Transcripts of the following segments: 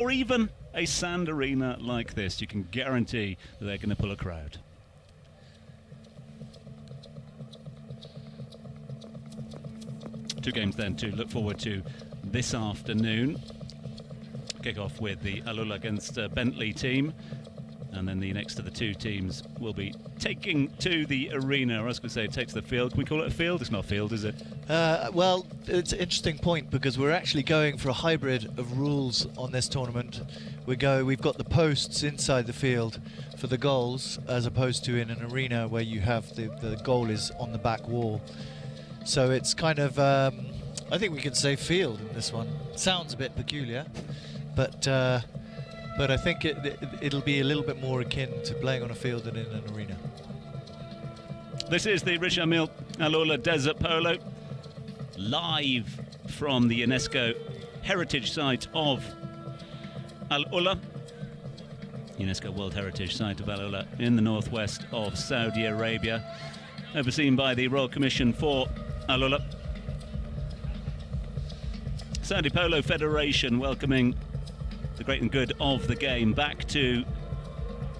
or even a sand arena like this, you can guarantee that they're going to pull a crowd. Two games then to look forward to this afternoon. Kick off with the AlUla against Bentley team, and then the next of the two teams will be taking to the arena, or I was going to say take to the field. Can we call it a field? It's not a field, is it? Well, it's an interesting point because we're actually going for a hybrid of rules on this tournament. We've got the posts inside the field for the goals, as opposed to in an arena where you have the goal is on the back wall. So it's kind of, I think we can say field in this one. Sounds a bit peculiar, but I think it'll be a little bit more akin to playing on a field than in an arena. This is the Richard Mille AlUla Desert Polo, live from the UNESCO Heritage Site of AlUla, UNESCO World Heritage Site of AlUla in the northwest of Saudi Arabia, overseen by the Royal Commission for AlUla. Saudi Polo Federation welcoming the great and good of the game back to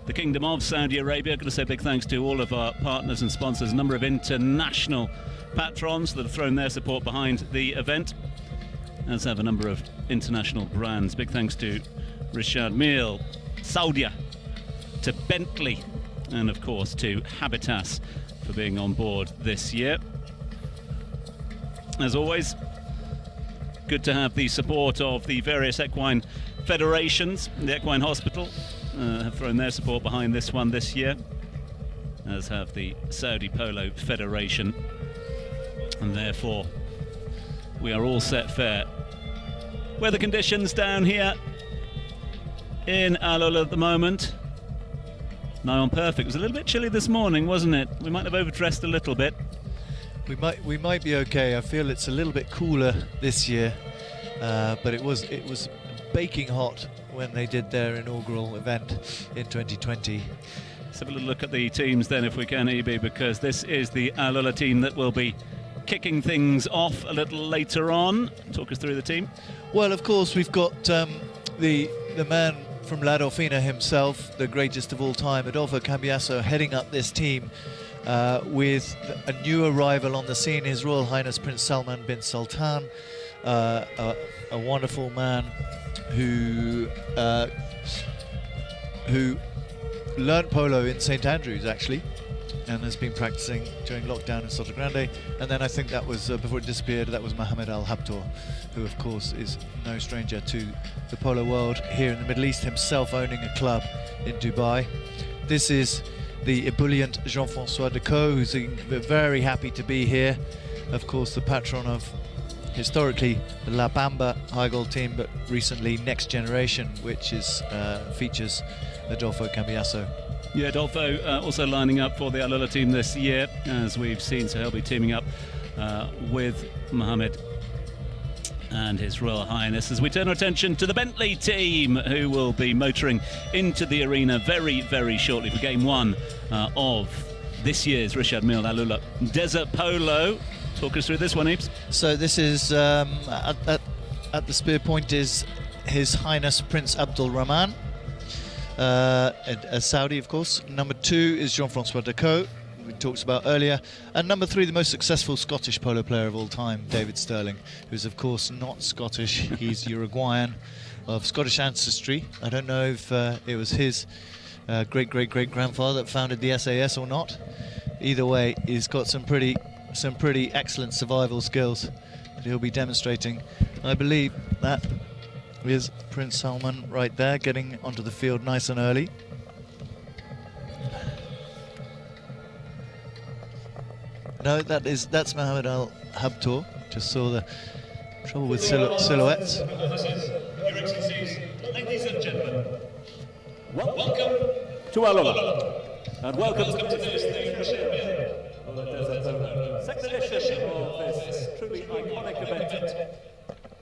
the Kingdom of Saudi Arabia. I'm going to say big thanks to all of our partners and sponsors, a number of international patrons that have thrown their support behind the event, as have a number of international brands. Big thanks to Richard Mille, Saudia, to Bentley, and of course to Habitas for being on board this year. As always, good to have the support of the various equine federations. The Equine Hospital have thrown their support behind this one this year, as have the Saudi Polo Federation, and therefore we are all set fair. Weather conditions down here in AlUla at the moment, nigh on perfect. It was a little bit chilly this morning, wasn't it? We might have overdressed a little bit. We might be okay. I feel it's a little bit cooler this year, but it was baking hot when they did their inaugural event in 2020. Let's have a little look at the teams then, if we can, EB, because this is the AlUla team that will be kicking things off a little later on. Talk us through the team. Well, of course, we've got the man from La Dauphina himself, the greatest of all time, Adolfo Cambiaso, heading up this team. With a new arrival on the scene, His Royal Highness Prince Salman bin Sultan, a wonderful man who learned polo in St Andrews actually, and has been practicing during lockdown in Soto Grande. And then I think that was before it disappeared, that was Mohammed Al Habtoor, who of course is no stranger to the polo world here in the Middle East, himself owning a club in Dubai. This is the ebullient Jean-François Decaux, who's very happy to be here. Of course, the patron of, historically, the La Bamba High Gold team, but recently Next Generation, which is features Adolfo Cambiaso. Yeah, Adolfo also lining up for the AlUla team this year, as we've seen, so he'll be teaming up with Mohammed and His Royal Highness, as we turn our attention to the Bentley team, who will be motoring into the arena very, very shortly for game one of this year's Richard Mille AlUla Desert Polo. Talk us through this one, Eves. So this is, at the spear point is His Highness Prince Abdul Rahman, a Saudi, of course. Number 2 is Jean-François Decaux, we talked about earlier, and number 3, the most successful Scottish polo player of all time, David Stirling, who's of course not Scottish. He's Uruguayan of Scottish ancestry. I don't know if it was his great-great-great-grandfather that founded the SAS or not. Either way, he's got some pretty excellent survival skills that he'll be demonstrating. I believe that is Prince Salman right there, getting onto the field nice and early. No, that's Mohammed Al Habtoor. Just saw the trouble with silhouettes. Your Excellencies, ladies and gentlemen, welcome to AlUla, and welcome to this second edition of this truly iconic event,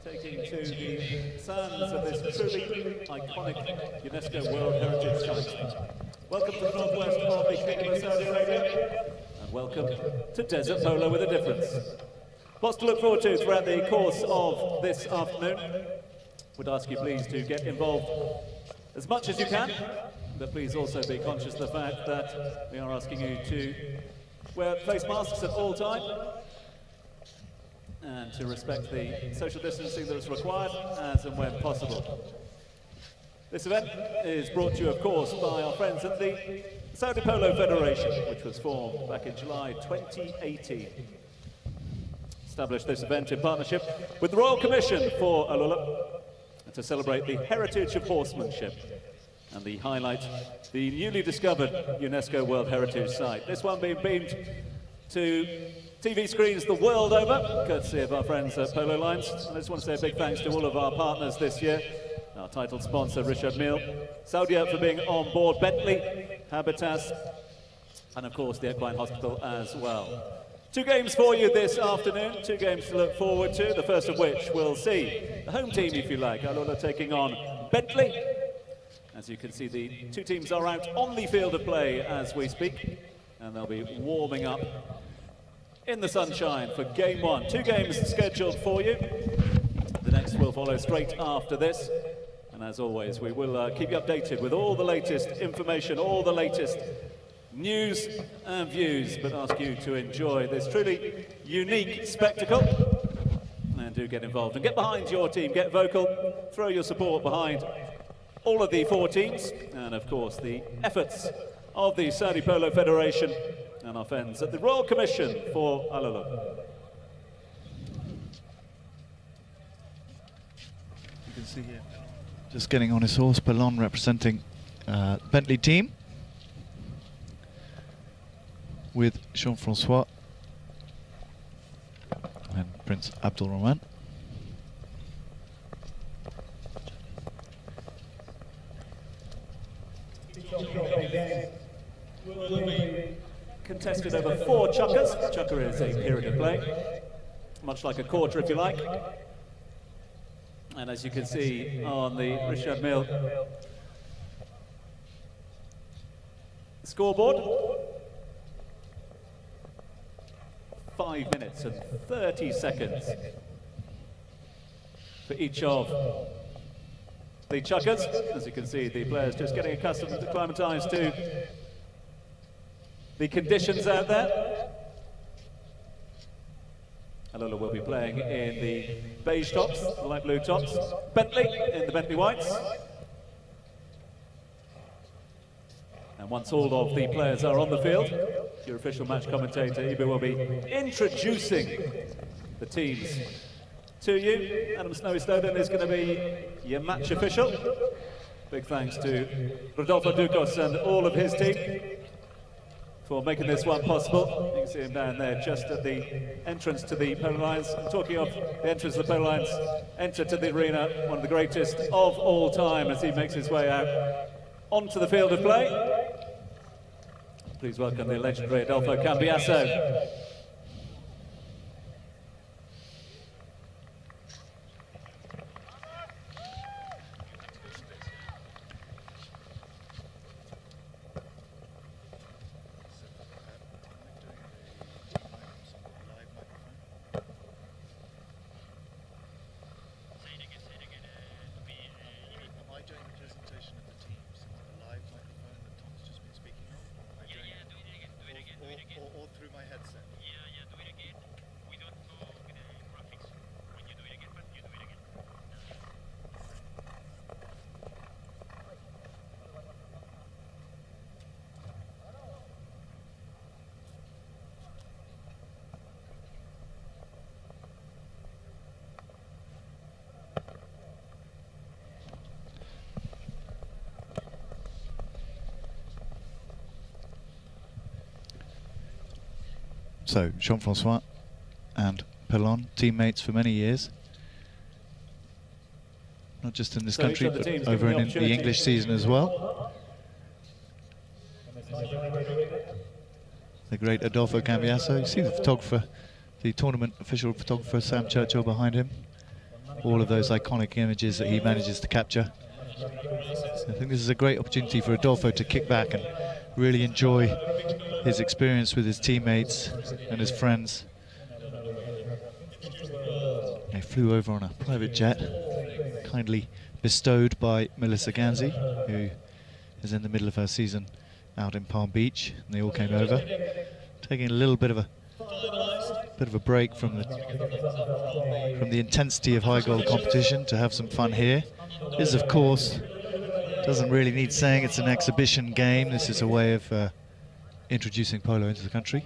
taking to the sands of this truly iconic UNESCO World Heritage Site. Welcome to the northwest of the Kingdom of Saudi Arabia, and welcome to Desert Polo with a Difference. Lots to look forward to throughout the course of this afternoon. Would ask you please to get involved as much as you can, but please also be conscious of the fact that we are asking you to wear face masks at all time and to respect the social distancing that is required as and when possible. This event is brought to you, of course, by our friends at the Saudi Polo Federation, which was formed back in July 2018. Established this event in partnership with the Royal Commission for AlUla to celebrate the heritage of horsemanship and the highlight the newly discovered UNESCO World Heritage Site. This one being beamed to TV screens the world over, courtesy of our friends at Polo Lines. And I just want to say a big thanks to all of our partners this year. Our title sponsor, Mille, Saudia for being on board, Bentley, Habitas, and of course the Equine Hospital as well. 2 games for you this afternoon, 2 games to look forward to, the first of which will see the home team, if you like, AlUla taking on Bentley. As you can see, the 2 teams are out on the field of play as we speak, and they'll be warming up in the sunshine for game 1. 2 games scheduled for you. The next will follow straight after this. And as always, we will keep you updated with all the latest information, all the latest news and views, but ask you to enjoy this truly unique spectacle. And do get involved and get behind your team, get vocal, throw your support behind all of the 4 teams, and of course the efforts of the Saudi Polo Federation and our friends at the Royal Commission for AlUla. You can see here, just getting on his horse, Polo representing Bentley team, with Jean-Francois and Prince Abdul Rahman. Contested over 4 chukkers. Chukker is a period of play, much like a quarter if you like. And as you can see on the Richard Mille scoreboard, 5 minutes and 30 seconds for each of the chukkers. As you can see, the players just getting accustomed to acclimatise to the conditions out there. AlUla will be playing in the beige tops, the light blue tops. Bentley in the Bentley whites. And once all of the players are on the field, your official match commentator, Ibe, will be introducing the teams to you. Adam Snowy Snowden is going to be your match official. Big thanks to Rodolfo Ducos and all of his team for making this one possible. You can see him down there just at the entrance to the Polo Lines. And talking of the entrance to the Polo Lines, enter to the arena, one of the greatest of all time as he makes his way out onto the field of play. Please welcome the legendary Adolfo Cambiasso. So, Jean-Francois and Polo, teammates for many years. Not just in this country, but over in the English season as well. The great Adolfo Cambiasso. You see the photographer, the tournament official photographer, Sam Churchill, behind him. All of those iconic images that he manages to capture. I think this is a great opportunity for Adolfo to kick back and really enjoy his experience with his teammates and his friends. They flew over on a private jet, kindly bestowed by Melissa Ganzi, who is in the middle of her season out in Palm Beach, and they all came over, taking a little bit of a break from the intensity of high goal competition to have some fun here. This, of course, doesn't really need saying, it's an exhibition game. This is a way of introducing polo into the country.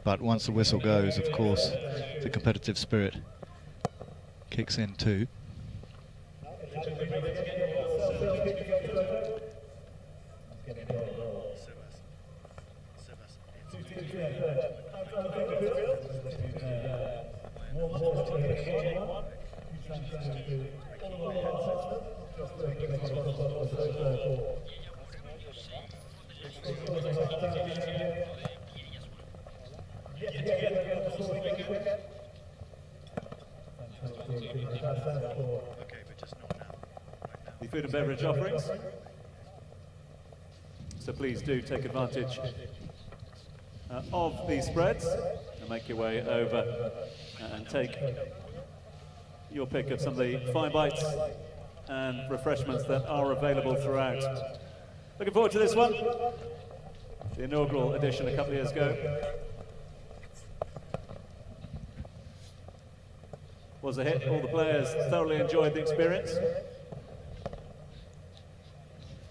But once the whistle goes, of course, the competitive spirit kicks in too. The food and beverage offerings. So please do take advantage of these spreads and make your way over and take your pick of some of the fine bites and refreshments that are available throughout. Looking forward to this one. The inaugural edition a couple of years ago was a hit. All the players thoroughly enjoyed the experience,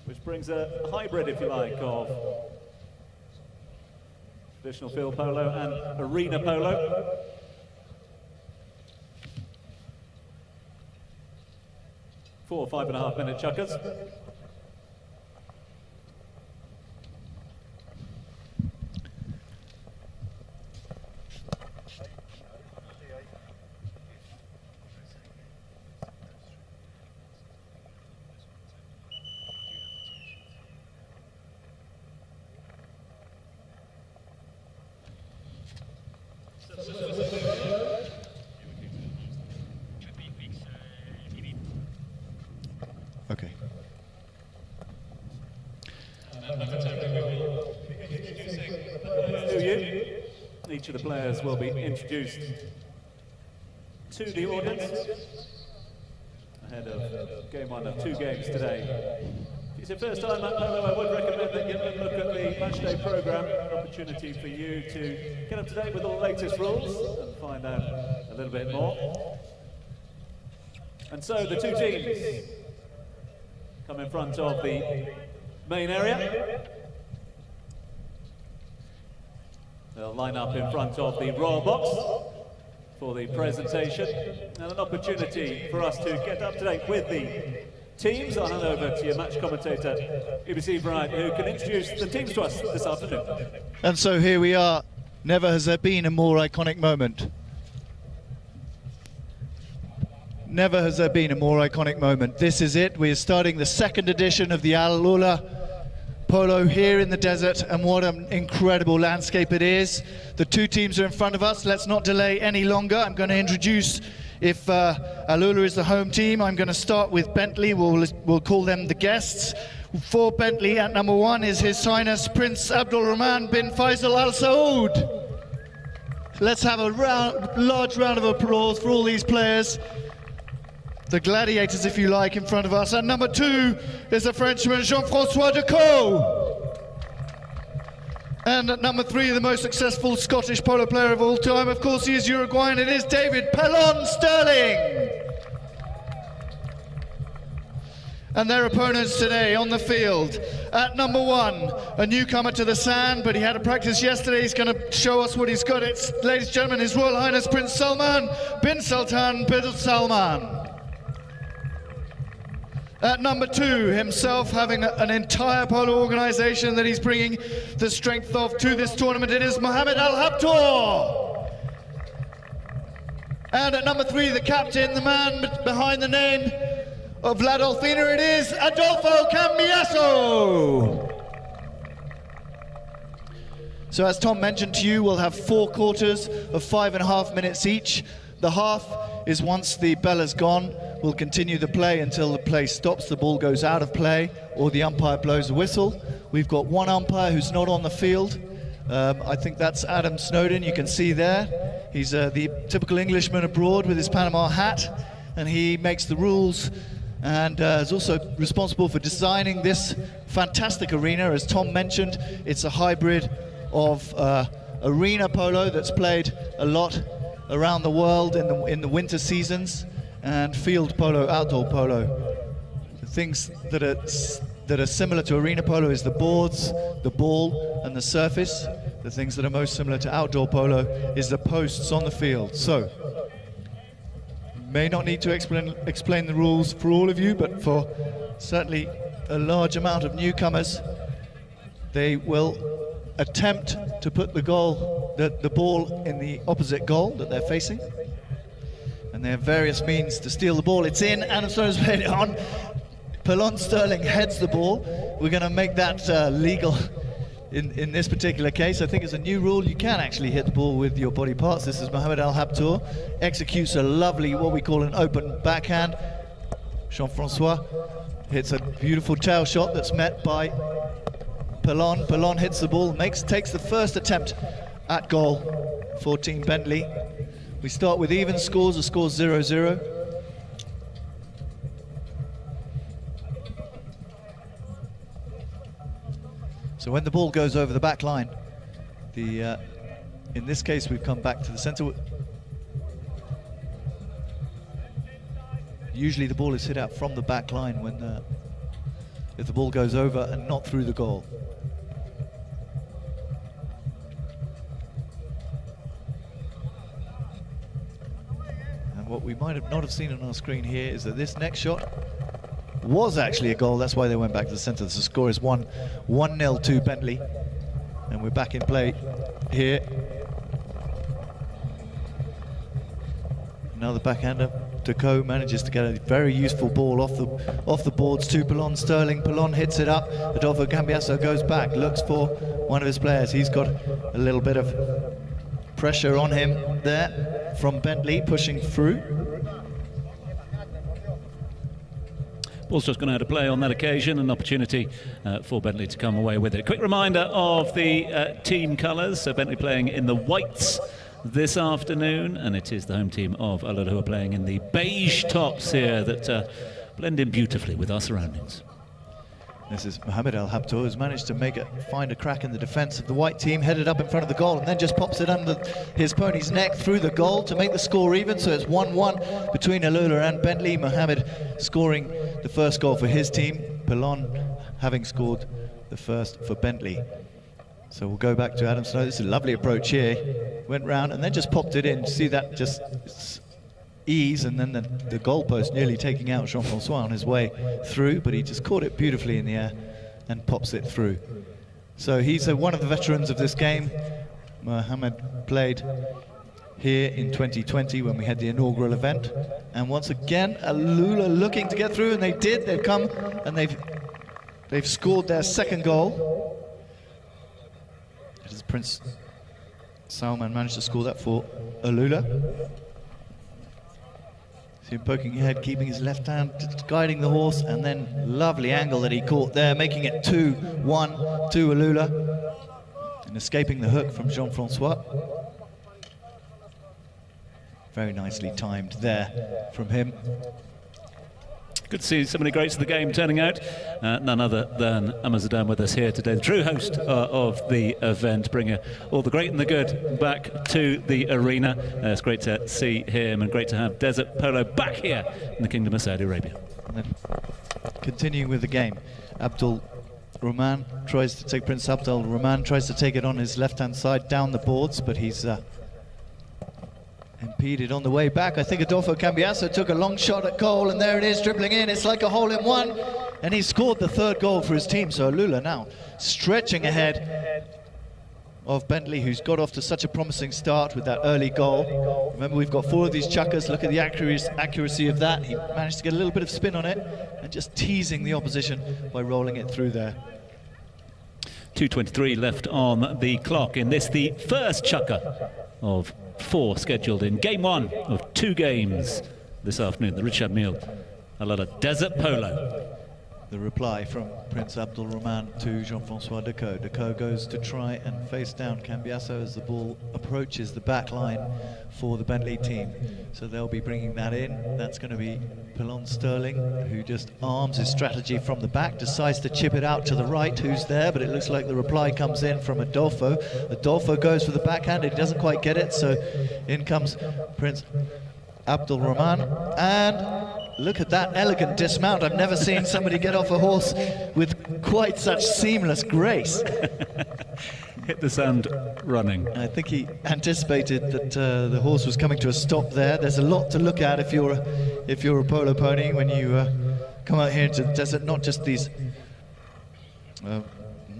which brings a hybrid, if you like, of traditional field polo and arena polo. Four 5.5-minute chukkers. Okay. Each of the players will be introduced to the audience ahead of game one of 2 games today. If it's your first time at polo, I would recommend that you look at the matchday programme, an opportunity for you to get up to date with all the latest rules and find out a little bit more. And so the 2 teams come in front of the main area. They'll line up in front of the royal box for the presentation, and an opportunity for us to get up to date with the teams. I'll hand over to your match commentator, BBC Bright, who can introduce the teams to us this afternoon. And so here we are. Never has there been a more iconic moment. Never has there been a more iconic moment. This is it. We're starting the 2nd edition of the AlUla Polo here in the desert, and what an incredible landscape it is. The 2 teams are in front of us. Let's not delay any longer. I'm going to introduce, if AlUla is the home team, I'm going to start with Bentley. We'll call them the guests. For Bentley, at number 1 is His Highness Prince Abdul Rahman bin Faisal Al Saud. Let's have a large round of applause for all these players. The gladiators, if you like, in front of us. And number 2 is the Frenchman Jean-François Decaux. And at number 3, the most successful Scottish polo player of all time, of course, he is Uruguayan. It is David Pelon Sterling. And their opponents today on the field. At number 1, a newcomer to the sand, but he had a practice yesterday. He's going to show us what he's got. It's, ladies and gentlemen, His Royal Highness Prince Salman bin Sultan bin Salman. At number 2, himself having an entire polo organisation that he's bringing the strength of to this tournament, it is Mohammed Al Habtoor. And at number 3, the captain, the man behind the name of Vlad Althina, it is Adolfo Cambiaso. So as Tom mentioned to you, we'll have 4 quarters of 5.5 minutes each. The half is once the bell has gone. We'll continue the play until the play stops, the ball goes out of play, or the umpire blows a whistle. We've got 1 umpire who's not on the field, I think that's Adam Snowden, you can see there. He's the typical Englishman abroad with his Panama hat, and he makes the rules and is also responsible for designing this fantastic arena. As Tom mentioned, it's a hybrid of arena polo that's played a lot around the world in the winter seasons, and field polo, outdoor polo. The things that are similar to arena polo is the boards, the ball, and the surface. The things that are most similar to outdoor polo is the posts on the field. So, may not need to explain the rules for all of you, but for certainly a large amount of newcomers, they will attempt to put the ball in the opposite goal that they're facing. And they have various means to steal the ball. It's in, Adam Snowden's played it on. Pelon Sterling heads the ball. We're going to make that legal in this particular case. I think it's a new rule. You can actually hit the ball with your body parts. This is Mohamed Al Habtour. Executes a lovely, what we call an open backhand. Jean-Francois hits a beautiful tail shot that's met by Pelon. Pelon hits the ball, takes the first attempt at goal for Team Bentley. We start with even scores, the score's 0-0. So when the ball goes over the back line, in this case we've come back to the center. Usually the ball is hit out from the back line if the ball goes over and not through the goal. And what we might have not have seen on our screen here is that this next shot was actually a goal. That's why they went back to the center. The score is 1-0 to Bentley, and we're back in play here. Now the backhander Deco manages to get a very useful ball off the boards to Pelon Sterling. Pelon hits it up. Adolfo Cambiasso goes back, looks for one of his players. He's got a little bit of pressure on him there from Bentley, pushing through. Ball's just gone out of play on that occasion, an opportunity for Bentley to come away with it. Quick reminder of the team colours. So Bentley playing in the whites this afternoon, and it is the home team of AlUla who are playing in the beige tops here that blend in beautifully with our surroundings. This is Mohamed Al Habtour, who's managed to find a crack in the defence of the white team, headed up in front of the goal, and then just pops it under his pony's neck through the goal to make the score even. So it's 1-1 between AlUla and Bentley. Mohamed scoring the first goal for his team, Pelon having scored the first for Bentley. So we'll go back to Adam Snow. This is a lovely approach here. Went round and then just popped it in. See that just ease, and then the goalpost nearly taking out Jean-Francois on his way through, but he just caught it beautifully in the air and pops it through. So he's one of the veterans of this game. Mohamed played here in 2020 when we had the inaugural event, and once again AlUla looking to get through, and they did. They've come and they've scored their second goal. It is Prince Salman managed to score that for AlUla. See him poking ahead, keeping his left hand, guiding the horse, and then lovely angle that he caught there, making it 2-1 to AlUla, and escaping the hook from Jean-Francois. Very nicely timed there from him. Good to see so many greats of the game turning out. None other than Amazadam with us here today, the true host of the event, bringing all the great and the good back to the arena. It's great to see him, and great to have Desert Polo back here in the Kingdom of Saudi Arabia. And then continuing with the game, Abdul Rahman tries to take Prince Abdul Rahman tries to take it on his left-hand side down the boards, but he's impeded on the way back. I think Adolfo Cambiasso took a long shot at goal, and there it is, dribbling in. It's like a hole-in-one, and he scored the third goal for his team. So AlUla now stretching ahead of Bentley, who's got off to such a promising start with that early goal. Remember, we've got 4 of these chuckers. Look at the accuracy of that. He managed to get a little bit of spin on it and just teasing the opposition by rolling it through there. 2:23 left on the clock in this, the first chukker of 4 scheduled in game 1 of 2 games this afternoon. The Richard Mille AlUla Desert Polo. the reply from Prince Abdulrahman to Jean-Francois Decaux. Decaux goes to try and face down Cambiasso as the ball approaches the back line for the Bentley team. So they'll be bringing that in. That's going to be Pilon Sterling, who just arms his strategy from the back, decides to chip it out to the right. Who's there? But it looks like the reply comes in from Adolfo. Adolfo goes for the backhand. He doesn't quite get it, so in comes Prince Abdulrahman. And look at that elegant dismount. I've never seen somebody get off a horse with quite such seamless grace. Hit the sand running. I think he anticipated that the horse was coming to a stop there. There's a lot to look at if you're a polo pony when you come out here into the desert. Not just these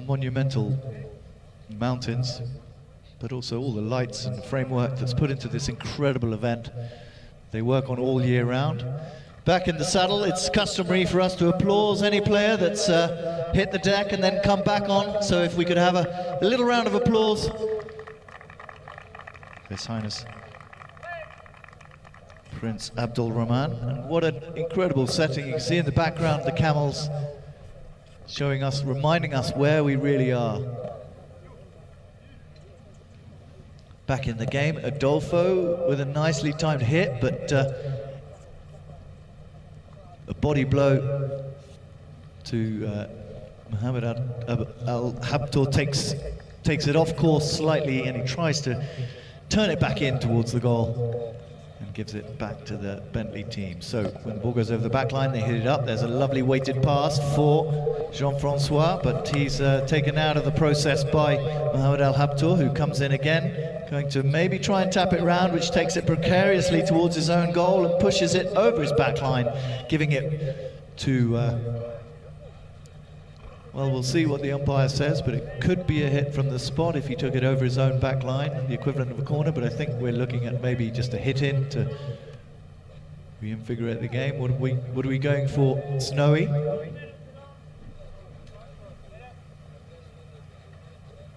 monumental mountains, but also all the lights and the framework that's put into this incredible event. They work on all year round. Back in the saddle, it's customary for us to applaud any player that's hit the deck and then come back on. So if we could have a little round of applause. His Highness Prince Abdulrahman. And what an incredible setting. You can see in the background the camels showing us, reminding us where we really are. Back in the game, Adolfo with a nicely timed hit, but a body blow to Mohammed Al-Habtoor takes it off course slightly, and he tries to turn it back in towards the goal and gives it back to the Bentley team. So when the ball goes over the back line, they hit it up. There's a lovely weighted pass for Jean-Francois, but he's taken out of the process by Mohammed Al-Habtoor, who comes in again, going to maybe try and tap it round, which takes it precariously towards his own goal and pushes it over his back line, giving it to, well, we'll see what the umpire says, but it could be a hit from the spot if he took it over his own back line, the equivalent of a corner, but I think we're looking at maybe just a hit in to reinvigorate the game. What are we going for, Snowy?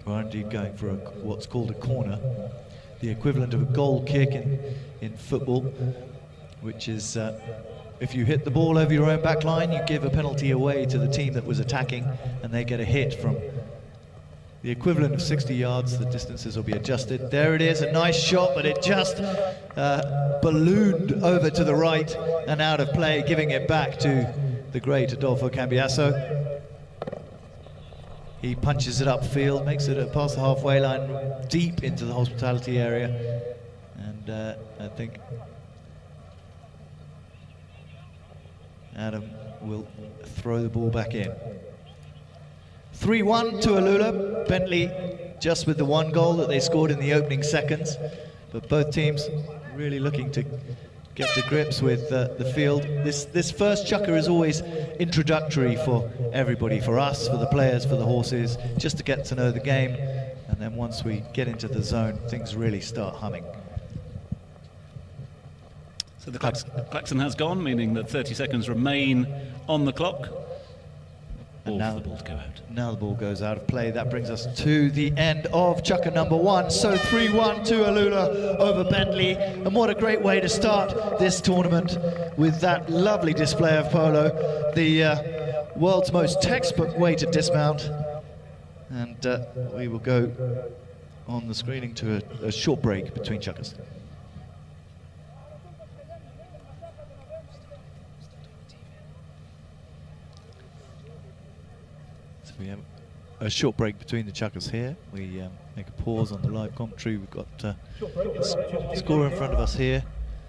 We're indeed going for what's called a corner, the equivalent of a goal kick in football, which is if you hit the ball over your own back line, you give a penalty away to the team that was attacking, and they get a hit from the equivalent of 60 yards. The distances will be adjusted. There it is, a nice shot, but it just ballooned over to the right and out of play, giving it back to the great Adolfo Cambiasso. He punches it upfield, makes it past the halfway line, deep into the hospitality area, and I think Adam will throw the ball back in. 3-1 to AlUla. Bentley just with the one goal that they scored in the opening seconds, but both teams really looking to get to grips with the field. This first chukker is always introductory for everybody, for us, for the players, for the horses, just to get to know the game, and then once we get into the zone, things really start humming. So the klaxon has gone, meaning that 30 seconds remain on the clock. And now the ball to go out. Now the ball goes out of play. That brings us to the end of chukker number 1. So 3-1 to AlUla over Bentley. And what a great way to start this tournament with that lovely display of polo. The world's most textbook way to dismount. And we will go on the screening to a short break between chukkers. We have a short break between the chukkers here. We make a pause on the live commentary. We've got a score in front of us here.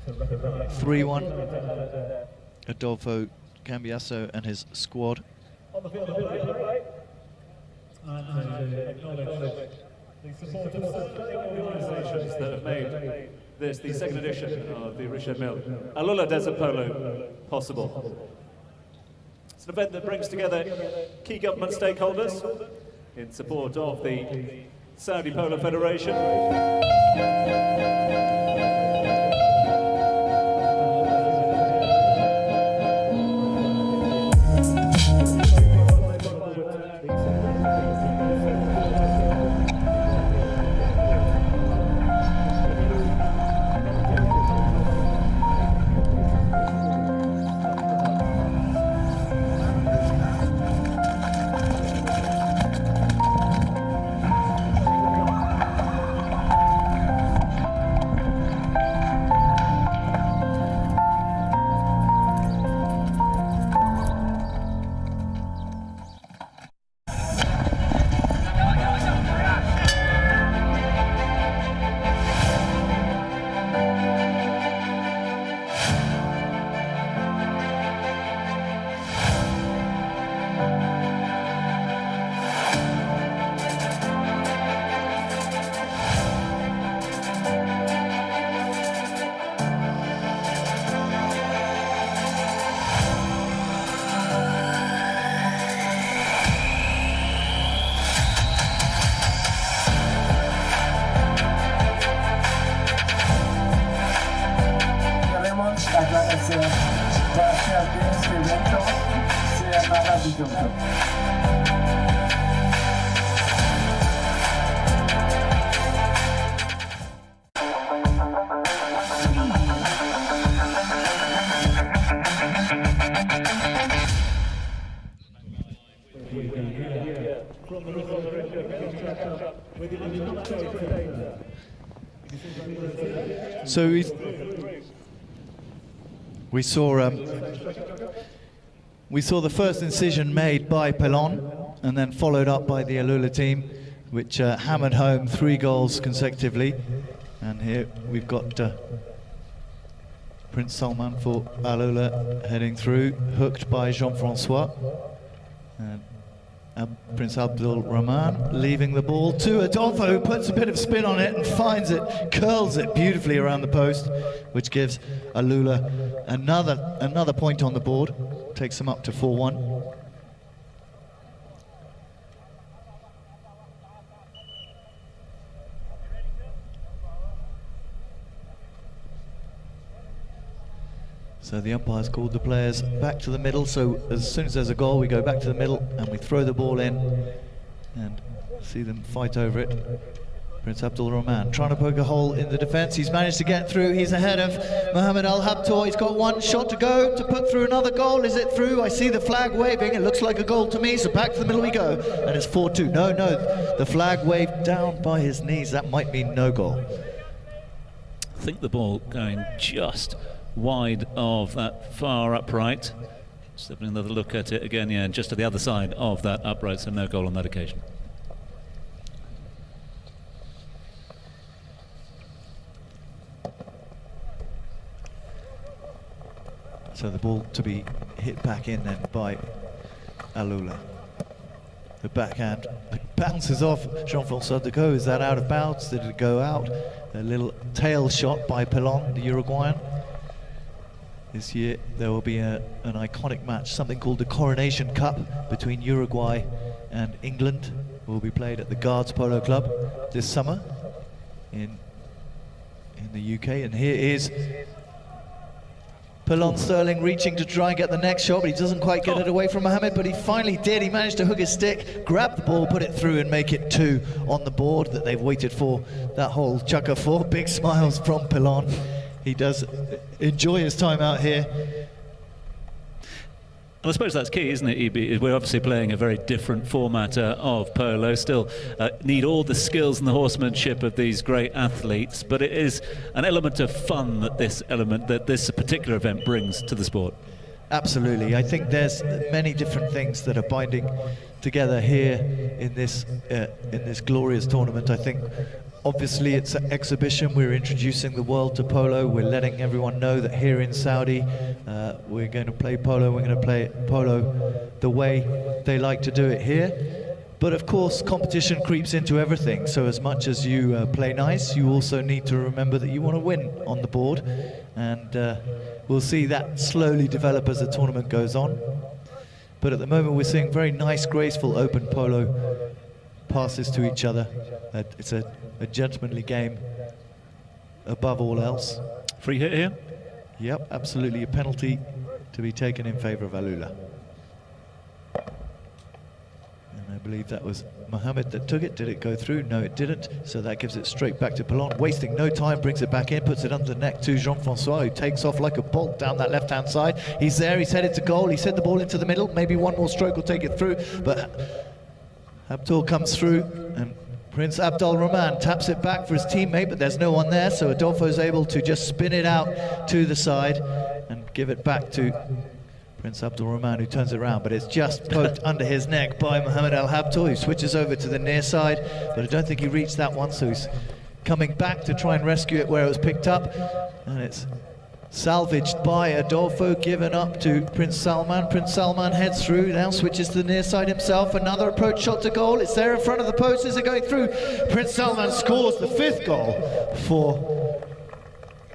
3-1. Adolfo Cambiasso and his squad. On the field of play, and acknowledge the support of organisations that have made this the second edition of the Richard Mille AlUla Desert Polo possible. It's an event that brings together key government stakeholders in support of the Saudi Polo Federation. c'est pas faire bien, c'est longtemps, c'est un arabe comme ça. So we saw the first incision made by Pelon, and then followed up by the AlUla team, which hammered home 3 goals consecutively. And here we've got Prince Salman for AlUla heading through, hooked by Jean-Francois. Prince Abdul Rahman leaving the ball to Adolfo, who puts a bit of spin on it and finds it, curls it beautifully around the post, which gives AlUla another point on the board, takes them up to 4-1. So the umpire's called the players back to the middle, so as soon as there's a goal we go back to the middle and we throw the ball in and see them fight over it. Prince Abdul Rahman trying to poke a hole in the defence. He's managed to get through. He's ahead of Mohammed Al Habtoor. He's got 1 shot to go to put through another goal. Is it through? I see the flag waving. It looks like a goal to me, so back to the middle we go. And it's 4-2. No, the flag waved down by his knees. That might mean no goal. I think the ball going just wide of that far upright. Just having another look at it again, yeah, just to the other side of that upright, so no goal on that occasion. So the ball to be hit back in then by AlUla. The backhand bounces off Jean-Francois Decaux. Is that out of bounds? Did it go out? A little tail shot by Pelon, the Uruguayan. This year there will be an iconic match, something called the Coronation Cup between Uruguay and England. It will be played at the Guards Polo Club this summer in the UK. And here is Pelon Sterling reaching to try and get the next shot, but he doesn't quite get it away from Mohammed, but he finally did. He managed to hook his stick, grab the ball, put it through and make it 2 on the board that they've waited for that whole chukka for. Big smiles from Pelon. He does enjoy his time out here. And I suppose that's key, isn't it, EB? We're obviously playing a very different format of polo. Still need all the skills and the horsemanship of these great athletes, but it is an element of fun that this particular event brings to the sport. Absolutely. I think there's many different things that are binding together here in this glorious tournament. I think obviously it's an exhibition. We're introducing the world to polo. We're letting everyone know that here in Saudi we're going to play polo. We're going to play polo the way they like to do it here. But of course competition creeps into everything, so as much as you play nice, you also need to remember that you want to win on the board, and we'll see that slowly develop as the tournament goes on. But at the moment we're seeing very nice, graceful open polo passes to each other. It's a gentlemanly game above all else. Free hit here? Yep, absolutely a penalty to be taken in favour of AlUla. And I believe that was Mohammed that took it. Did it go through? No, it didn't. So that gives it straight back to Pelon, wasting no time, brings it back in, puts it under the neck to Jean-Francois, who takes off like a bolt down that left-hand side. He's there, he's headed to goal, he's hit the ball into the middle. Maybe one more stroke will take it through, but Abdul comes through, and Prince Abdul Rahman taps it back for his teammate, but there's no one there, so Adolfo's able to just spin it out to the side and give it back to Prince Abdul Rahman, who turns it around, but it's just poked under his neck by Mohammed Al Habtoor, who switches over to the near side, but I don't think he reached that one, so he's coming back to try and rescue it where it was picked up, and it's salvaged by Adolfo, given up to Prince Salman. Prince Salman heads through, now switches to the near side himself. Another approach shot to goal. It's there in front of the post. Is it going through? Prince Salman scores the 5th goal for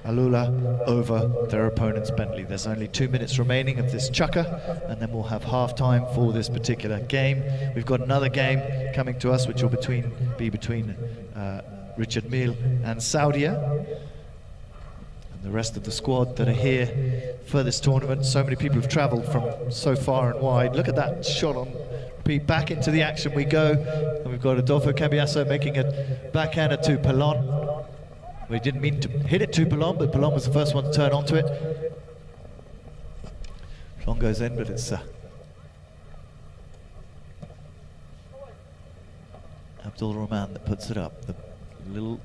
AlUla over their opponents Bentley. There's only 2 minutes remaining of this chukka, and then we'll have half time for this particular game. We've got another game coming to us, which will be between Richard Mille and Saudia. The rest of the squad that are here for this tournament. So many people have travelled from so far and wide. Look at that shot on Pete. Back into the action we go. And we've got Adolfo Cambiasso making a backhander to Pelon. We didn't mean to hit it to Pelon, but Pelon was the first one to turn onto it. Pelon goes in, but it's Abdul Rahman that puts it up. The little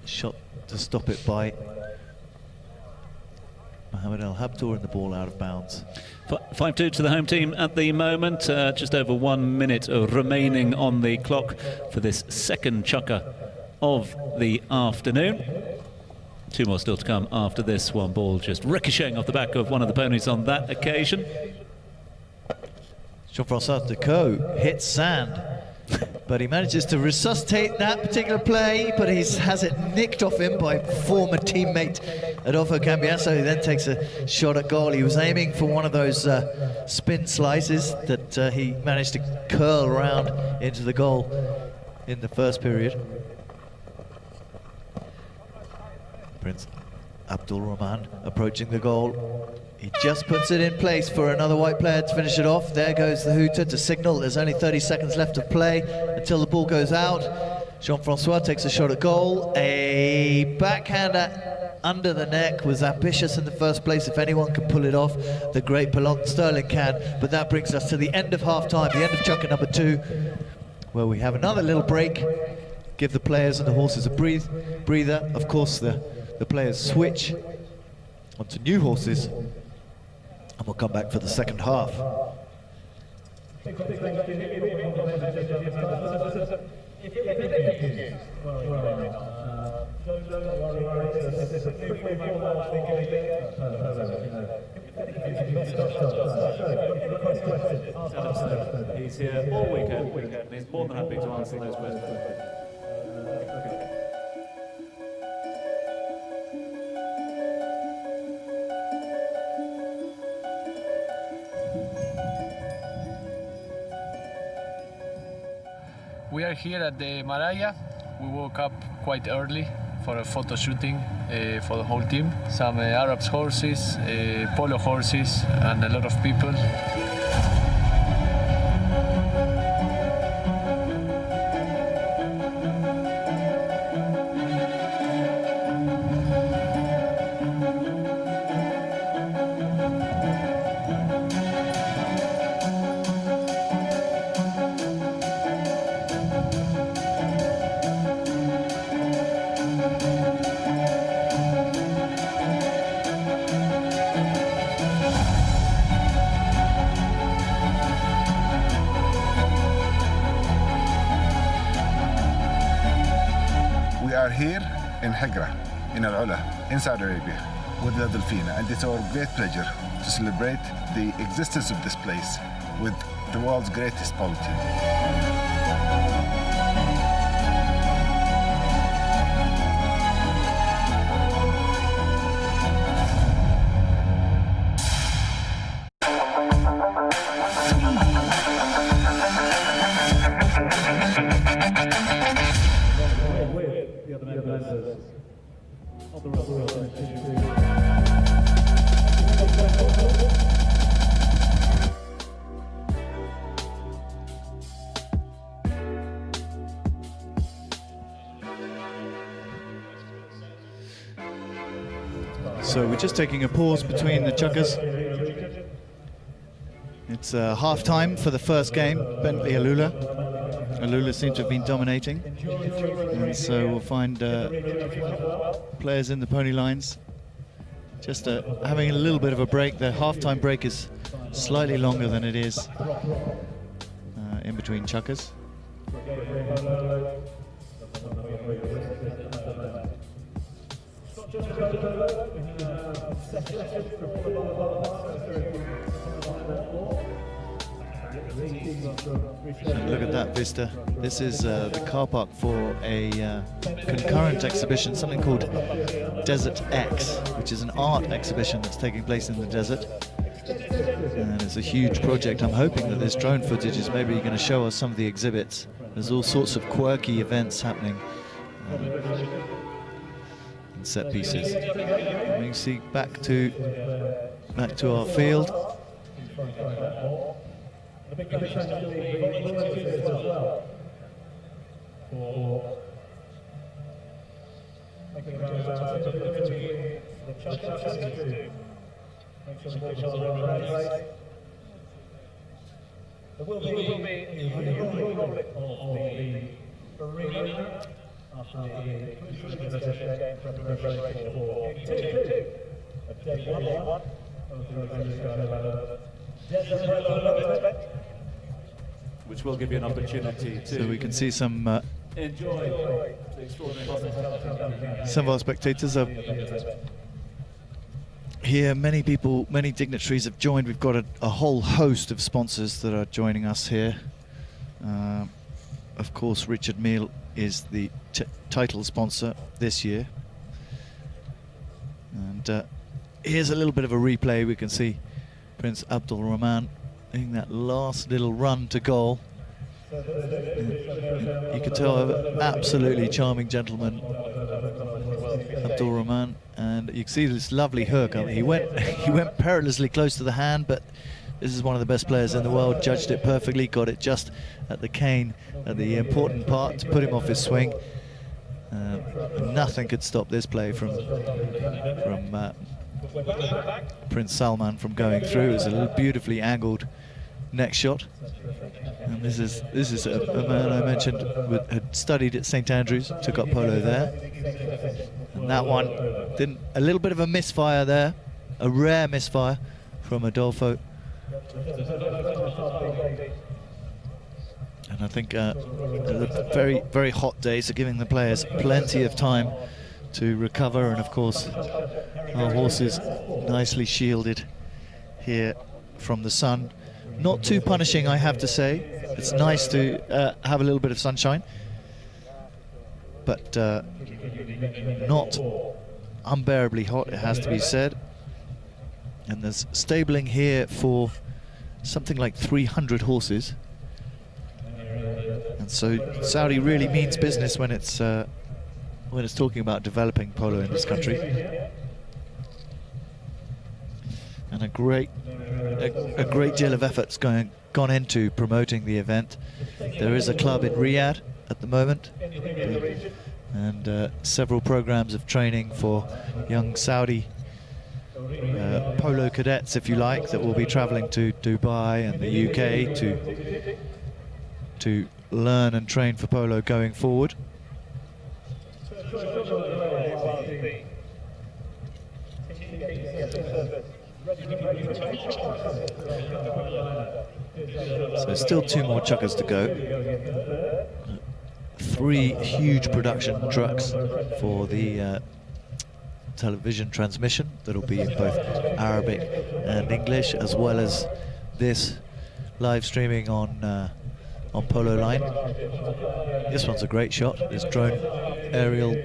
shot to stop it by Mohamed Al Habtour, and the ball out of bounds. 5-2 to the home team at the moment. Just over 1 minute remaining on the clock for this second chukker of the afternoon. 2 more still to come after this one. Ball just ricocheting off the back of one of the ponies on that occasion. Jean-François Decaux hits sand, but he manages to resuscitate that particular play, but he has it nicked off him by former teammate Adolfo Cambiasso, who then takes a shot at goal. He was aiming for one of those spin slices that he managed to curl around into the goal in the first period. Prince Abdul Rahman approaching the goal. He just puts it in place for another white player to finish it off. There goes the hooter to signal there's only 30 seconds left of play until the ball goes out. Jean-François takes a shot at goal. A backhander under the neck was ambitious in the first place. If anyone can pull it off, the great Pelon Sterling can. But that brings us to the end of half-time, the end of chukker number 2, where we have another little break. Give the players and the horses a breather. Of course, the players switch onto new horses, and we'll come back for the second half. He's here all weekend, and he's more than happy to answer those questions. We are here at the Maraya. We woke up quite early for a photo shooting for the whole team. Some Arab horses, Polo horses, and a lot of people. Here in Hijra, in AlUla, in Saudi Arabia, with the Delfina, and it's our great pleasure to celebrate the existence of this place with the world's greatest polo team. So we're just taking a pause between the chukkers. It's half-time for the first game, Bentley AlUla. AlUla seem to have been dominating, and so we'll find players in the pony lines just having a little bit of a break. The half-time break is slightly longer than it is in between chukkers. And look at that vista. This is the car park for a concurrent exhibition, something called Desert X, which is an art exhibition that's taking place in the desert. And it's a huge project. I'm hoping that this drone footage is maybe going to show us some of the exhibits. There's all sorts of quirky events happening. set pieces. And you see back to our field. There will be after the game from preparation for day one of the which will give you an opportunity to. So we can see some enjoy the extraordinary hospitality. Some of our spectators are here. Many people, many dignitaries have joined. We've got a whole host of sponsors that are joining us here. Of course, Richard Mille is the title sponsor this year. And here's a little bit of a replay. We can see Prince Abdul Rahman doing that last little run to goal. You can tell, an absolutely charming gentleman, Abdul Rahman, and you can see this lovely hook. I mean, he went perilously close to the hand, but this is one of the best players in the world. Judged it perfectly, got it just at the cane, at the important part to put him off his swing. Nothing could stop this play from Prince Salman from going through. It was a beautifully angled neck shot. And this is a man I mentioned had studied at St Andrews, took up polo there. And that one didn't. A little bit of a misfire there, a rare misfire from Adolfo. And I think the very, very hot days are giving the players plenty of time to recover. And of course, our horses nicely shielded here from the sun. Not too punishing, I have to say. It's nice to have a little bit of sunshine, but not unbearably hot, it has to be said. And there's stabling here for something like 300 horses. And so Saudi really means business when it's talking about developing polo in this country. And a great deal of effort's gone into promoting the event. There is a club in Riyadh at the moment, and several programs of training for young Saudi polo cadets, if you like, that will be traveling to Dubai and the UK to learn and train for polo going forward. So still 2 more chukkers to go. 3 huge production trucks for the television transmission that'll be in both Arabic and English, as well as this live streaming on Polo Line. This one's a great shot, this drone aerial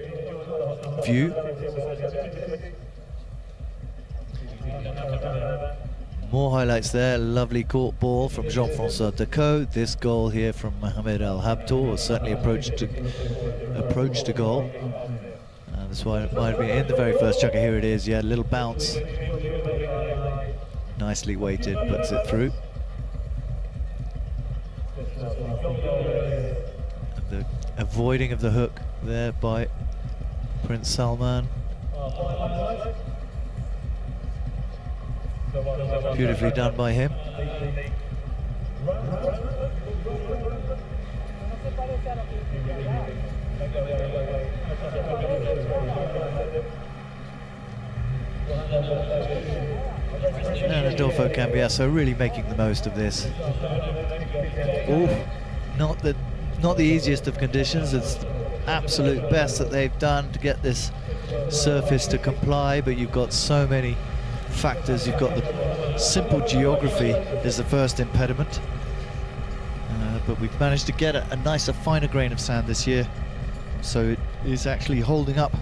view. More highlights there. Lovely court ball from Jean-François Decaux. This goal here from Mohamed Al Habtour was certainly approach to goal. That's why it might be in the very first chukker. Here it is. Yeah, a little bounce. Nicely weighted, puts it through. The avoiding of the hook there by Prince Salman. Beautifully done by him. And Adolfo Cambiasso really making the most of this. Oh, not the easiest of conditions. It's the absolute best that they've done to get this surface to comply, but you've got so many factors. You've got the simple geography is the first impediment, but we've managed to get a nicer, finer grain of sand this year, so it is actually holding up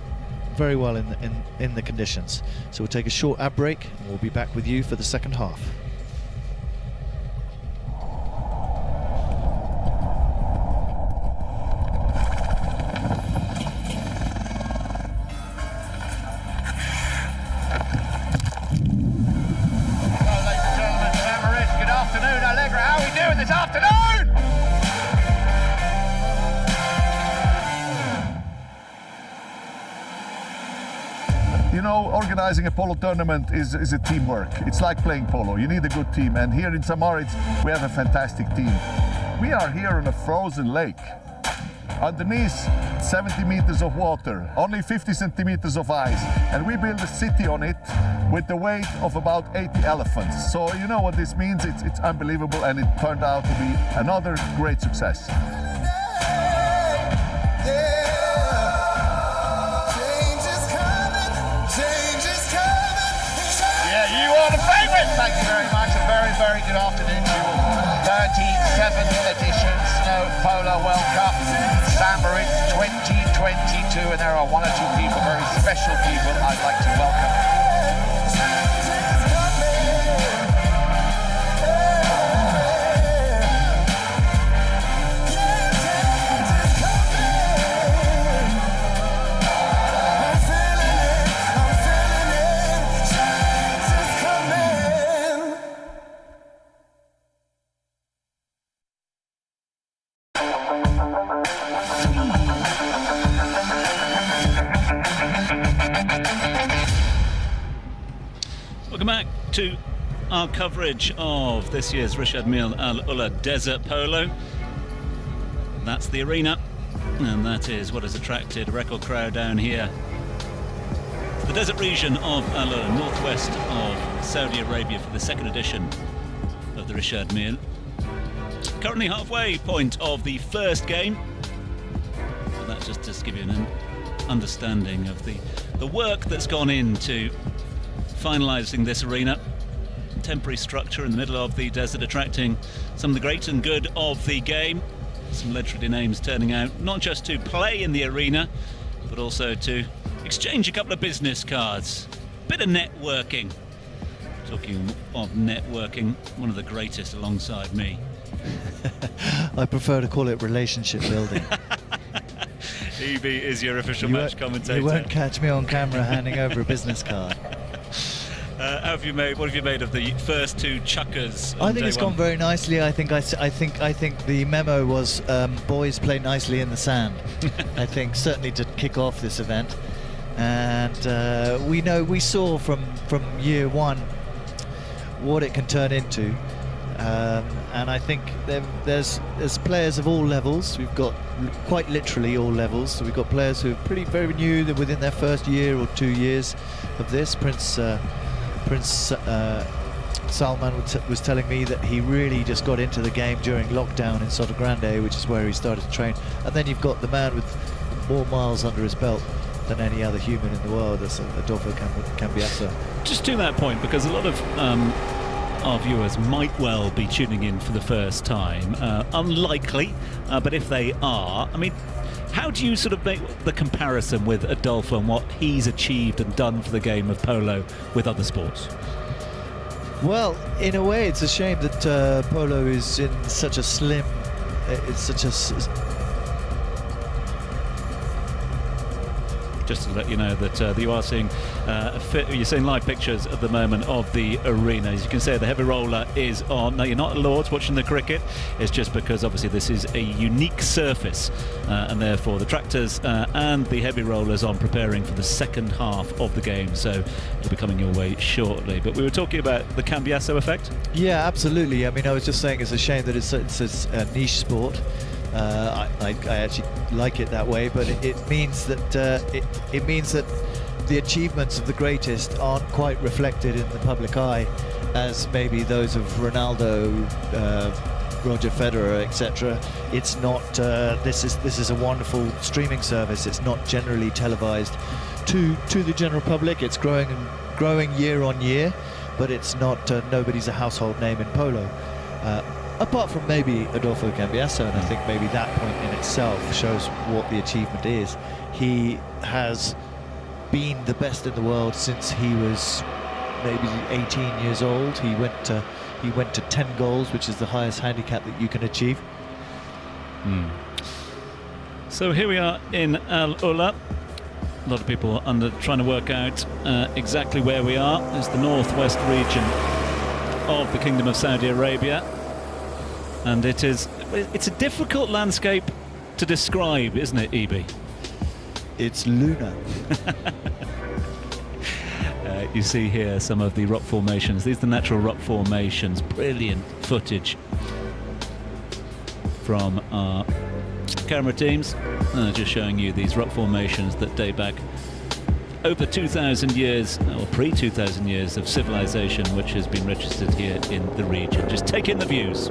very well in the conditions. So we'll take a short ad break and we'll be back with you for the second half. know, organizing a polo tournament is a teamwork. It's like playing polo. You need a good team. And here in St. Moritz, we have a fantastic team. We are here on a frozen lake. Underneath, 70 meters of water, only 50 centimeters of ice. And we built a city on it with the weight of about 80 elephants. So you know what this means? It's unbelievable, and it turned out to be another great success. Thank you very much. A very, very good afternoon to you all. 37th edition Snow Polo World Cup, St. Moritz 2022, and there are one or two people, very special people, I'd like to welcome. Welcome back to our coverage of this year's Rishad Mille AlUla Desert Polo. That's the arena, and that is what has attracted a record crowd down here. The desert region of AlUla, northwest of Saudi Arabia, for the second edition of the Rishad Mille. Currently halfway point of the first game. So that's just to give you an understanding of the work that's gone into finalising this arena. Temporary structure in the middle of the desert, attracting some of the great and good of the game. Some legendary names turning out, not just to play in the arena, but also to exchange a couple of business cards. Bit of networking. Talking of networking, one of the greatest alongside me. I prefer to call it relationship building. EB is your official match commentator. You won't catch me on camera handing over a business card. What have you made of the first two chukkers? I think it's gone very nicely. I think the memo was boys play nicely in the sand. I think certainly to kick off this event, and we saw from year one what it can turn into, and I think there's players of all levels. We've got quite literally all levels. So we've got players who are very new, they're within their first year or 2 years of this. Prince Salman was telling me that he really just got into the game during lockdown in Sotogrande, which is where he started to train. And then you've got the man with more miles under his belt than any other human in the world, that's Adolfo Cambiasso. Just to that point, because a lot of our viewers might well be tuning in for the first time. Unlikely, but if they are, I mean, how do you sort of make the comparison with Adolfo and what he's achieved and done for the game of polo with other sports? Well, in a way, it's a shame that polo is in such a slim. It's such a. Just to let you know that you are seeing you're seeing live pictures at the moment of the arena. As you can see, the heavy roller is on. No, you're not at Lord's watching the cricket. It's just because obviously this is a unique surface, and therefore the tractors and the heavy rollers on preparing for the second half of the game. So it'll be coming your way shortly. But we were talking about the Cambiasso effect. Yeah, absolutely. I mean, I was just saying it's a shame that it's a niche sport. I actually like it that way, but it means that it means that the achievements of the greatest aren't quite reflected in the public eye as maybe those of Ronaldo, Roger Federer, etc. It's not. This is a wonderful streaming service. It's not generally televised to the general public. It's growing year on year, but it's not. Nobody's a household name in polo. Apart from maybe Adolfo Cambiasso, and I think maybe that point in itself shows what the achievement is. He has been the best in the world since he was maybe 18 years old. He went to 10 goals, which is the highest handicap that you can achieve. So here we are in AlUla. A lot of people trying to work out exactly where we are. It's the northwest region of the Kingdom of Saudi Arabia. And it's a difficult landscape to describe, isn't it, EB? It's lunar. You see here some of the rock formations. These are the natural rock formations. Brilliant footage from our camera teams. Just showing you these rock formations that date back over 2,000 years, or pre-2,000 years of civilization, which has been registered here in the region. Just take in the views.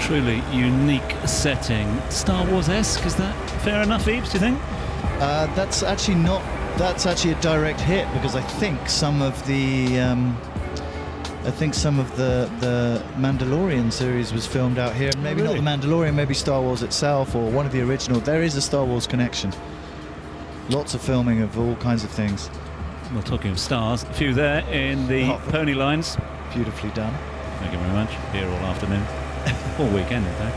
Truly unique setting. Star Wars-esque, is that fair enough, Eves, do you think? That's actually not. That's actually a direct hit, because I think some of the the Mandalorian series was filmed out here. Maybe not the Mandalorian, maybe Star Wars itself, or one of the original. There is a Star Wars connection. Lots of filming of all kinds of things. Well, talking of stars, a few there in the pony lines. Beautifully done. Thank you very much. Here all afternoon. All weekend, in fact.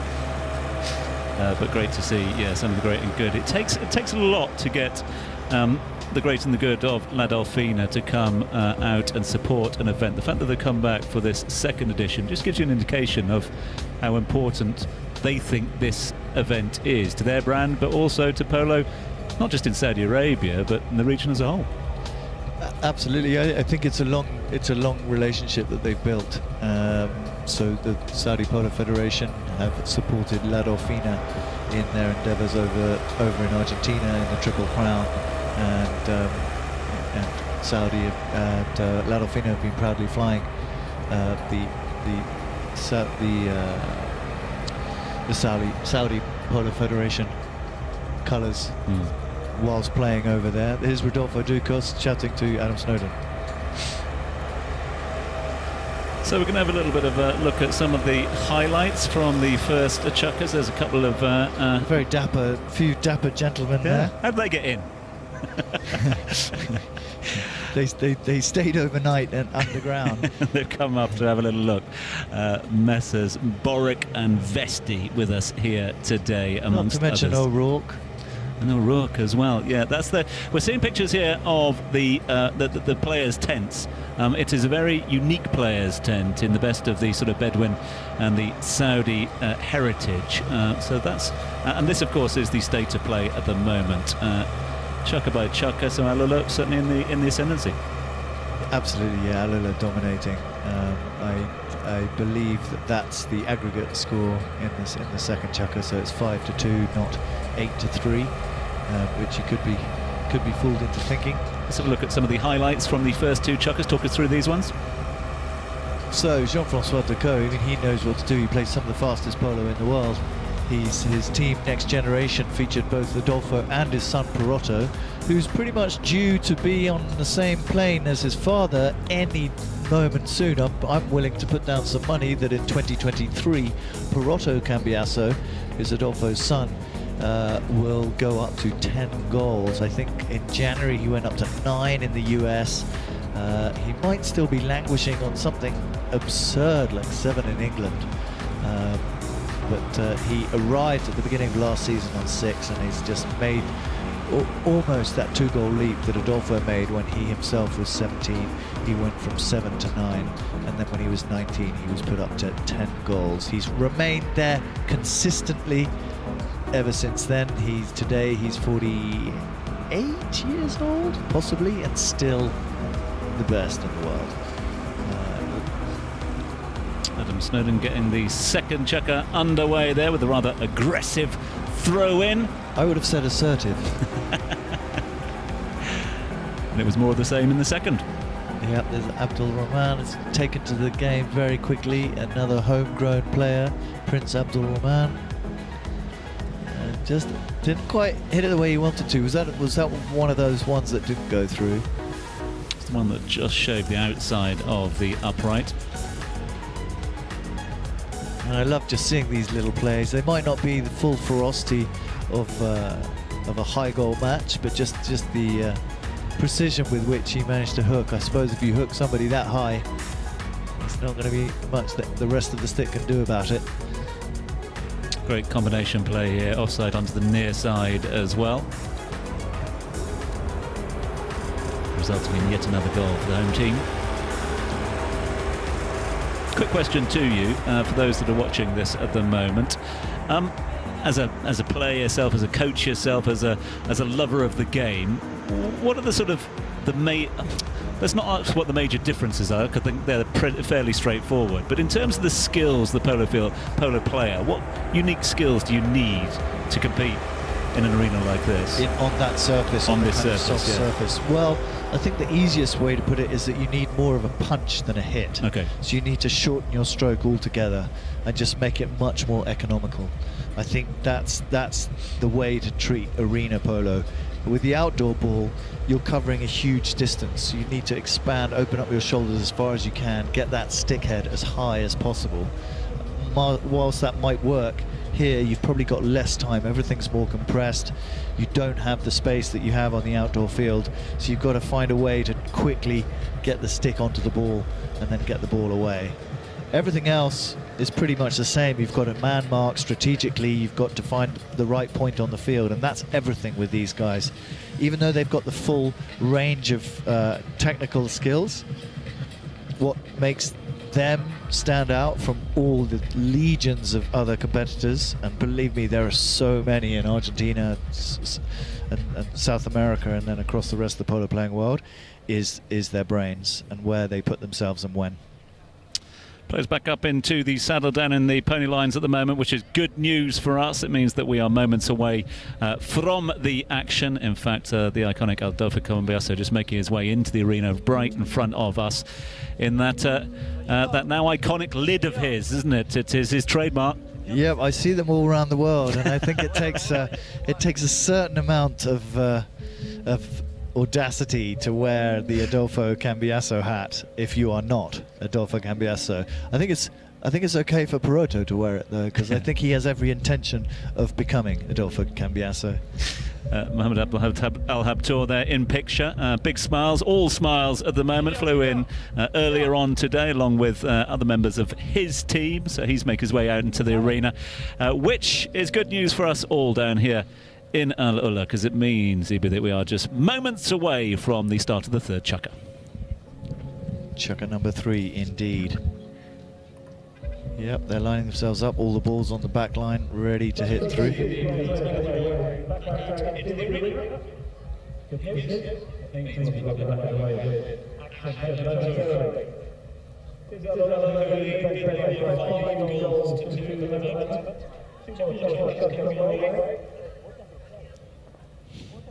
But great to see, yeah, some of the great and good. It takes a lot to get the great and the good of La Delfina to come out and support an event. The fact that they come back for this second edition just gives you an indication of how important they think this event is to their brand, but also to polo, not just in Saudi Arabia, but in the region as a whole. Absolutely, I think it's a long relationship that they've built. So the Saudi Polo Federation have supported La Delfina in their endeavours over in Argentina in the Triple Crown, and Saudi and La Delfina have been proudly flying the Saudi Polo Federation colours whilst playing over there. Here's Rodolfo Ducos chatting to Adam Snowden. So we're going to have a little bit of a look at some of the highlights from the first chukkers. There's a couple of very few dapper gentlemen there. How did they get in? They stayed overnight and underground. They've come up to have a little look. Messrs Boric and Vesti with us here today, amongst Not to mention others. O'Rourke. And O'Rourke as well. Yeah, that's the. We're seeing pictures here of the players' tents. It is a very unique players' tent in the best of the sort of Bedouin and the Saudi heritage. So that's, and this of course is the state of play at the moment. Chukka by chukka, so AlUla certainly in the ascendancy. Absolutely, yeah, AlUla dominating. I believe that's the aggregate score in the second chukka, so it's 5-2, not 8-3, which you could be fooled into thinking. Let's have a look at some of the highlights from the first two chukkas. Talk us through these ones. So Jean-Francois Decaux, even he knows what to do. He plays some of the fastest polo in the world. His team Next Generation featured both Adolfo and his son Perotto, who's pretty much due to be on the same plane as his father any moment soon. I'm willing to put down some money that in 2023 Perotto Cambiasso, who's Adolfo's son, will go up to 10 goals. I think in January he went up to 9 in the US. He might still be languishing on something absurd like 7 in England. But he arrived at the beginning of last season on 6, and he's just made almost that 2-goal leap that Adolfo made when he himself was 17. He went from 7 to 9, and then when he was 19 he was put up to 10 goals. He's remained there consistently ever since then. Today he's 48 years old, possibly, and still the best in the world. Adam Snowden getting the second chukka underway there with a rather aggressive throw-in. I would have said assertive. And it was more of the same in the second. Yeah, there's Abdul Rahman. It's taken to the game very quickly. Another homegrown player, Prince Abdul Rahman. Just didn't quite hit it the way he wanted to. Was that one of those ones that didn't go through? It's the one that just shaved the outside of the upright. And I love just seeing these little plays. They might not be the full ferocity of a high goal match, but just the precision with which he managed to hook. I suppose if you hook somebody that high, there's not going to be much that the rest of the stick can do about it. Great combination play here, offside onto the near side as well, resulting in yet another goal for the home team. Quick question to you, for those that are watching this at the moment. As a player yourself, as a coach yourself, as a lover of the game, what are the sort of let's not ask what the major differences are, because I think they're fairly straightforward. But in terms of the skills, the polo player, what unique skills do you need to compete in an arena like this? On that surface, on this surface, soft surface. Well, I think the easiest way to put it is that you need more of a punch than a hit. Okay. So you need to shorten your stroke altogether and just make it much more economical. I think that's the way to treat arena polo. With the outdoor ball, you're covering a huge distance. You need to expand, open up your shoulders as far as you can, get that stick head as high as possible. Whilst that might work, here you've probably got less time. Everything's more compressed. You don't have the space that you have on the outdoor field, so you've got to find a way to quickly get the stick onto the ball and then get the ball away. Everything else is pretty much the same. You've got a man mark strategically, you've got to find the right point on the field, and that's everything with these guys. Even though they've got the full range of technical skills, what makes them stand out from all the legions of other competitors, and believe me, there are so many in Argentina and South America and then across the rest of the polo playing world, is their brains and where they put themselves and when. Plays back up into the saddle down in the pony lines at the moment, which is good news for us. It means that we are moments away from the action. In fact, the iconic Adolfo Cambiasso just making his way into the arena right in front of us in that that now iconic lid of his, isn't it? It is his trademark. Yep, I see them all around the world, and I think it takes a certain amount of audacity to wear the Adolfo Cambiasso hat if you are not Adolfo Cambiasso. I think it's okay for Perotto to wear it though, because I think he has every intention of becoming Adolfo Cambiasso. Mohamed Al Habtour there in picture. Big smiles, all smiles at the moment. Flew in earlier on today along with other members of his team, so he's making his way out into the arena, which is good news for us all down here in AlUla, because it means, Ibi, that we are just moments away from the start of the third chukker. Chukker number 3, indeed. Yep, they're lining themselves up, all the balls on the back line, ready to hit through.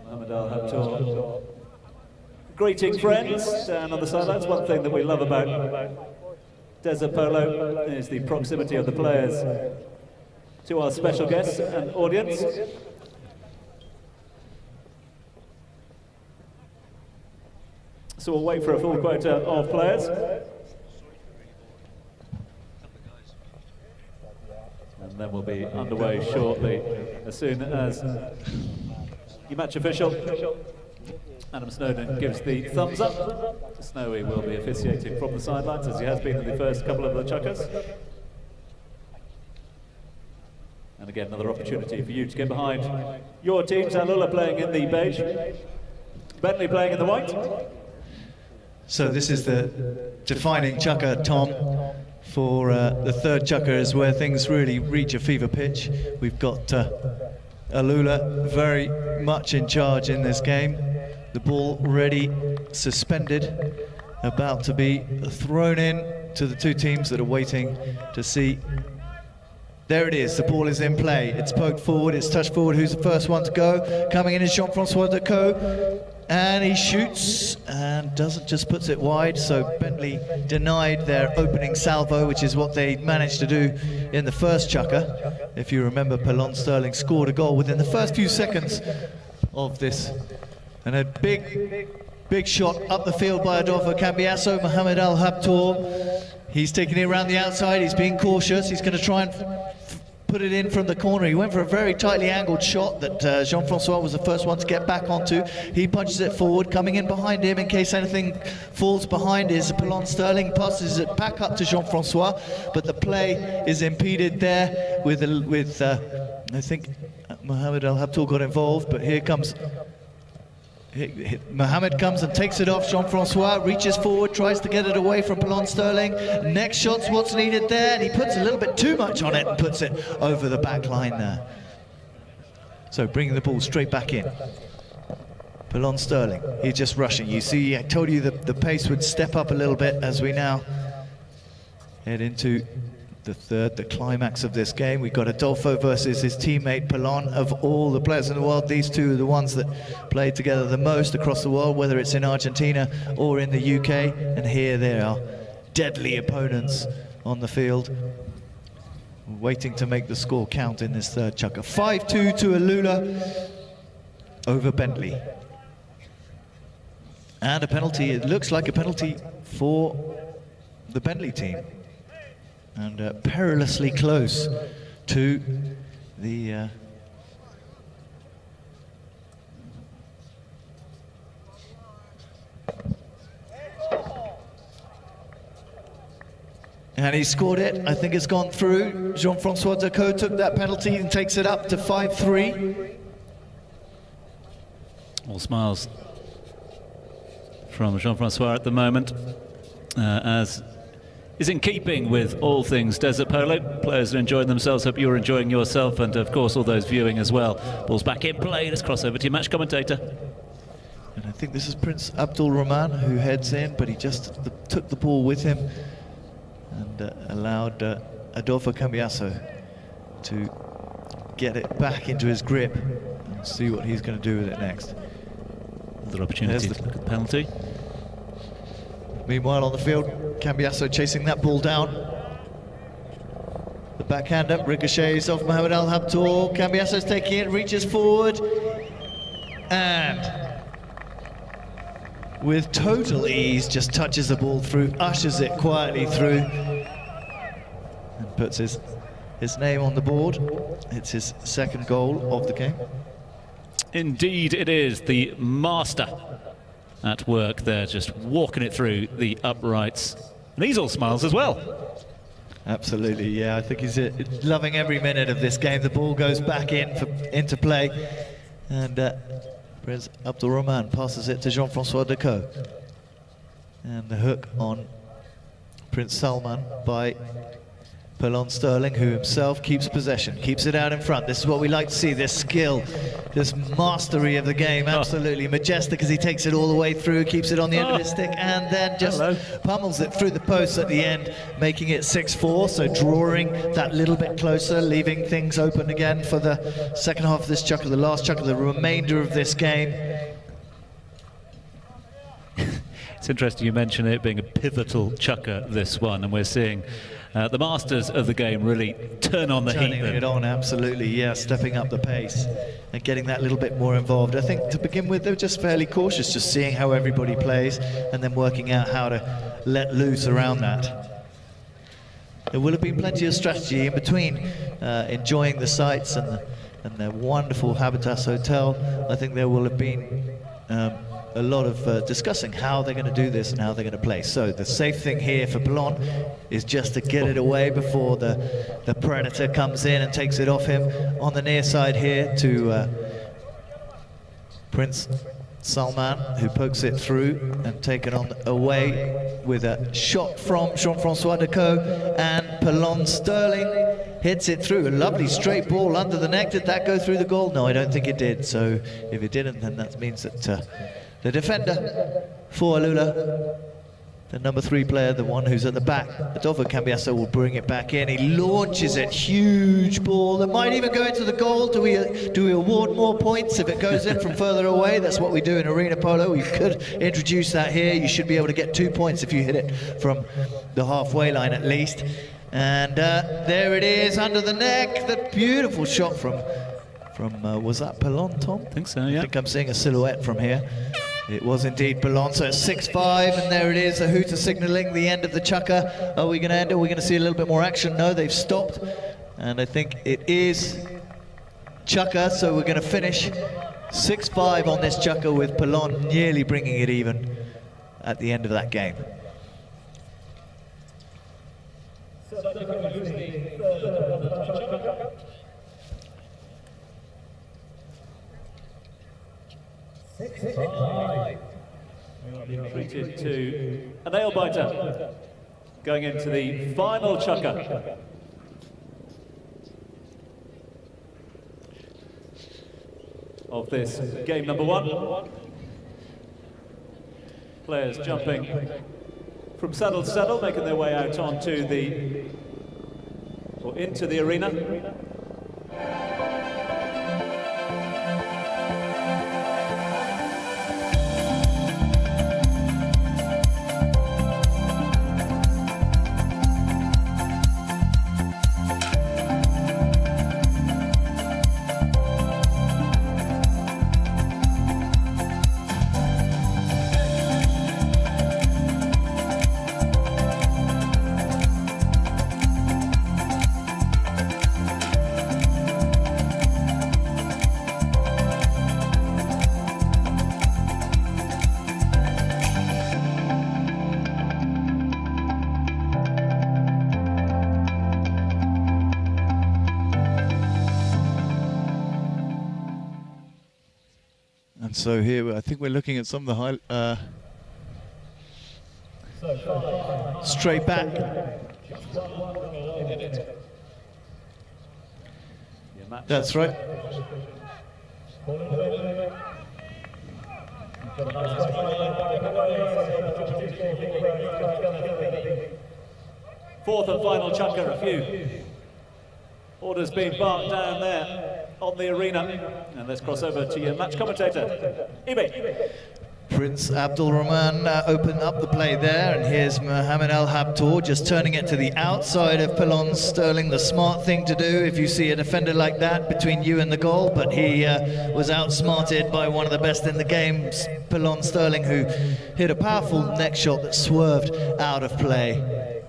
Mohamed Al Habtoor greeting friends down on the sidelines. One thing that we love about Desert Polo is the proximity of the players to our special guests and audience. So we'll wait for a full quota of players. And then we'll be underway shortly, as soon as your match official, Adam Snowden, gives the thumbs up. Snowy will be officiating from the sidelines, as he has been in the first couple of the chukkers. And again, another opportunity for you to get behind your teams. AlUla playing in the beige, Bentley playing in the white. So this is the defining chukker, Tom, for the third chukker, is where things really reach a fever pitch. We've got AlUla very much in charge in this game. The ball ready, suspended, about to be thrown in to the two teams that are waiting to see. There it is, the ball is in play. It's poked forward, it's touched forward. Who's the first one to go? Coming in is Jean-Francois Decaux, and he shoots and doesn't, just puts it wide. So Bentley denied their opening salvo, which is what they managed to do in the first chukker. If you remember, Pelon Sterling scored a goal within the first few seconds of this. And a big shot up the field by Adolfo Cambiasso. Mohamed Al Habtoor, he's taking it around the outside, he's being cautious, he's going to try and put it in from the corner. He went for a very tightly angled shot that Jean-Francois was the first one to get back onto. He punches it forward, coming in behind him in case anything falls behind is Pelon Sterling, passes it back up to Jean-Francois, but the play is impeded there with I think Mohamed Al Habtoor got involved, but here comes Mohamed, comes and takes it off. Jean-Francois reaches forward, tries to get it away from Pelon Sterling. Next shot's what's needed there, and he puts a little bit too much on it and puts it over the back line there. So bringing the ball straight back in. Pelon Sterling, he's just rushing. You see, I told you the pace would step up a little bit as we now head into the third, the climax of this game. We've got Adolfo versus his teammate Pelon. Of all the players in the world, these two are the ones that play together the most across the world, whether it's in Argentina or in the UK. And here they are, deadly opponents on the field, waiting to make the score count in this third chukker. 5-2 to AlUla over Bentley. And a penalty, it looks like a penalty for the Bentley team. And perilously close to the and he scored it. I think it's gone through. Jean-Francois Decaux took that penalty and takes it up to 5-3. All smiles from Jean-Francois at the moment, as is in keeping with all things Desert Polo. Players are enjoying themselves, hope you're enjoying yourself, and of course all those viewing as well. Ball's back in play, let's cross over to your match commentator. And I think this is Prince Abdul Rahman who heads in, but he just took the ball with him and allowed Adolfo Cambiasso to get it back into his grip and see what he's going to do with it next. Another opportunity to look at the penalty. Meanwhile on the field, Cambiasso chasing that ball down. The backhander ricochets off Mohamed Al Habtoor. Cambiasso's taking it, reaches forward, and with total ease just touches the ball through, ushers it quietly through, and puts his name on the board. It's his second goal of the game. Indeed it is, the master at work there, just walking it through the uprights. And he's all smiles as well. Absolutely, yeah, I think he's loving every minute of this game. The ball goes back into play, And Prince Abdulrahman passes it to Jean-Francois Decaux. And the hook on Prince Salman by Pelon Sterling, who himself keeps possession, keeps it out in front. This is what we like to see, this skill, this mastery of the game. Absolutely majestic as he takes it all the way through, keeps it on the end of his stick, and then just pummels it through the posts at the end, making it 6-4, so drawing that little bit closer, leaving things open again for the second half of this chukker, the last chukker, the remainder of this game. It's interesting you mention it being a pivotal chukker, this one, and we're seeing the masters of the game really turn on the heat. Turning it on, absolutely, yeah, stepping up the pace and getting that little bit more involved. I think to begin with, they're just fairly cautious, just seeing how everybody plays and then working out how to let loose around that. There will have been plenty of strategy in between, enjoying the sights and the wonderful Habitas Hotel. I think there will have been a lot of discussing how they're going to do this and how they're going to play. So the safe thing here for Pelon is just to get it away before the predator comes in and takes it off him. On the near side here to Prince Salman, who pokes it through and taken on away with a shot from Jean-Francois Decaux, and Pelon Sterling hits it through. A lovely straight ball under the neck. Did that go through the goal? No, I don't think it did. So if it didn't, then that means that the defender for AlUla, the number 3 player, the one who's at the back, Adolfo Cambiasso, will bring it back in. He launches it, huge ball that might even go into the goal. Do we award more points if it goes in from further away? That's what we do in arena polo. We could introduce that here. You should be able to get 2 points if you hit it from the halfway line at least. And there it is, under the neck. The beautiful shot from was that Pelon, Tom? I think so, yeah. I think I'm seeing a silhouette from here. It was indeed Pelon, so it's 6-5, and there it is, a hooter signaling the end of the chukker. Are we going to end it? Are we going to see a little bit more action? No, they've stopped, and I think it is chukker, so we're going to finish 6-5 on this chukker with Pelon nearly bringing it even at the end of that game. Treated to a nail biter, going into the final chukker. Of this game number 1. Players jumping from saddle to saddle, making their way out onto into the arena. So here, I think we're looking at some of the high, straight back. That's right. Fourth and final chukker, a few orders being barked down there on the arena. And let's cross over to your match commentator, Ibe. Prince Abdulrahman opened up the play there, and here's Mohammed Al Habtoor just turning it to the outside of Pelon Sterling. The smart thing to do if you see a defender like that between you and the goal, but he was outsmarted by one of the best in the game, Pelon Sterling, who hit a powerful neck shot that swerved out of play.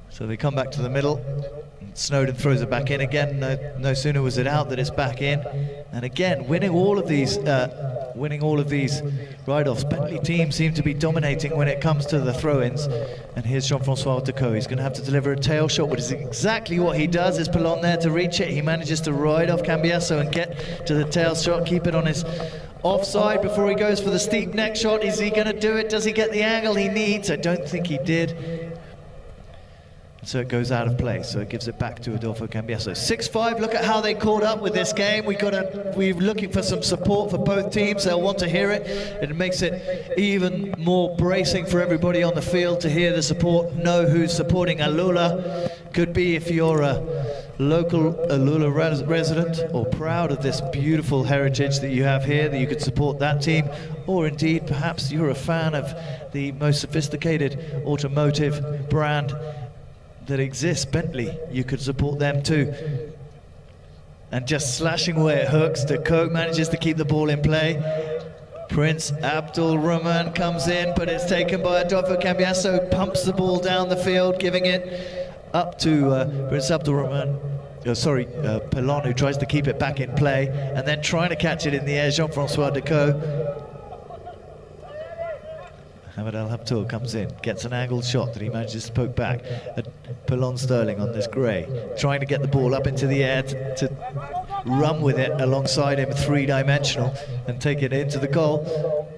So they come back to the middle. Snowden throws it back in again. No sooner was it out than it's back in. And again, winning all of these winning all of these ride-offs. Bentley team seem to be dominating when it comes to the throw-ins. And here's Jean-Francois Decaux. He's going to have to deliver a tail shot, which is exactly what he does. Is Polo there to reach it? He manages to ride off Cambiasso and get to the tail shot, keep it on his offside before he goes for the steep neck shot. Is he going to do it? Does he get the angle he needs? I don't think he did. So it goes out of play, so it gives it back to Adolfo Cambiasso. 6-5, look at how they caught up with this game. We're looking for some support for both teams. They'll want to hear it. It makes it even more bracing for everybody on the field to hear the support, know who's supporting AlUla. Could be if you're a local AlUla resident or proud of this beautiful heritage that you have here, that you could support that team, or indeed perhaps you're a fan of the most sophisticated automotive brand that exists, Bentley. You could support them too. And just slashing away at hooks, Decaux manages to keep the ball in play. Prince Abdul Rahman comes in, but it's taken by Adolfo Cambiasso, pumps the ball down the field, giving it up to Prince Abdul Rahman. Pelon, who tries to keep it back in play, and then trying to catch it in the air, Jean-Francois Decaux. Mohamed Al Habtour comes in, gets an angled shot that he manages to poke back at Pelon Sterling on this grey, trying to get the ball up into the air to run with it alongside him, three-dimensional, and take it into the goal.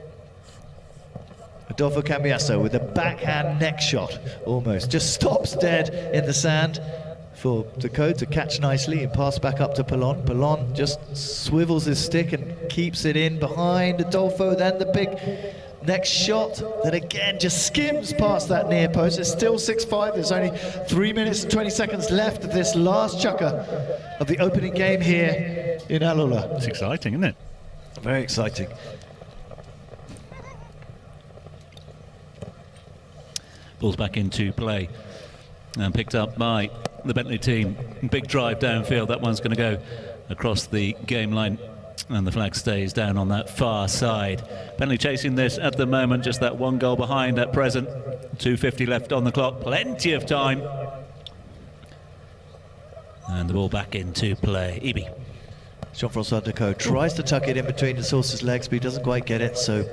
Adolfo Cambiasso with a backhand neck shot, almost. Just stops dead in the sand for Decaux to catch nicely and pass back up to Pelon. Pelon just swivels his stick and keeps it in behind Adolfo. Then the big next shot that again just skims past that near post. It's still 6-5. There's only 3 minutes and 20 seconds left of this last chukker of the opening game here in AlUla. It's exciting, isn't it? Very exciting. Ball's back into play and picked up by the Bentley team. Big drive downfield. That one's going to go across the game line, and the flag stays down on that far side. Bentley chasing this at the moment, just that one goal behind at present. 2:50 left on the clock, plenty of time. And the ball back into play. Ibi. Jean-Francois Decaux tries to tuck it in between the source's legs, but he doesn't quite get it, so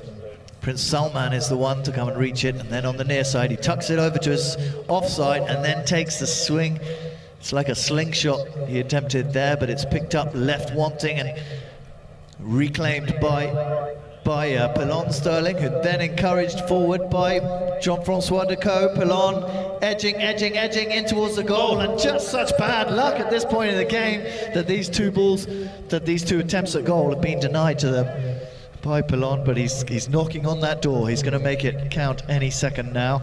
Prince Salman is the one to come and reach it, and then on the near side he tucks it over to his offside and then takes the swing. It's like a slingshot he attempted there, but it's picked up left wanting and reclaimed by Pelon Sterling, who then encouraged forward by Jean-Francois Decaux. Pelon edging in towards the goal, and just such bad luck at this point in the game that these two attempts at goal have been denied to them by Pelon, but he's knocking on that door. He's going to make it count any second now.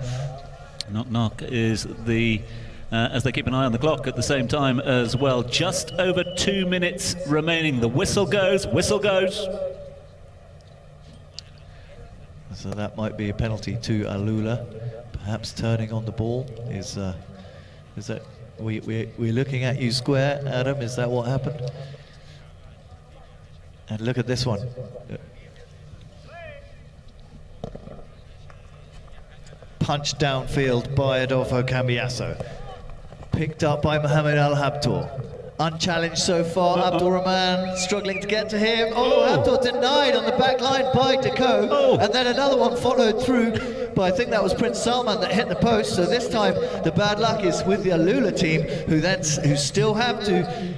Knock is the as they keep an eye on the clock at the same time as well. Just over 2 minutes remaining. The whistle goes. So that might be a penalty to AlUla. Perhaps turning on the ball is that we're looking at you square, Adam? Is that what happened? And look at this one. Punched downfield by Adolfo Cambiasso. Picked up by Mohamed Al Habtour. Unchallenged so far. Abdul Rahman struggling to get to him. Habtour denied on the back line by Decaux. And then another one followed through, but I think that was Prince Salman that hit the post. So this time the bad luck is with the AlUla team, who still have to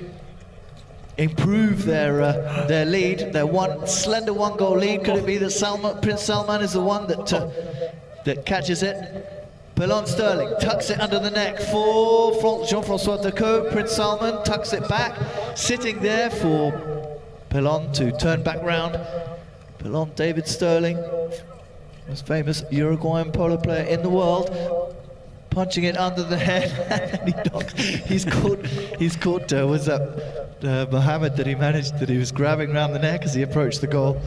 improve their lead, their slender one-goal lead. Could it be that Prince Salman is the one that catches it? Pelon Sterling tucks it under the neck for Jean-Francois Decaux. Prince Salman tucks it back, sitting there for Pelon to turn back round. Pelon, David Sterling, most famous Uruguayan polo player in the world, punching it under the head. And he's caught was that Mohamed that he was grabbing around the neck as he approached the goal.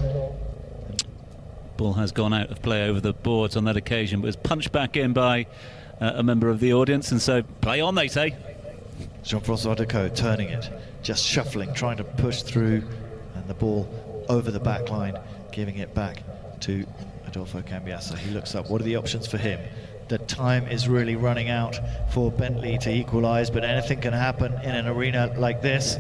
Ball has gone out of play over the boards on that occasion, but was punched back in by a member of the audience, and so play on, they say. Jean-Francois Decaux turning it, just shuffling, trying to push through, and the ball over the back line, giving it back to Adolfo Cambiasso. He looks up. What are the options for him? The time is really running out for Bentley to equalise, but anything can happen in an arena like this.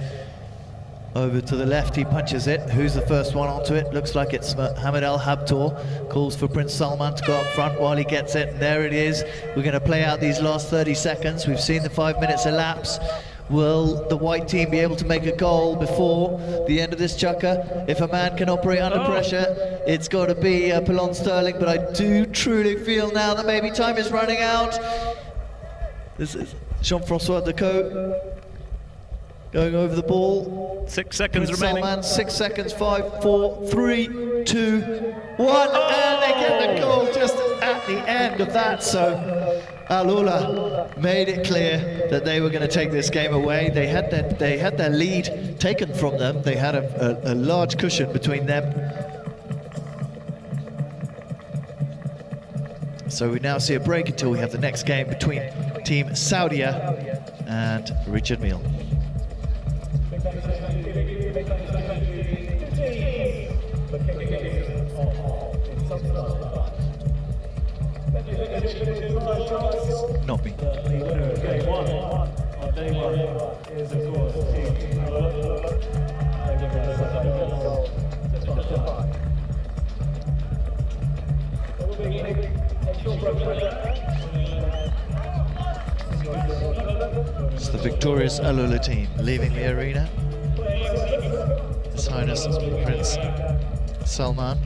Over to the left, he punches it. Who's the first one onto it? Looks like it's Mohammed Al Habtoor. Calls for Prince Salman to go up front while he gets it, and there it is. We're going to play out these last 30 seconds. We've seen the 5 minutes elapse. Will the white team be able to make a goal before the end of this chukker? If a man can operate under pressure, it's got to be Pelon Sterling, but I do truly feel now that maybe time is running out. This is Jean-Francois Decaux going over the ball. 6 seconds Prince remaining. Salman, 6 seconds, 5, 4, 3, 2, 1, and they get the goal just at the end of that. So AlUla made it clear that they were going to take this game away. They had their lead taken from them. They had a large cushion between them. So we now see a break until we have the next game between Team Saudia and Richard Mille. Not me. Game one on day one is, of course, Team It's the victorious AlUla team leaving the arena. His Highness Prince Salman.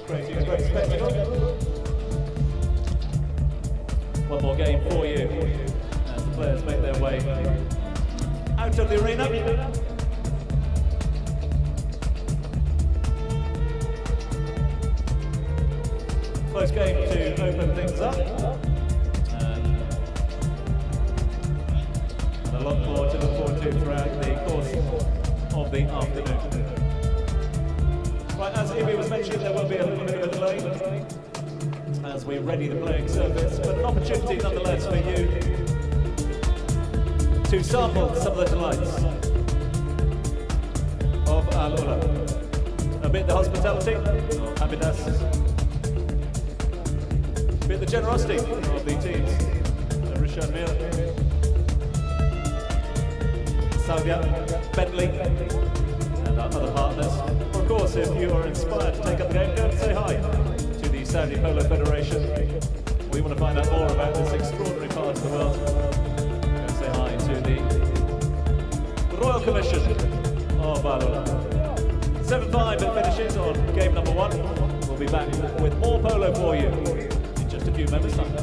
Great spectacle. One more game for you as the players make their way out of the arena. Close game to open things up. And a lot more to look forward to throughout the course of the afternoon. Right, as Ibi was mentioning, there will be a little bit of a delay as we ready the playing surface, but an opportunity nonetheless for you to sample some of the delights of AlUla. A bit the hospitality of Abidas, a bit the generosity of the teams, Richard Mille, Saudia, Bentley, and our other partners. Of course, if you are inspired to take up the game, go and say hi to the Saudi Polo Federation. We want to find out more about this extraordinary part of the world. Go and say hi to the Royal Commission of AlUla. 7-5 it finishes on game number 1. We'll be back with more polo for you in just a few moments' time.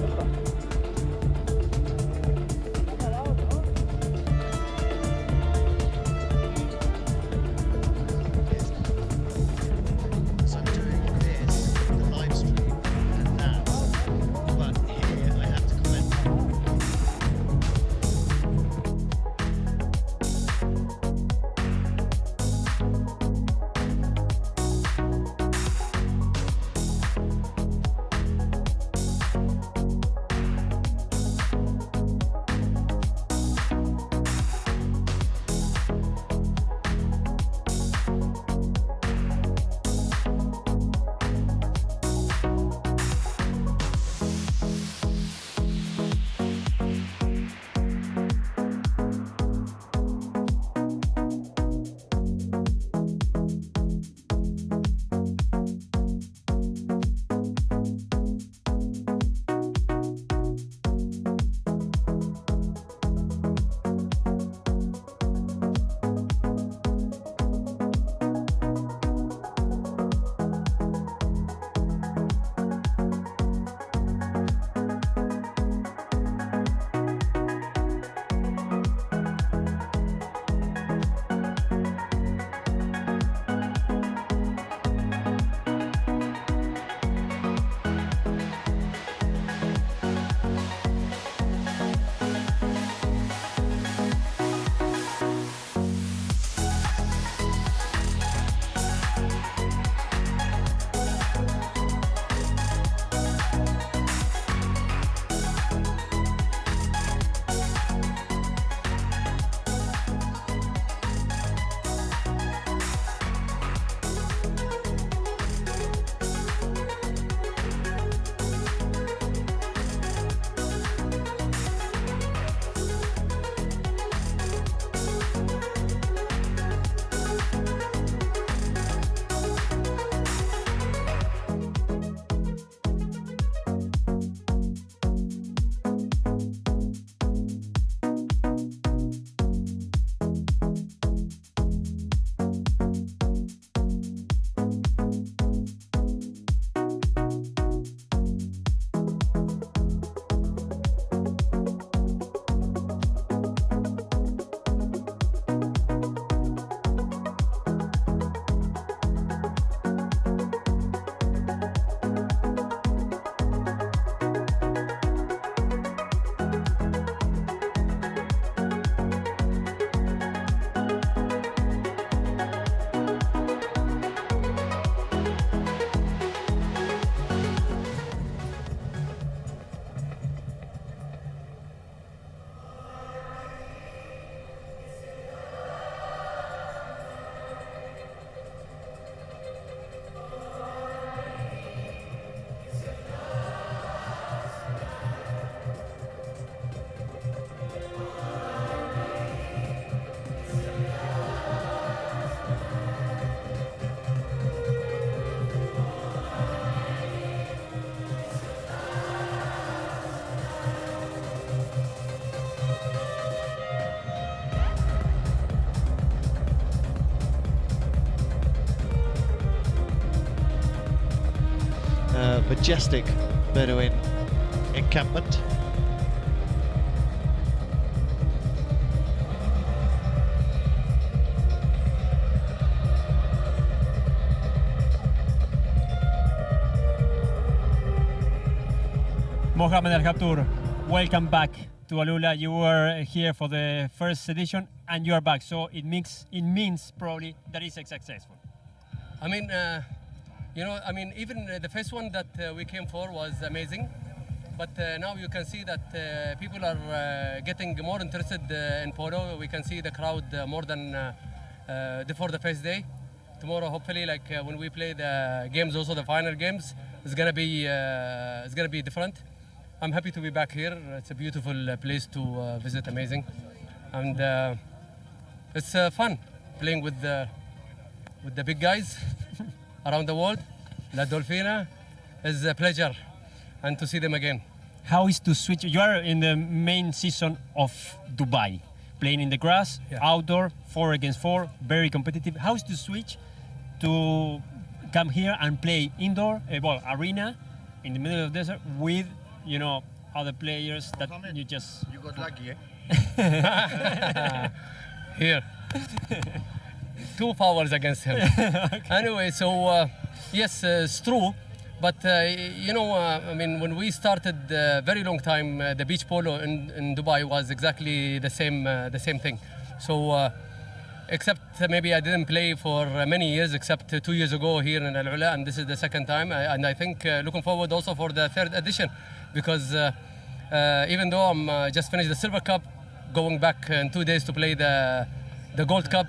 majestic Bedouin encampment. Mohamed Al Habtour, welcome back to AlUla. You were here for the first edition and you are back, so it means probably that it's successful. I mean, even the first one that we came for was amazing, but now you can see that people are getting more interested in polo. We can see the crowd more than before the first day. Tomorrow, hopefully, like when we play the games, also the final games, it's gonna be different. I'm happy to be back here. It's a beautiful place to visit, amazing, and it's fun playing with the big guys around the world. La Dolfina is a pleasure, and to see them again. How is to switch? You are in the main season of Dubai, playing in the grass, outdoor, 4 against 4, very competitive. How is to switch to come here and play indoor, arena, in the middle of the desert with, other players that you just... You got lucky, eh? Here. 2 fouls against him. Okay. Anyway, so yes, it's true. But when we started very long time, the beach polo in Dubai was exactly the same thing. So except maybe I didn't play for many years, except 2 years ago here in AlUla, and this is the second time. And I think looking forward also for the 3rd edition, because even though I'm just finished the Silver Cup, going back in 2 days to play the Gold Cup,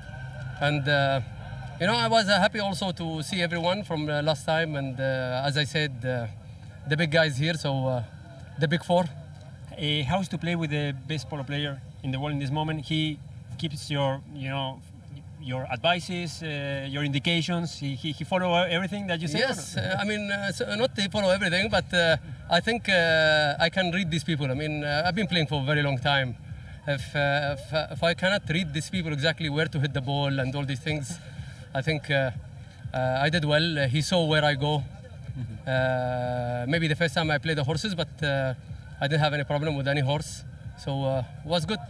and I was happy also to see everyone from last time, and as I said, the big guys here, so the big 4. How is to play with the best polo player in the world in this moment? He keeps your advices, your indications. He follow everything that you say. Yes, not they follow everything, but I think I can read these people. I've been playing for a very long time. If I cannot read these people exactly where to hit the ball and all these things, I think I did well. He saw where I go. Maybe the first time I played the horses, but I didn't have any problem with any horse. So was good.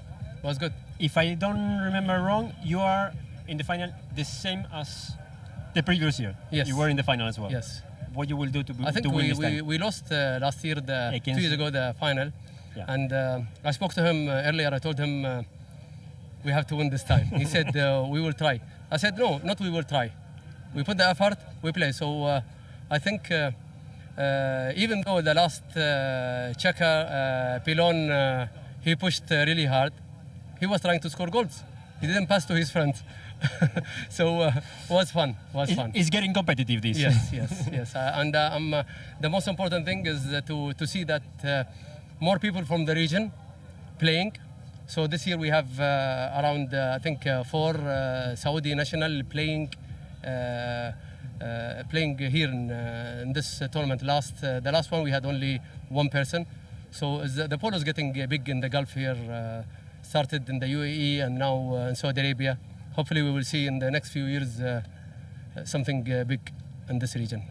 Was good. If I don't remember wrong, you are in the final the same as the previous year. Yes. You were in the final as well. Yes. What you will do to win this time? We lost last year, 2 years ago, the final. Yeah. And I spoke to him earlier. I told him we have to win this time. He said we will try. I said no, not we will try. We put the effort, we play. So I think even though the last checker, Pilon, he pushed really hard, he was trying to score goals. He didn't pass to his friends. So was fun. It's getting competitive this. Yes. And the most important thing is to see that more people from the region playing. So this year we have around I think 4 Saudi national playing here in this tournament. The last one we had only 1 person. So the polo is getting big in the Gulf here. Started in the UAE and now in Saudi Arabia. Hopefully we will see in the next few years something big in this region.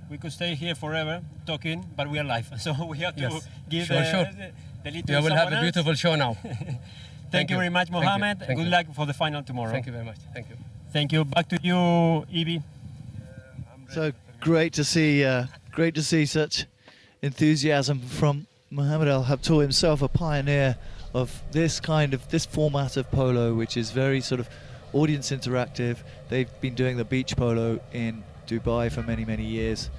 We could stay here forever talking, but we are live, so we have to give the lead to someone will have a beautiful else. show now. Thank you very much, Mohamed. Thank you. Good luck for the final tomorrow. Thank you very much. Thank you. Thank you. Back to you, Evie. So great to see such enthusiasm from Mohamed Al Habtour himself, a pioneer of this format of polo, which is very sort of audience interactive. They've been doing the beach polo in Dubai for many, many years,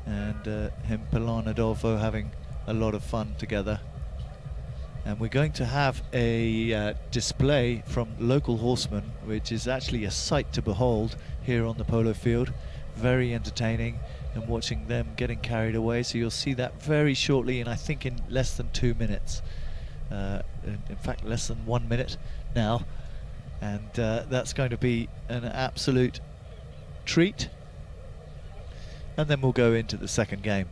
and him, Pilon, Adolfo having a lot of fun together. And we're going to have a display from local horsemen, which is actually a sight to behold here on the polo field. Very entertaining, and watching them getting carried away. So you'll see that very shortly, and I think in less than 2 minutes. In fact, less than 1 minute now. And that's going to be an absolute treat. And then we'll go into the second game.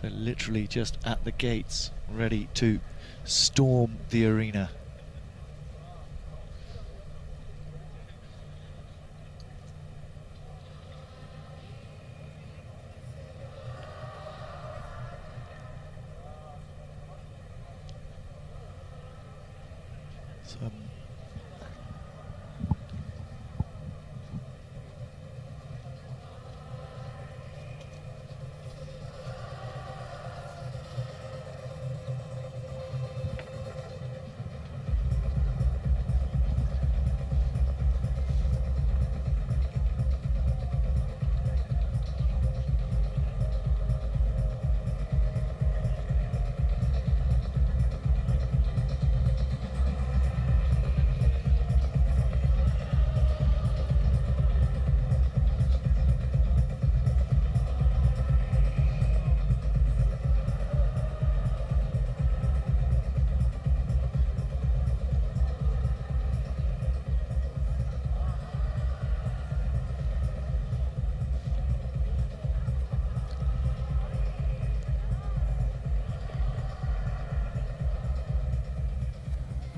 So literally just at the gates, ready to storm the arena.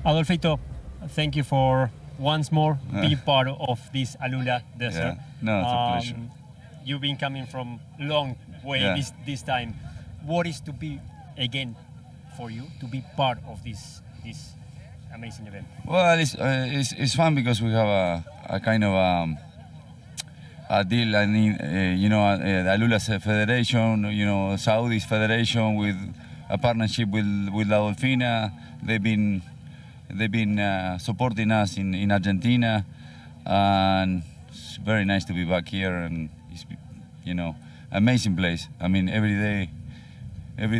Adolfito, thank you for once more being part of this AlUla desert. Yeah. No, it's a pleasure. You've been coming from long way this time. What is to be again for you to be part of this amazing event? Well, it's fun because we have a kind of a deal. I mean, the AlUla's federation, Saudi's federation with a partnership with La Dolfina. They've been supporting us in Argentina, and it's very nice to be back here. And it's, amazing place. I mean, every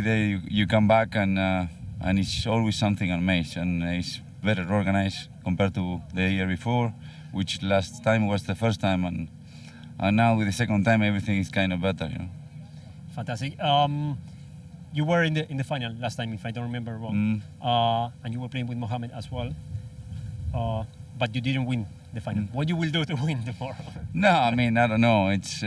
day you come back and it's always something amazing, and it's better organized compared to the year before, which last time was the first time, and now with the second time everything is kind of better. Fantastic. You were in the final last time, if I don't remember wrong, and you were playing with Mohammed as well, but you didn't win the final. What you will do to win tomorrow? No, I mean, I don't know. It's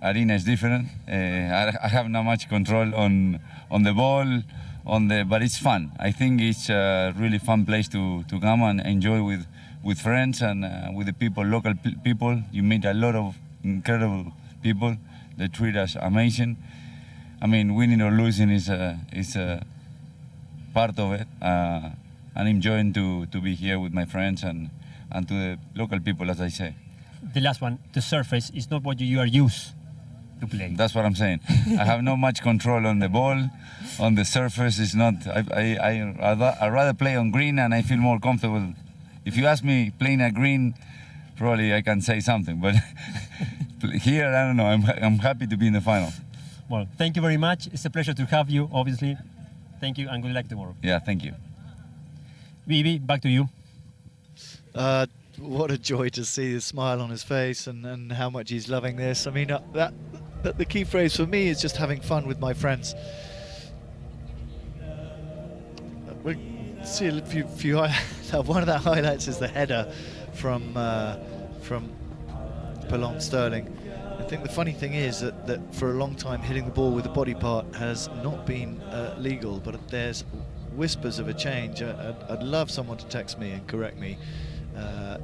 arena is different. I have not much control on the ball, but it's fun. I think it's a really fun place to come and enjoy with friends and with the people, local people. You meet a lot of incredible people. They treat us amazing. I mean, winning or losing is a part of it. I'm enjoying to be here with my friends and to the local people, as I say. The last one, the surface is not what you are used to play. That's what I'm saying. I have not much control on the ball. On the surface, it's not. I'd rather play on green, and I feel more comfortable. If you ask me playing a green, probably I can say something, but here, I don't know. I'm happy to be in the final. Well, thank you very much. It's a pleasure to have you, obviously. Thank you, and good luck tomorrow. Yeah, thank you. Vivi, back to you. What a joy to see the smile on his face and how much he's loving this. I mean, the key phrase for me is just having fun with my friends. We'll see a few one of the highlights is the header from Polo Sterling. I think the funny thing is that for a long time hitting the ball with the body part has not been legal, but there's whispers of a change. I'd love someone to text me and correct me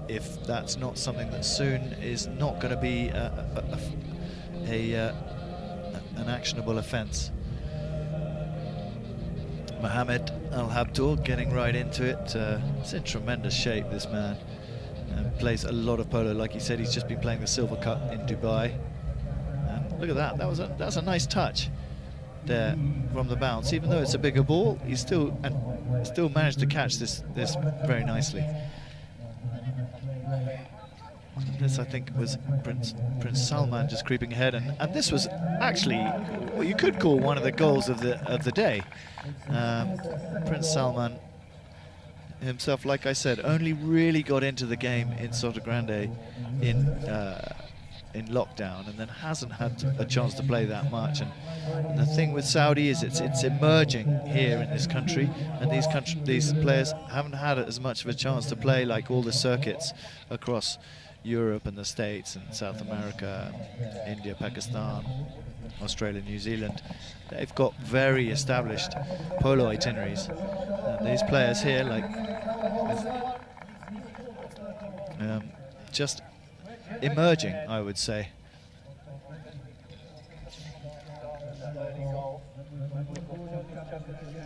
if that's not something that soon is not going to be an actionable offence. Mohammed Al-Habtour getting right into it. It's in tremendous shape, this man. Plays a lot of polo. Like he said, he's just been playing the Silver Cup in Dubai. And look at that. That's a nice touch there from the bounce. Even though it's a bigger ball, he's still managed to catch this very nicely. This, I think, was Prince Salman just creeping ahead, and this was actually what you could call one of the goals of the day. Prince Salman himself, like I said, only really got into the game in Sotogrande in lockdown, and then hasn't had a chance to play that much. And the thing with Saudi is it's emerging here in this country, and these players haven't had as much of a chance to play like all the circuits across Europe and the States and South America, India, Pakistan, Australia, New Zealand. They've got very established polo itineraries. And these players here, like, just emerging, I would say.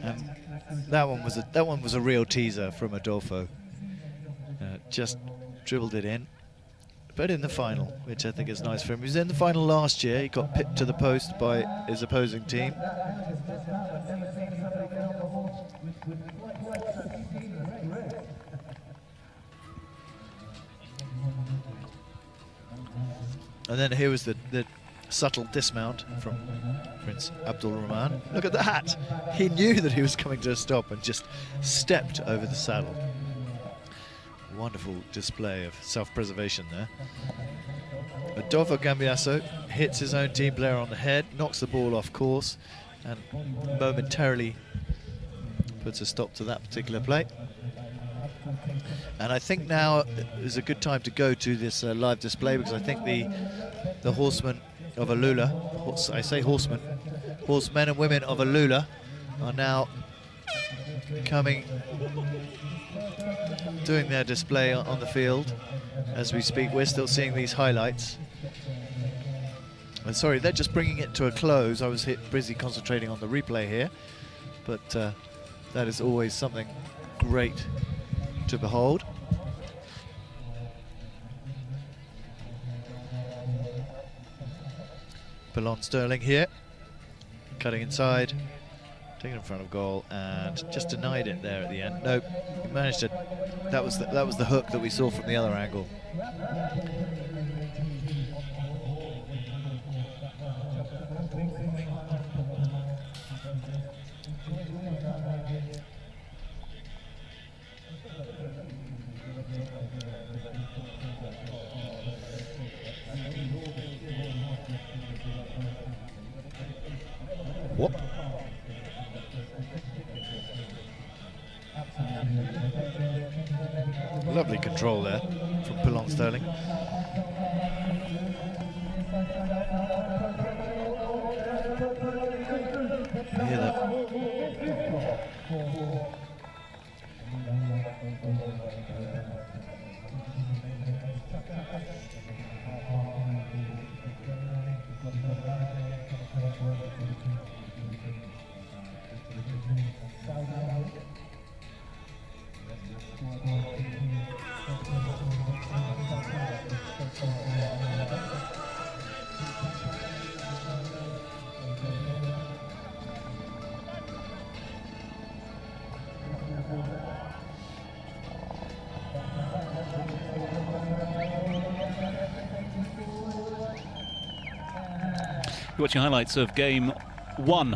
And That one was a real teaser from Adolfo. Just dribbled it in. But in the final, which I think is nice for him. He was in the final last year. He got pipped to the post by his opposing team. And then here was the subtle dismount from Prince Abdul Rahman. Look at that! He knew that he was coming to a stop and just stepped over the saddle. Wonderful display of self-preservation there. Adolfo Cambiasso hits his own team player on the head, knocks the ball off course, and momentarily puts a stop to that particular play. And I think now is a good time to go to this live display, because I think the horsemen of AlUla, I say horsemen and women of AlUla are now coming, doing their display on the field as we speak. We're still seeing these highlights. And sorry, they're just bringing it to a close. I was busy concentrating on the replay here, but that is always something great to behold. Polo Sterling here, cutting inside, taking in front of goal, and just denied it there at the end. Nope, he managed to. That was the hook that we saw from the other angle. Whoop. Lovely control there from Polo Sterling. You hear that? You're watching highlights of game one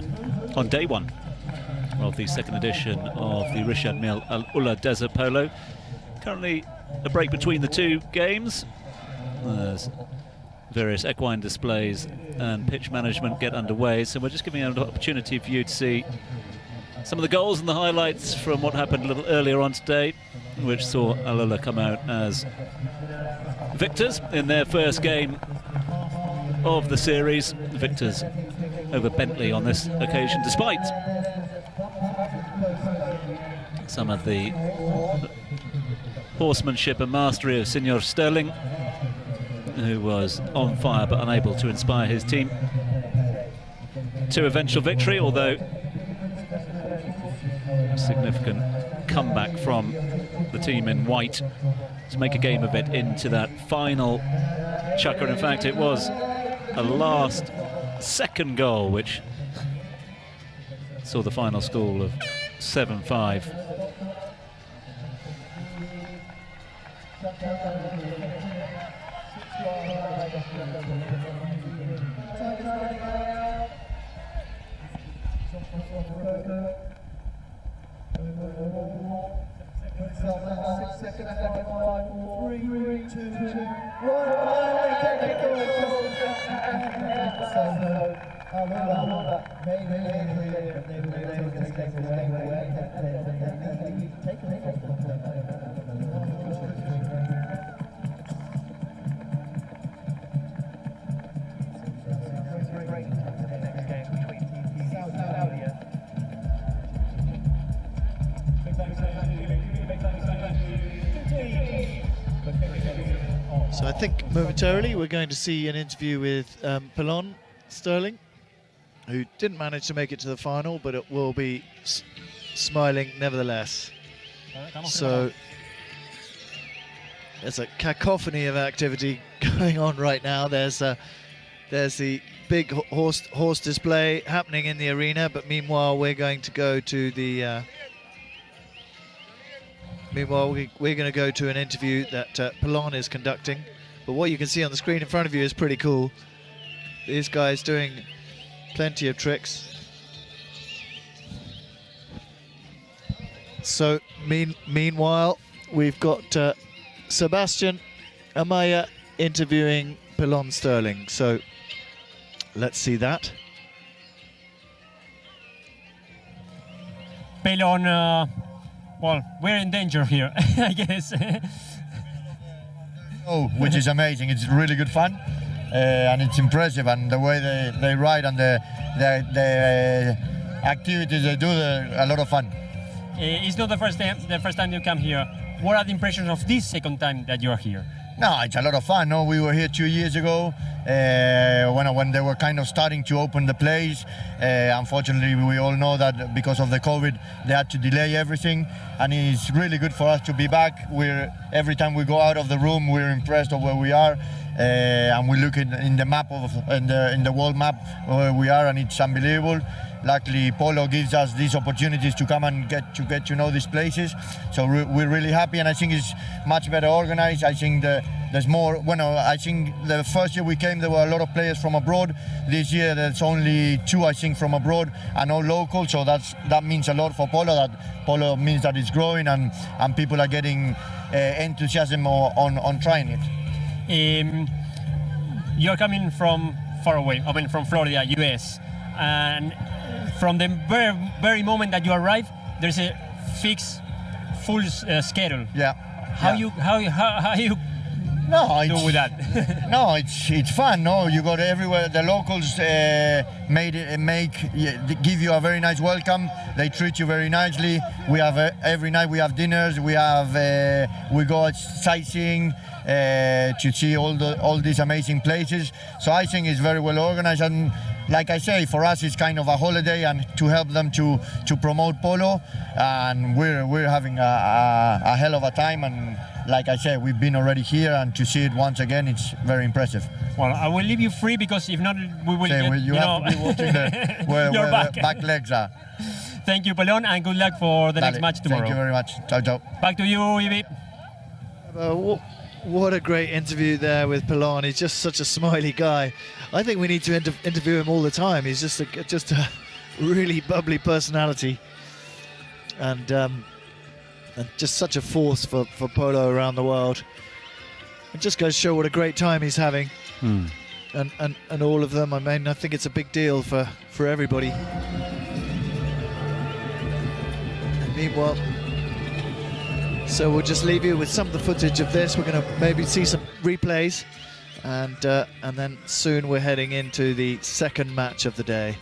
on day one of the second edition of the Rishad Mille AlUla Desert Polo. Currently a break between the two games as various equine displays and pitch management get underway, so we're just giving an opportunity for you to see some of the goals and the highlights from what happened a little earlier on today, which saw AlUla come out as victors in their first game of the series. Victors over Bentley on this occasion, despite some of the horsemanship and mastery of Senor Sterling, who was on fire but unable to inspire his team to eventual victory, although a significant comeback from the team in white to make a game of it into that final chukker. In fact, it was a last second goal which saw the final score of 7-5. So I think momentarily we're going to see an interview with Polo Sterling, who didn't manage to make it to the final, but it will be smiling nevertheless. So there's a cacophony of activity going on right now. There's the big horse display happening in the arena, but meanwhile we're going to go to the we're going to go to an interview that Polon is conducting. But what you can see on the screen in front of you is pretty cool. These guys doing plenty of tricks. So meanwhile, we've got Sebastian Amaya interviewing Pelon Sterling. So let's see that. Pelon, well, we're in danger here, I guess. Oh, which is amazing. It's really good fun, and it's impressive. And the way they ride and the activities they do, a lot of fun. It's not the first time you come here. What are the impressions of this second time that you are here? No, it's a lot of fun. No, we were here 2 years ago when they were kind of starting to open the place. Unfortunately, we all know that because of the COVID, they had to delay everything. And it's really good for us to be back. Every time we go out of the room, we're impressed of where we are. And we look in the map in the world map where we are, and it's unbelievable. Luckily, Polo gives us these opportunities to come and get to know these places. So we're really happy, and I think it's much better organized. I think there's more. I think the first year we came, there were a lot of players from abroad. This year, there's only 2, I think, from abroad and all local. So that means a lot for Polo. That Polo means that it's growing and people are getting enthusiasm on trying it. You're coming from far away. I mean, from Florida, US, and from the very moment that you arrive, there's a fixed full schedule. Yeah. How you do with that? No, it's fun. No, you go to everywhere. The locals give you a very nice welcome. They treat you very nicely. We have every night we have dinners. We go sightseeing to see all these amazing places. So I think it's very well organized, and like I say, for us it's kind of a holiday and to help them to promote Polo, and we're having a hell of a time. And like I said, we've been already here, and to see it once again, it's very impressive. Well, I will leave you free, because if not, we will you have to be watching where the back legs are. Thank you, Pelon, and good luck for the next match tomorrow. Thank you very much. Ciao, ciao. Back to you, Ibi. What a great interview there with Pelon. He's just such a smiley guy. I think we need to interview him all the time. He's just a really bubbly personality, and just such a force for Polo around the world. It just goes to show what a great time he's having, and all of them. I mean, I think it's a big deal for everybody. And meanwhile, so we'll just leave you with some of the footage of this. We're going to maybe see some replays, and then soon we're heading into the second match of the day.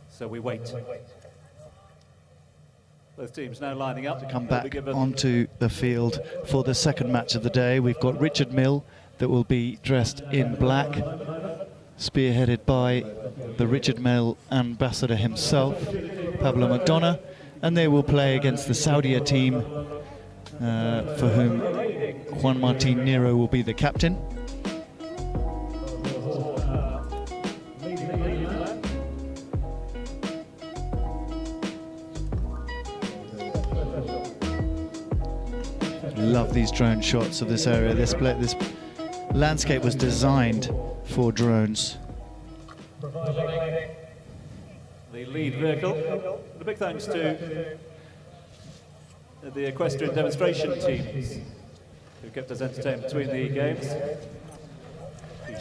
So we wait. Both teams now lining up to come back onto the field for the second match of the day. We've got Richard Mille that will be dressed in black, spearheaded by the Richard Mille ambassador himself, Pablo McDonough, and they will play against the Saudi team for whom Juan Martin Nero will be the captain. Love these drone shots of this area. This landscape was designed for drones. The lead vehicle. A big thanks to the equestrian demonstration teams who kept us entertained between the games.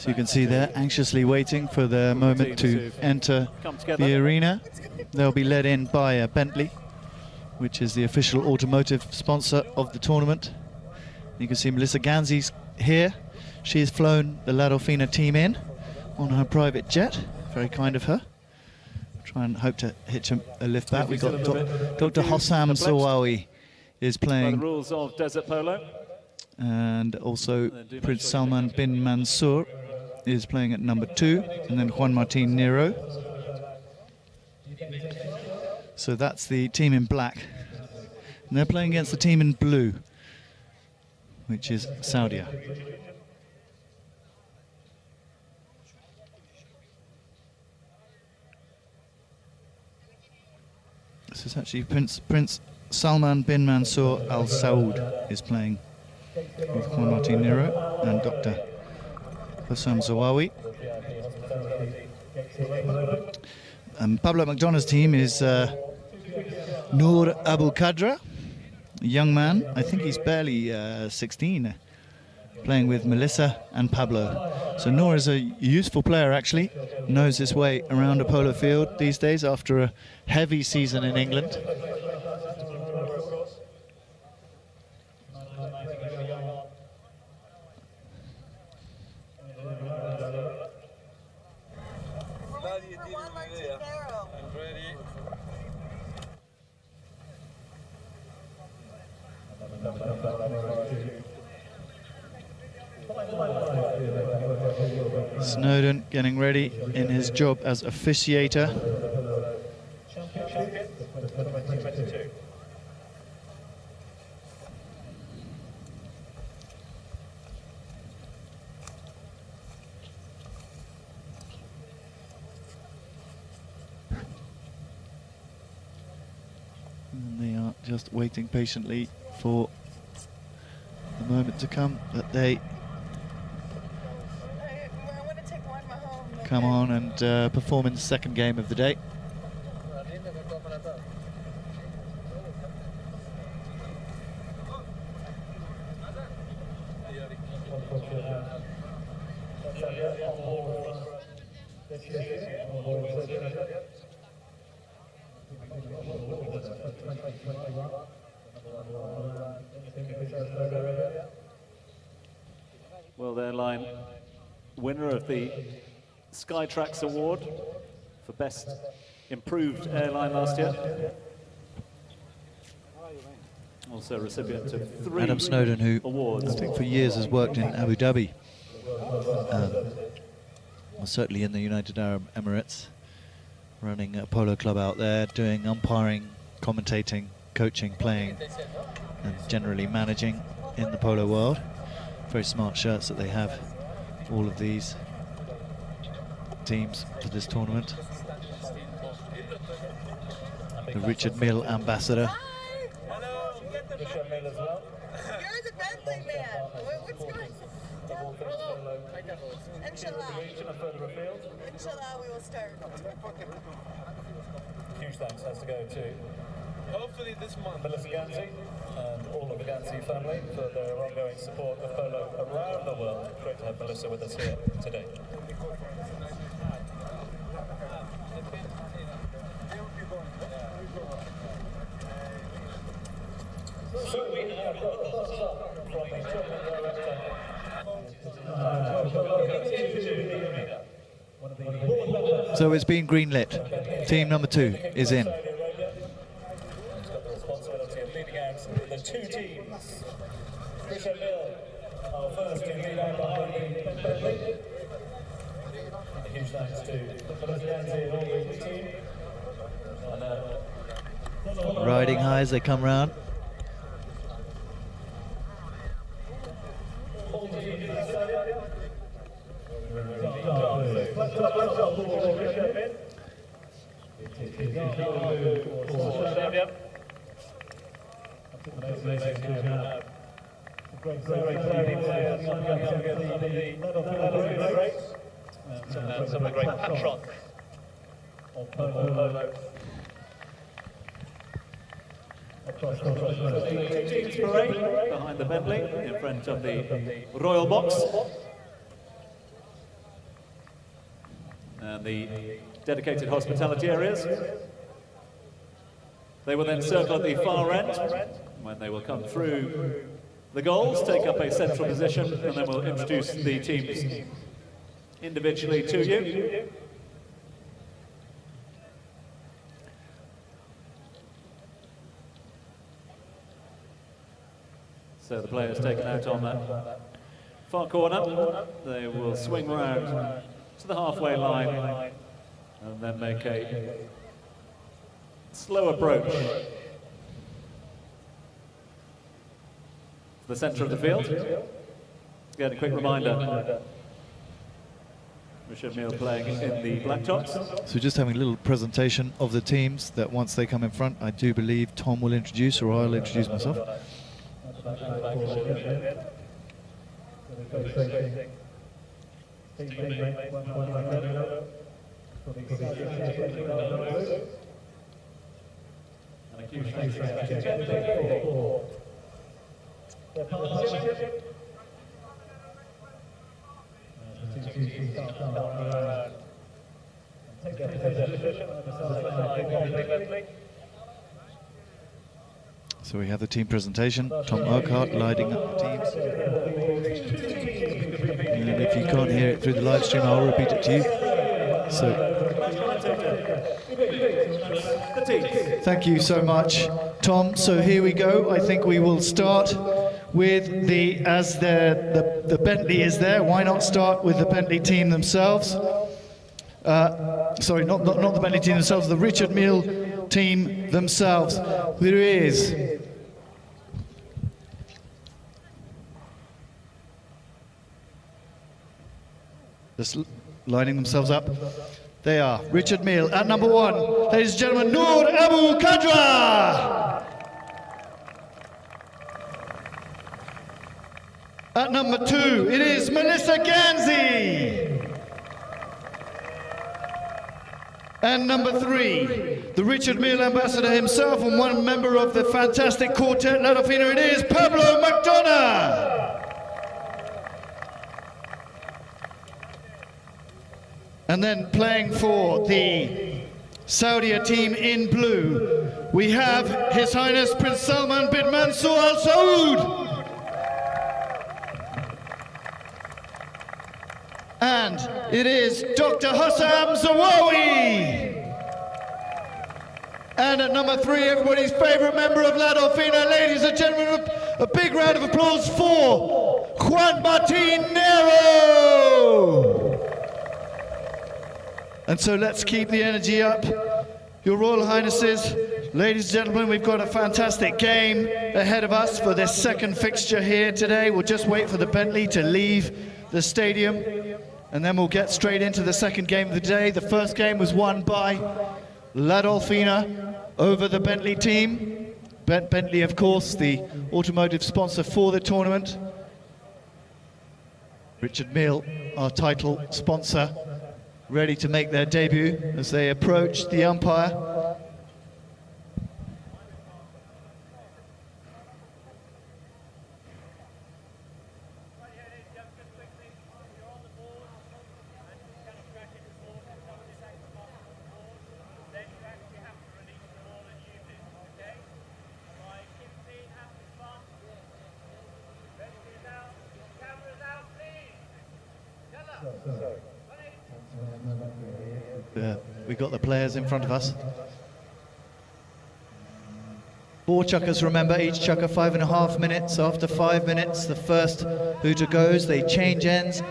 So you can see they're anxiously waiting for the moment to enter the arena. They'll be led in by Bentley, which is the official automotive sponsor of the tournament. You can see Melissa Ganzi's here. She has flown the La Dauphina team in on her private jet. Very kind of her. Try and hope to hitch a lift back. We've got Dr. Hossam Zawawi is playing. By the rules of Desert Polo. And also Prince Salman bin Mansour is playing at number 2, and then Juan Martin Nero. So that's the team in black. And they're playing against the team in blue, which is Saudi. This is actually Prince Salman bin Mansour Al Saud is playing with Juan Martin Nero and Dr. Hossam Zawawi. Pablo McDonough's team is Noor Abu Qadra, a young man. I think he's barely 16, playing with Melissa and Pablo. So Noor is a useful player, actually. Knows his way around a polo field these days after a heavy season in England. Snowden getting ready in his job as officiator. And they are just waiting patiently for the moment to come that they come on and perform in the second game of the day. Well, their line winner of the Skytrax Award for Best Improved Airline last year. Also recipient of 3 Adam Snowden, who awards. I think for years has worked in Abu Dhabi, or certainly in the United Arab Emirates, running a polo club out there, doing umpiring, commentating, coaching, playing, and generally managing in the polo world. Very smart shirts that they have, all of these teams for this tournament. The Richard Mille ambassador. Hello. Richard Mille as well. You're the Bentley man. What's going on? Inshallah. Inshallah, we will start. Huge thanks has to go to hopefully this month Melissa Ganzi and all of the Ganzi family for their ongoing support of polo around the world. Great to have Melissa with us here today. So we have got the thumbs up from the German director. So it's been green-lit. Team number 2 is in. He's got the responsibility of leading out the 2 teams. Mille, our first in lead out behind the Bentley. And a huge thanks to and all the team. And, Riding high as they come round. Some of the great patrons of Polo. Two teams parade behind the Bentley in front of the Royal Box. And the dedicated hospitality areas. They will then circle at the far end when they will come through the goals, take up a central position, and then we'll introduce the teams individually to you. So the players taken out on that far corner. They will swing round to the halfway line and then make a slow approach to the centre of the field. Again, a quick reminder, Mille playing in the black tops. So just having a little presentation of the teams that once they come in front, I do believe Tom will introduce, or I'll introduce myself. So we have the team presentation. Tom Urquhart lighting up the teams. And if you can't hear it through the live stream, I'll repeat it to you. So, thank you so much, Tom. So here we go. I think we will start with the Bentley is there. Why not start with the Bentley team themselves? Sorry, not the Bentley team themselves, the Richard Mille team themselves. There is just lining themselves up. They are Richard Mille at number 1. Ladies and gentlemen, Noor Abu Kadra. At number 2, it is Melissa Ganzi. And number 3, the Richard Mille ambassador himself and one member of the fantastic quartet La Dolfina, it is Pablo McDonough. And then playing for the Saudi team in blue, we have His Highness Prince Salman bin Mansour Al Saud. And it is Dr. Hussam Zawawi. And at number 3, everybody's favorite member of La Dolfina, ladies and gentlemen, a big round of applause for Juan Martin Nero. And so let's keep the energy up. Your Royal Highnesses, ladies and gentlemen, we've got a fantastic game ahead of us for this second fixture here today. We'll just wait for the Bentley to leave the stadium, and then we'll get straight into the second game of the day. The first game was won by La Dolfina over the Bentley team. Bentley, of course, the automotive sponsor for the tournament. Richard Mille, our title sponsor, ready to make their debut as they approach the umpire. we got the players in front of us. 4 chukkers, remember, each chukker 5.5 minutes. After 5 minutes, the first hooter goes. They change ends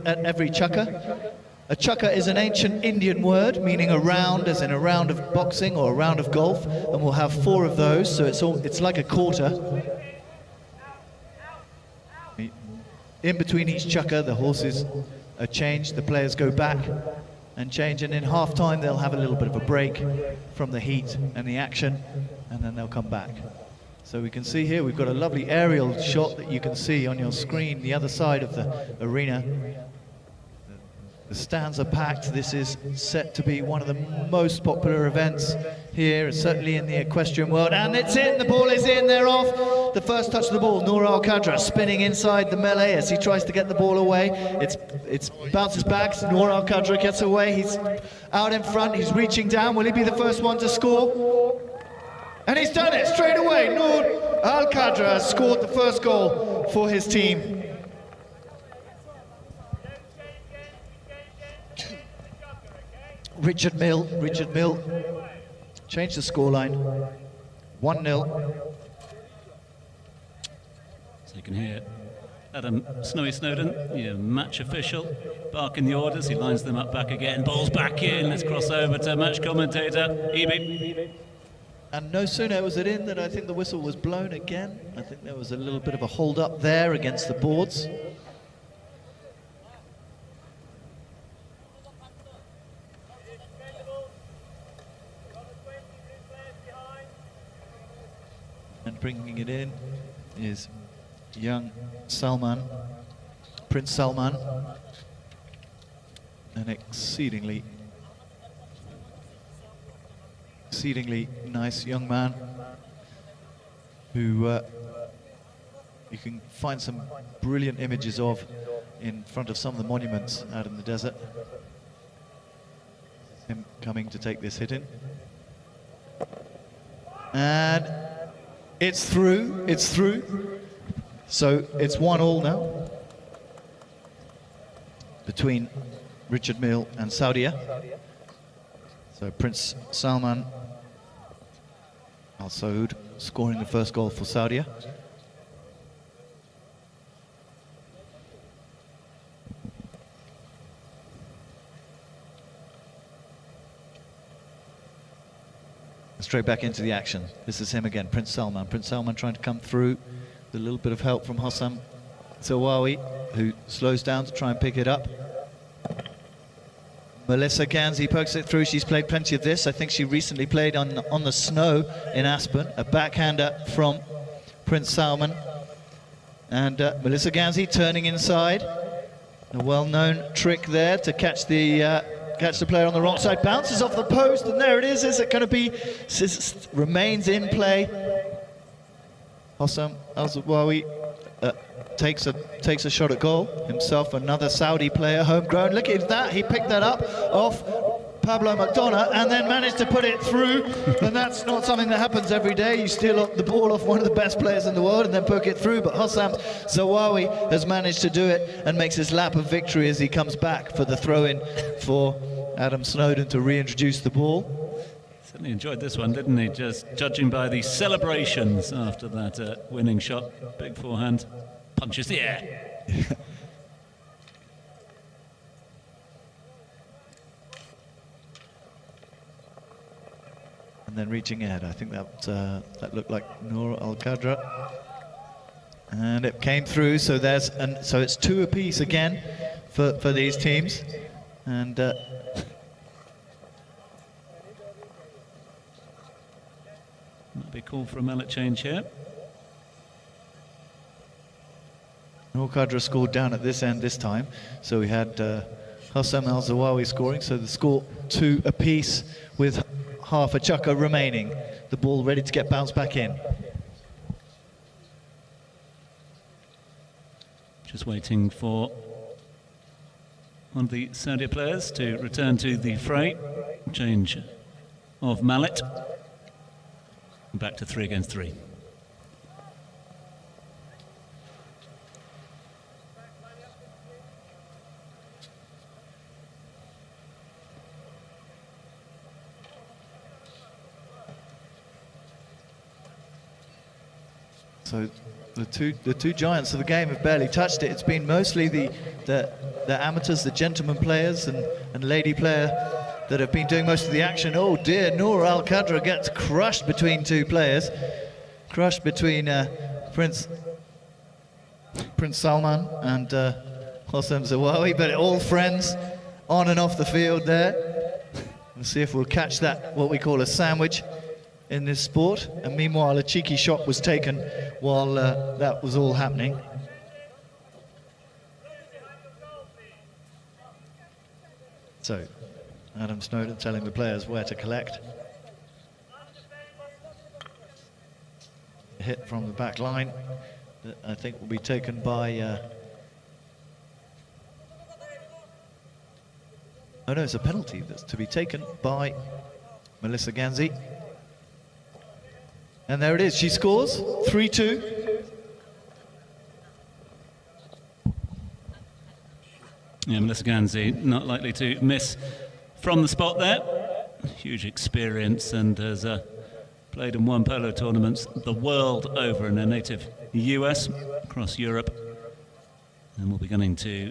at every chukker. A chukker is an ancient Indian word meaning a round, as in a round of boxing or a round of golf, and we'll have 4 of those, so it's like a quarter. In between each chukker, the horses are changed, the players go back and change, and in half time they'll have a little bit of a break from the heat and the action, and then they'll come back. So we can see here, we've got a lovely aerial shot that you can see on your screen, the other side of the arena. The stands are packed. This is set to be one of the most popular events here, certainly in the equestrian world. And it's in, the ball is in, they're off. The first touch of the ball, Noor Al Qadra spinning inside the melee as he tries to get the ball away. It bounces back, Noor Al Qadra gets away, he's out in front, he's reaching down. Will he be the first one to score? And he's done it straight away. Noor Al Qadra has scored the first goal for his team. Richard Mille changed the scoreline, 1-0. So you can hear Adam Snowy Snowden, match official, barking the orders. He lines them up back again, ball's back in. Let's cross over to match commentator Ibi. And no sooner was it in than I think the whistle was blown again. I think there was a little bit of a hold up there against the boards. And bringing it in is young Salman, Prince Salman, an exceedingly nice young man who you can find some brilliant images of in front of some of the monuments out in the desert. Him coming to take this hit in. And it's through. So it's 1-1 now between Richard Mille and Saudia. So Prince Salman Al Saud scoring the first goal for Saudia. Straight back into the action. This is him again, Prince Salman. Prince Salman trying to come through with a little bit of help from Hossam Zawawi, who slows down to try and pick it up. Melissa Ganzi pokes it through. She's played plenty of this. I think she recently played on the snow in Aspen. A backhander from Prince Salman. And Melissa Ganzi turning inside. A well-known trick there to catch the player on the wrong side. Bounces off the post, and there it is. Is it going to be? Remains in play. Hossam Al-Zawawi takes a shot at goal himself. Another Saudi player, homegrown. Look at that. He picked that up off Pablo McDonough and then managed to put it through. And that's not something that happens every day. You steal the ball off one of the best players in the world and then poke it through. But Hossam Zawawi has managed to do it and makes his lap of victory as he comes back for the throw-in for Adam Snowden to reintroduce the ball. Certainly enjoyed this one, didn't he? Just judging by the celebrations after that winning shot. Big forehand. Punches the air. And then reaching ahead. I think that looked like Noor Al Qadra. And it came through, so so it's 2 apiece again for these teams. And might be called for a mallet change here. Noor Qadra scored down at this end this time, so we had Hossam Al-Zawawi scoring, so the score 2 apiece with half a chukker remaining. The ball ready to get bounced back in. Just waiting for one of the Saudi players to return to the fray. Change of mallet. Back to 3 against 3. So the two giants of the game have barely touched it. It's been mostly the amateurs, the gentleman players and lady player that have been doing most of the action. Oh dear, Noor Al Qadra gets crushed between two players. Crushed between Prince Salman and Hossam Zawawi, but all friends on and off the field there. We'll see if we'll catch that, what we call a sandwich in this sport. And meanwhile, a cheeky shot was taken while that was all happening. So, Adam Snowden telling the players where to collect. A hit from the back line that I think will be taken by... Oh no, it's a penalty that's to be taken by Melissa Ganzi. And there it is, she scores, 3-2. Yeah, Melissa Ganzi not likely to miss from the spot there. Huge experience and has played and won polo tournaments the world over in her native US, across Europe. And we'll be going to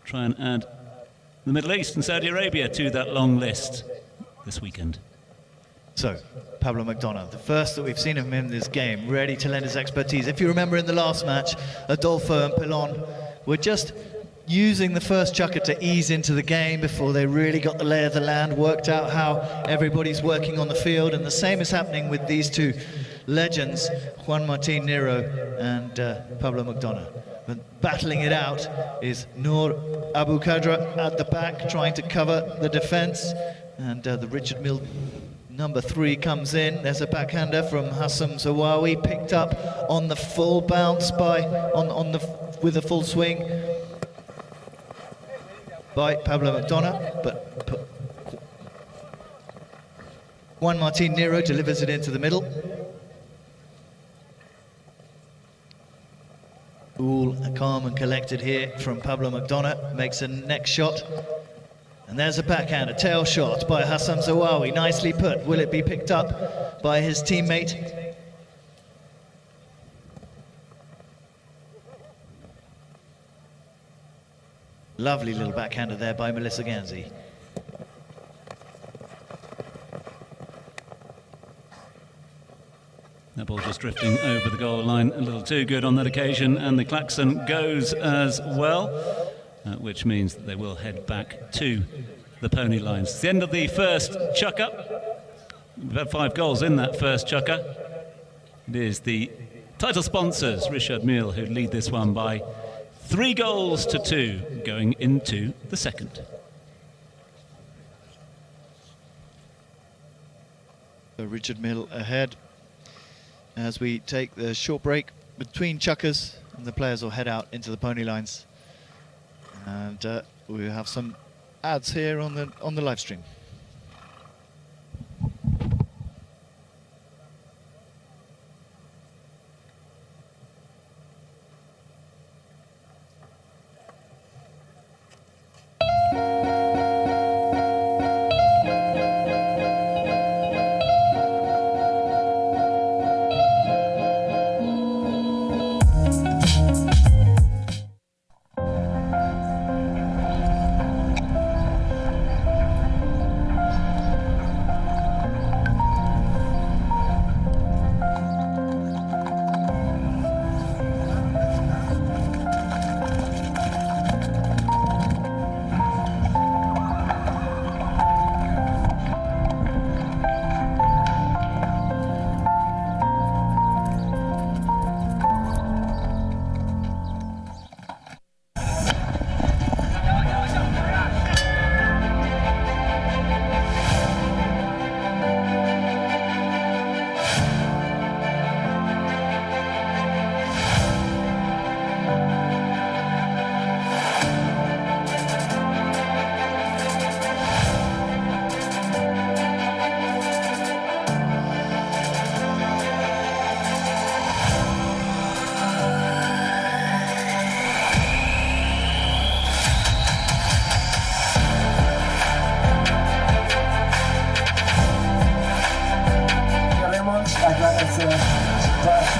try and add the Middle East and Saudi Arabia to that long list this weekend. So, Pablo McDonough, the first that we've seen of him in this game, ready to lend his expertise. If you remember in the last match, Adolfo and Pilon were just using the first chukker to ease into the game before they really got the lay of the land, worked out how everybody's working on the field, and the same is happening with these two legends, Juan Martin Nero and Pablo McDonough. But battling it out is Noor Abu Qadra at the back, trying to cover the defense, and the Richard Mille number 3 comes in. There's a backhander from Hassam Zawawi, picked up on the full bounce with a full swing by Pablo McDonough, but Juan Martin Nero delivers it into the middle. All calm and collected here from Pablo McDonough, makes a next shot. And there's a backhand, a tail shot by Hassam Zawawi, nicely put. Will it be picked up by his teammate? Lovely little backhander there by Melissa Ganzi. That ball just drifting over the goal line a little too good on that occasion, and the klaxon goes as well, which means that they will head back to the pony lines. It's the end of the first chukker. We've had 5 goals in that first chukker. It is the title sponsors, Richard Mille, who lead this one by 3 goals to 2 going into the second. So Richard Mille ahead as we take the short break between chukkers, and the players will head out into the pony lines. And we have some ads here on the live stream.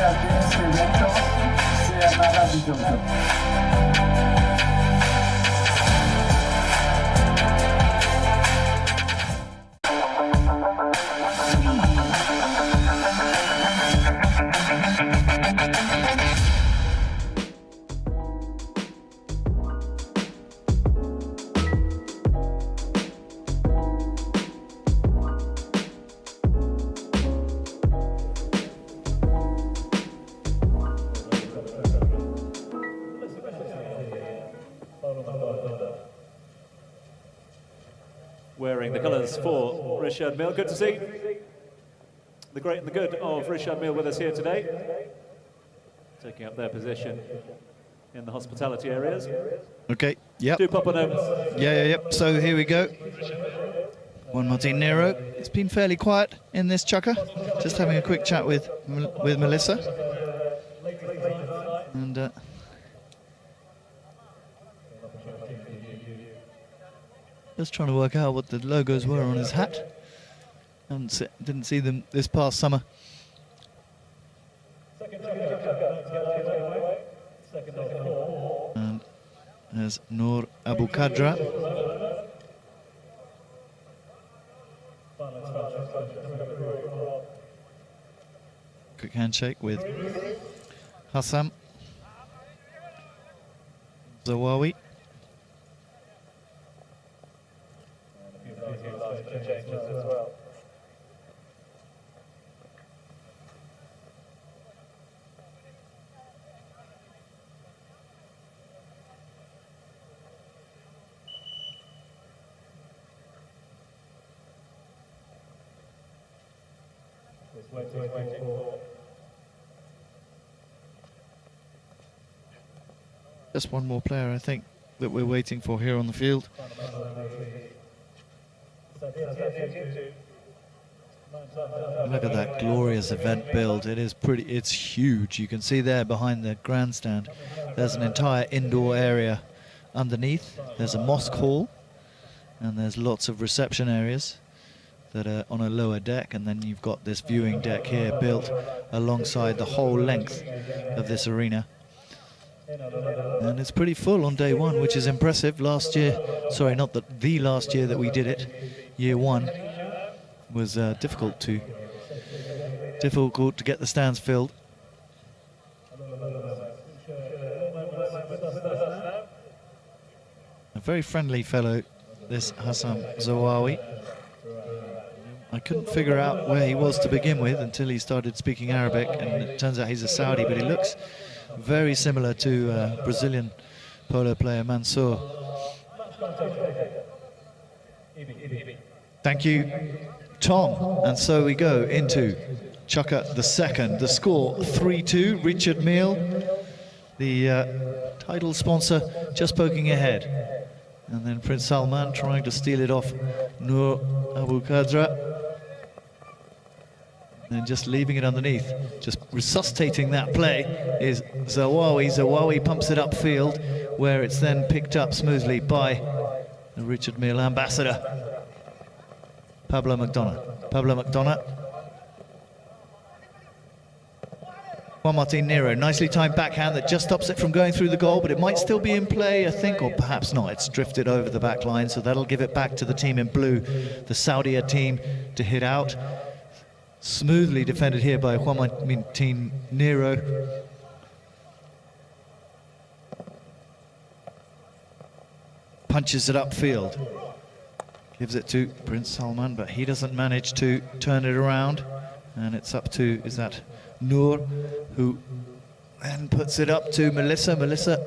against the evento, c'est maravilloso. Wearing the colours for Richard Mille. Good to see the great and the good of Richard Mille with us here today, taking up their position in the hospitality areas. Okay, yep. Do pop on over. Yep. So here we go. Juan Martin Nero. It's been fairly quiet in this chukker. Just having a quick chat with Melissa. And just trying to work out what the logos were on his hat. Didn't see them this past summer. And there's Noor Abu Kadra. Quick handshake with Hassam Zawawi. Just one more player, I think, that we're waiting for here on the field. Look at that glorious event build. It's huge. You can see there behind the grandstand, there's an entire indoor area underneath. There's a mosque hall, and there's lots of reception areas that are on a lower deck, and then you've got this viewing deck here built alongside the whole length of this arena. And it's pretty full on day one, which is impressive. Last year, sorry, not the last year that we did it, year one, was difficult to get the stands filled. A very friendly fellow, this Hassam Zawawi. I couldn't figure out where he was to begin with until he started speaking Arabic, and it turns out he's a Saudi, but he looks very similar to Brazilian polo player Mansour. Thank you, Tom. And so we go into chukker the second. The score 3-2, Richard Mille, the title sponsor, just poking ahead. And then Prince Salman trying to steal it off Noor Abu Kadra. And just leaving it underneath, just resuscitating that play is Zawawi. Zawawi pumps it upfield, where it's then picked up smoothly by the Richard Mille ambassador, Pablo McDonough. Pablo McDonough. Juan Martin Nero, nicely timed backhand that just stops it from going through the goal, but it might still be in play, I think, or perhaps not. It's drifted over the back line, so that'll give it back to the team in blue, the Saudi team, to hit out. Smoothly defended here by Juan Martin Nero. Punches it upfield. Gives it to Prince Salman, but he doesn't manage to turn it around. And it's up to, is that Noor, who then puts it up to Melissa. Melissa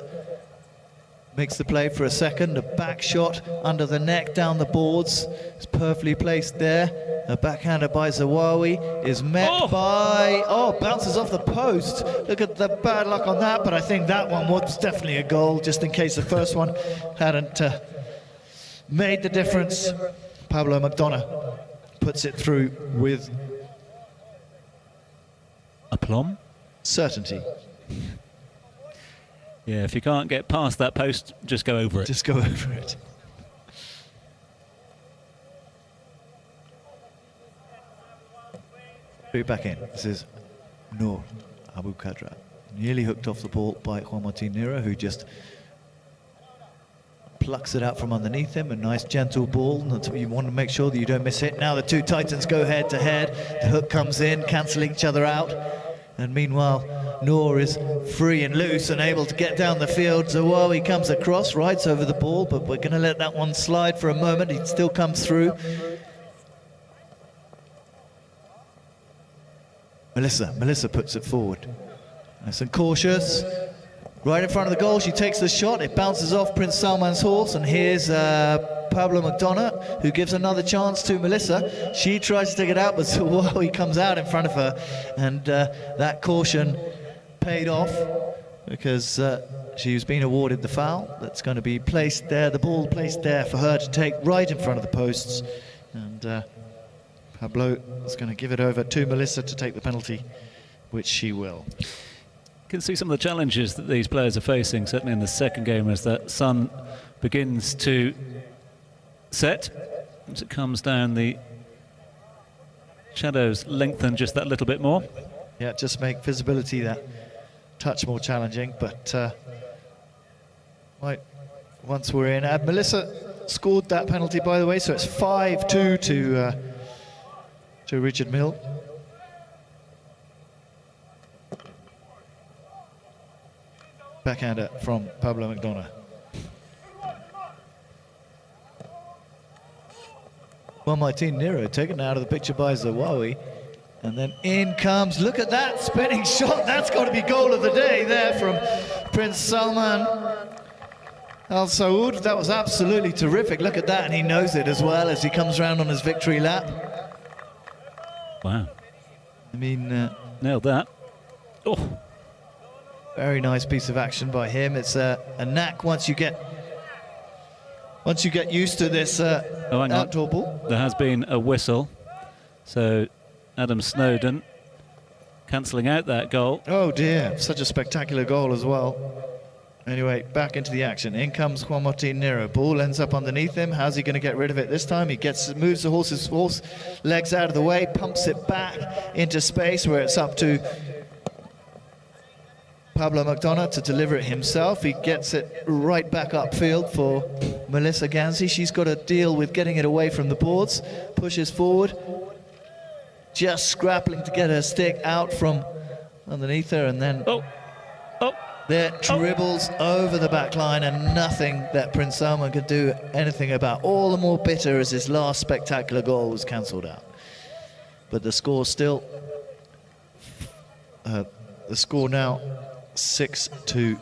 makes the play for a second. A back shot under the neck, down the boards. It's perfectly placed there. A backhander by Zawawi is met by... bounces off the post. Look at the bad luck on that, but I think that one was definitely a goal, just in case the first one hadn't made the difference. Pablo McDonough puts it through with... aplomb? Certainty. Yeah, if you can't get past that post, just go over it. Just go over it. Put it back in. This is Noor Abu Kadra. Nearly hooked off the ball by Juan Martin Nero, who just plucks it out from underneath him. A nice gentle ball. You want to make sure that you don't miss it. Now the two Titans go head to head. The hook comes in, cancelling each other out. And meanwhile, Noor is free and loose and able to get down the field. Zawawi comes across, rides over the ball, but we're going to let that one slide for a moment. He still comes through. Melissa puts it forward. Nice and cautious. Right in front of the goal, she takes the shot. It bounces off Prince Salman's horse, and here's Pablo McDonough, who gives another chance to Melissa. She tries to take it out, but Zawawi comes out in front of her, and that caution paid off because she was being awarded the foul. That's going to be placed there, the ball placed there for her to take right in front of the posts, and Pablo is going to give it over to Melissa to take the penalty, which she will. Can see some of the challenges that these players are facing, certainly in the second game, as that sun begins to set. As it comes down, the shadows lengthen just that little bit more. Yeah, just make visibility that touch more challenging, but right, once we're in. Melissa scored that penalty, by the way, so it's 5-2 to Richard Mille. Backhander from Pablo McDonough. Juan Martin Nero taken out of the picture by Zawawi. And then in comes, look at that spinning shot. That's got to be goal of the day there from Prince Salman Al Saud. That was absolutely terrific. Look at that, and he knows it as well as he comes round on his victory lap. Wow. I mean, nailed that. Oh. Very nice piece of action by him. It's a knack once you get used to this outdoor ball. There has been a whistle, so Adam Snowden cancelling out that goal. Oh dear, such a spectacular goal as well. Anyway, back into the action. In comes Juan Martin Nero. Ball ends up underneath him. How's he going to get rid of it this time? He moves the horse legs out of the way, pumps it back into space where it's up to Pablo McDonough to deliver it himself. He gets it right back upfield for Melissa Ganzi. She's got to deal with getting it away from the boards. Pushes forward, just scrapping to get her stick out from underneath her, and then there dribbles over the back line, and nothing that Prince Salman could do anything about. All the more bitter as his last spectacular goal was cancelled out. But the score still, the score now 6-2.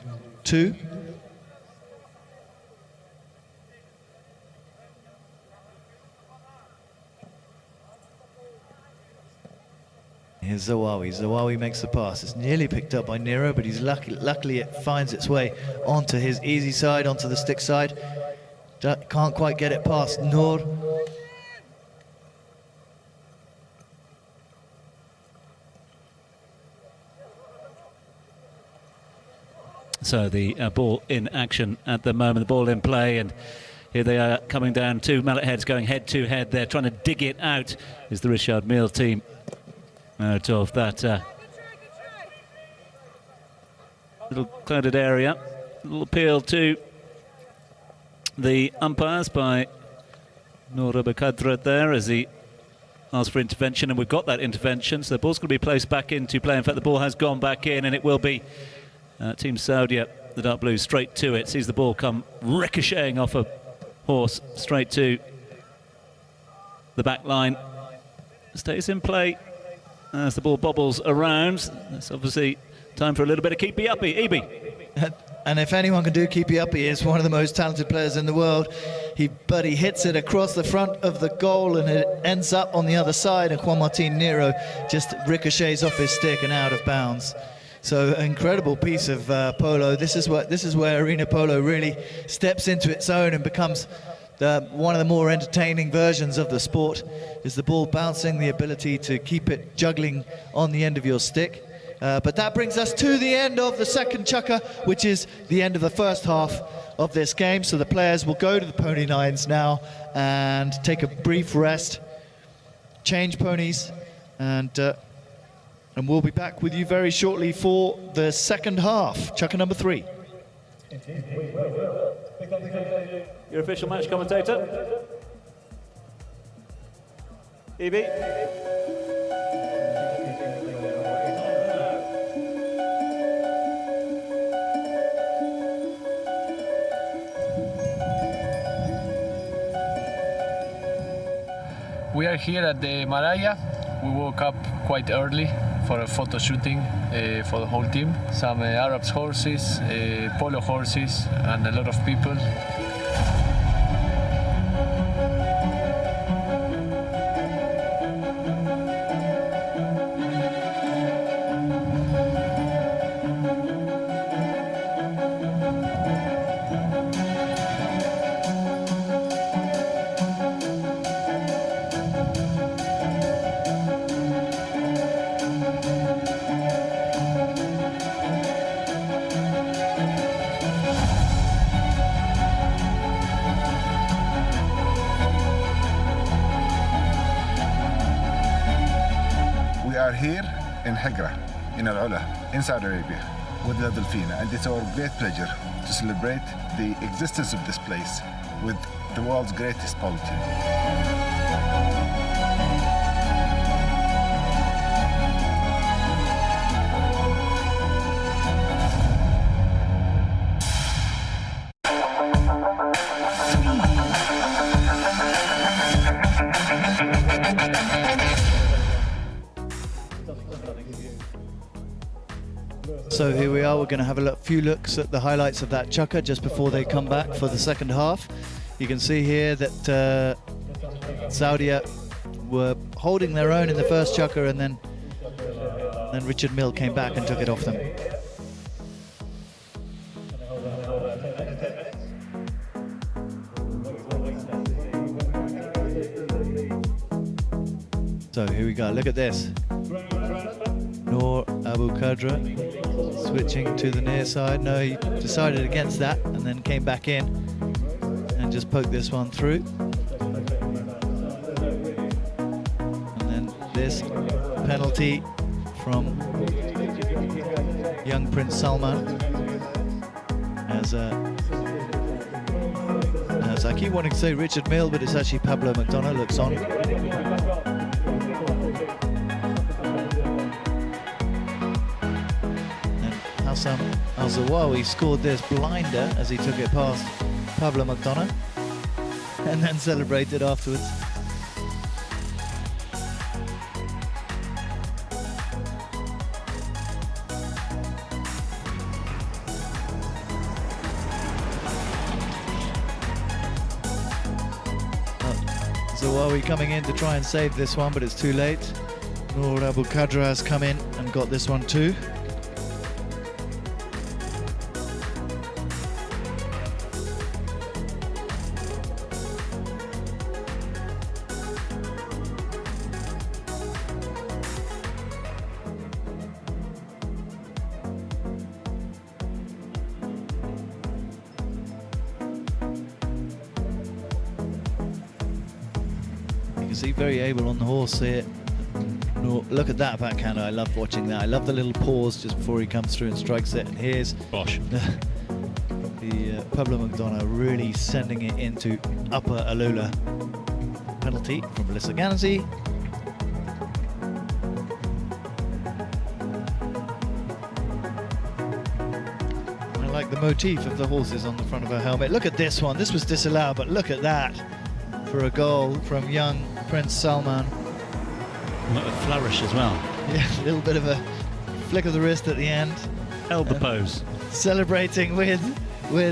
Here's Zawawi. Zawawi makes the pass. It's nearly picked up by Nero, but he's luckily it finds its way onto his easy side, onto the stick side. Can't quite get it past Noor. So the ball in action at the moment, the ball in play, and here they are coming down. Two mallet heads going head to head. They're trying to dig it out. Is the Richard Mille team out of that little clouded area. A little appeal to the umpires by Noor Abakadra there as he asks for intervention, and we've got that intervention. So the ball's going to be placed back into play. In fact, the ball has gone back in, and it will be Team Saudi, the dark blue, straight to it. Sees the ball come ricocheting off a horse straight to the back line. Stays in play as the ball bobbles around. It's obviously time for a little bit of keepy uppy. EB. And if anyone can do keepy uppy, he is one of the most talented players in the world. But he hits it across the front of the goal, and it ends up on the other side, and Juan Martin Nero just ricochets off his stick and out of bounds. So incredible piece of polo. This is where arena polo really steps into its own and becomes one of the more entertaining versions of the sport. Is the ball bouncing, the ability to keep it juggling on the end of your stick. But that brings us to the end of the second chukka, which is the end of the first half of this game. So the players will go to the pony lines now and take a brief rest, change ponies, and And we'll be back with you very shortly for the second half, Chukka number 3. Your official match commentator, Evie. We are here at the Maraya. We woke up quite early for a photo shooting for the whole team. Some Arabs horses, Polo horses, and a lot of people. Here in Hijra, in AlUla, in Saudi Arabia, with the Delfina, and it's our great pleasure to celebrate the existence of this place with the world's greatest polo team. So here we are, we're going to have a few looks at the highlights of that chukka just before they come back for the second half. You can see here that Saudi were holding their own in the first chukka, and then Richard Mille came back and took it off them. So here we go, look at this. Noor Abu Qadra switching to the near side. No, he decided against that and then came back in and just poked this one through. And then this penalty from young Prince Salman. As I keep wanting to say Richard Mille, but it's actually Pablo McDonough looks on. Hassan Al-Zawawi scored this blinder as he took it past Pablo McDonough and then celebrated afterwards. Zawawi coming in to try and save this one, but it's too late. Noor Abu Qadra has come in and got this one too. See, very able on the horse here. No, look at that backhander. I love watching that. I love the little pause just before he comes through and strikes it. And here's Bosh. the Pablo McDonough really sending it into upper AlUla. Penalty from Melissa Ganzi. I like the motif of the horses on the front of her helmet. Look at this one. This was disallowed, but look at that for a goal from young Prince Salman. A flourish as well. Yeah, a little bit of a flick of the wrist at the end. Held the pose. Celebrating with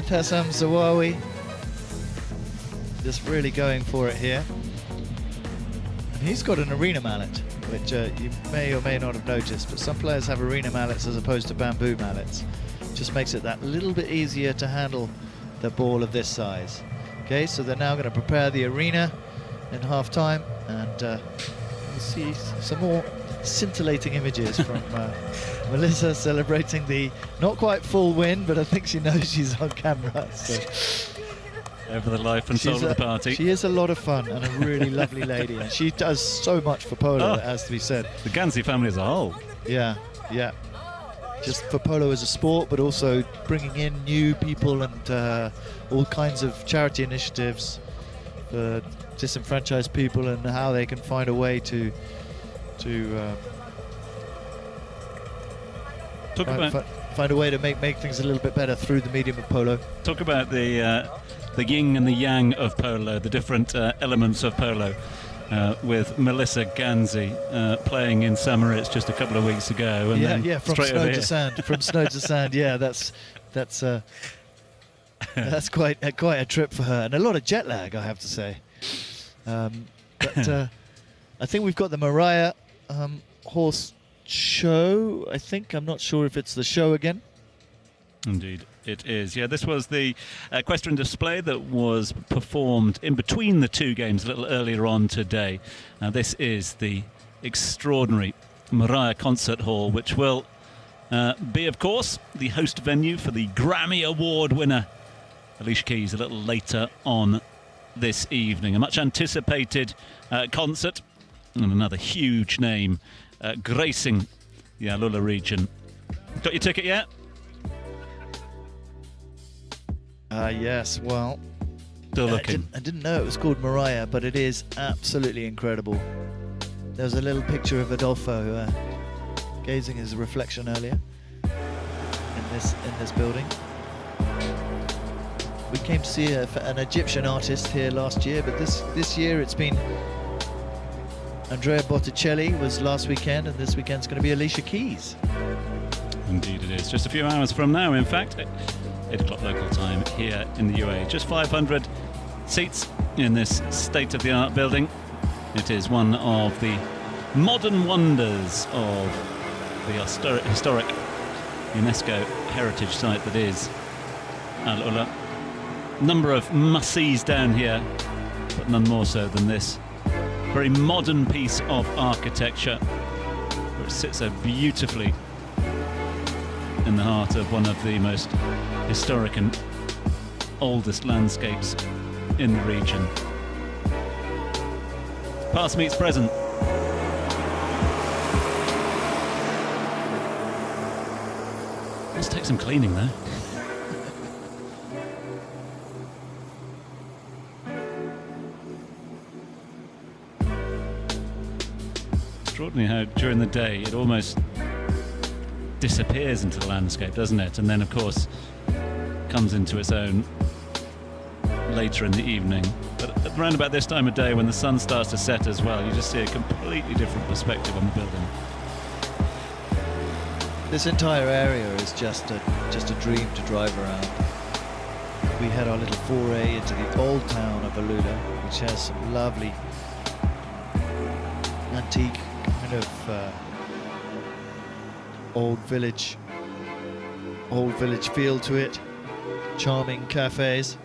Hassan Zawawi. Just really going for it here. And he's got an arena mallet, which you may or may not have noticed, but some players have arena mallets as opposed to bamboo mallets. Just makes it that little bit easier to handle the ball of this size. Okay, so they're now going to prepare the arena in half-time, and we'll see some more scintillating images from Melissa celebrating the not quite full win, but I think she knows she's on camera. So, Ever the life and soul of the party. She is a lot of fun and a really lovely lady, and she does so much for polo, as to be said. The Ganzi family as a whole. Yeah, yeah. Just for polo as a sport, but also bringing in new people and all kinds of charity initiatives for disenfranchised people, and how they can find a way to find a way to make things a little bit better through the medium of polo. Talk about the yin and the yang of polo, the different elements of polo. With Melissa Ganzi playing in Samaritz just a couple of weeks ago, and then from straight snow to sand, from snow to sand. Yeah, that's quite a trip for her, and a lot of jet lag, I have to say. But I think we've got the Mariah horse show. I'm not sure if it's the show again. Indeed, it is. Yeah, this was the equestrian display that was performed in between the two games a little earlier on today. This is the extraordinary Mariah Concert Hall, which will be, of course, the host venue for the Grammy Award winner, Alicia Keys, a little later on this evening. A much anticipated concert, and another huge name gracing the AlUla region. Got your ticket yet? Yes, well, still looking. I didn't know it was called Mariah, but it is absolutely incredible. There's a little picture of Adolfo gazing his reflection earlier in this building. We came to see an Egyptian artist here last year, but this year it's been Andrea Botticelli was last weekend, and this weekend's going to be Alicia Keys. Indeed it is. Just a few hours from now, in fact. 8 o'clock local time here in the UAE. Just 500 seats in this state-of-the-art building. It is one of the modern wonders of the historic UNESCO heritage site that is AlUla. Number of must-sees down here, but none more so than this very modern piece of architecture, which sits so beautifully in the heart of one of the most historic and oldest landscapes in the region. Past meets present. Let's take some cleaning though. Extraordinary how during the day it almost disappears into the landscape, doesn't it? And then of course comes into its own later in the evening. But around about this time of day, when the sun starts to set as well, you just see a completely different perspective on the building. This entire area is just a dream to drive around. We had our little foray into the old town of AlUla, which has some lovely antique kind of old village feel to it. Charming cafes.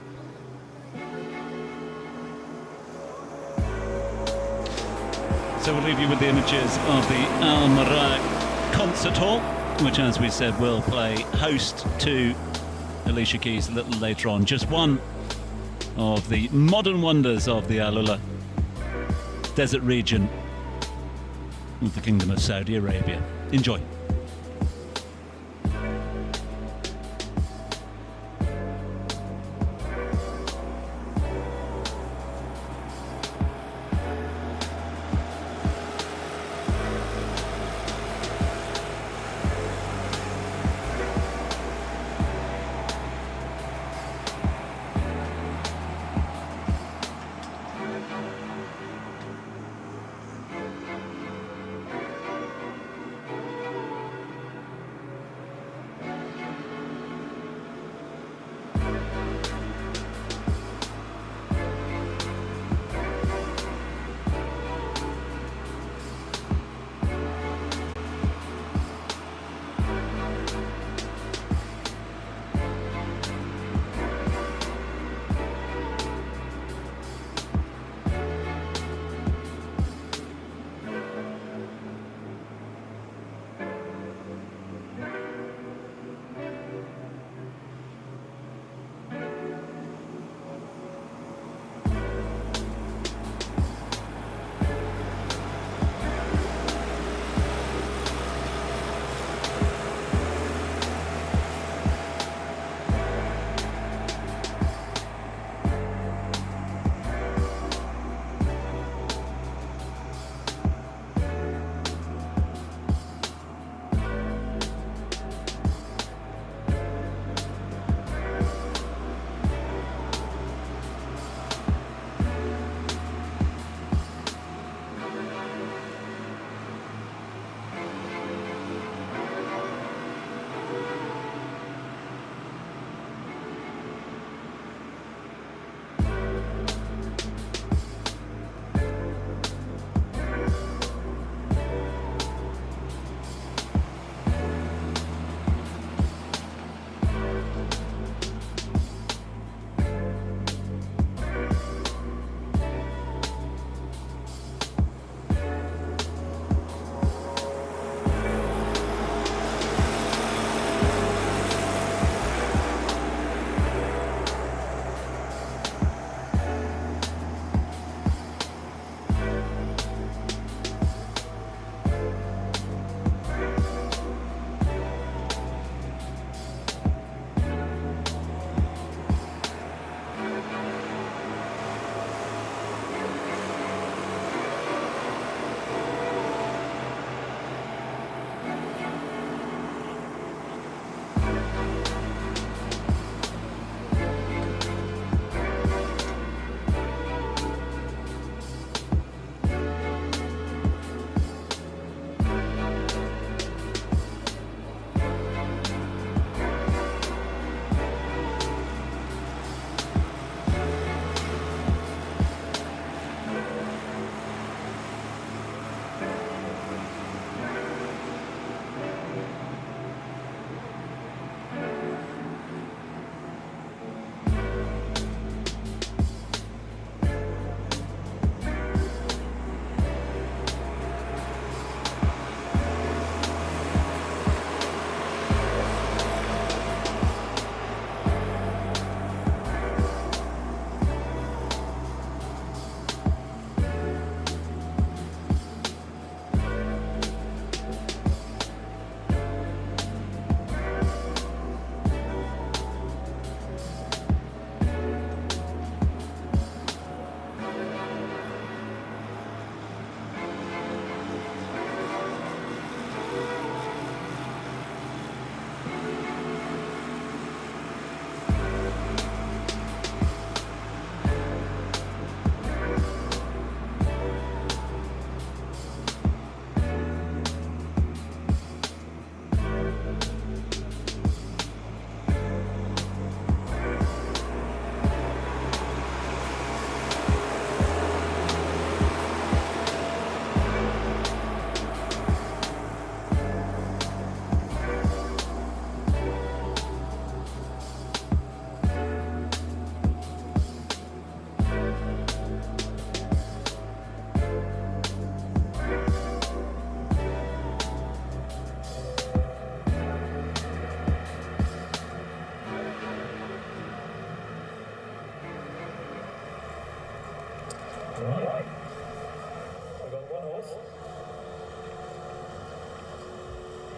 So we'll leave you with the images of the Al Mariah Concert Hall, which, as we said, will play host to Alicia Keys a little later on. Just one of the modern wonders of the AlUla desert region of the Kingdom of Saudi Arabia. Enjoy.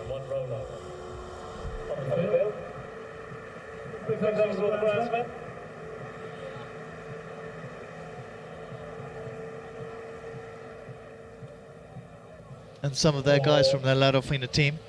One roll up. On the field. Big thanks to all the groundsmen. And some of their guys from the La Dauphine team.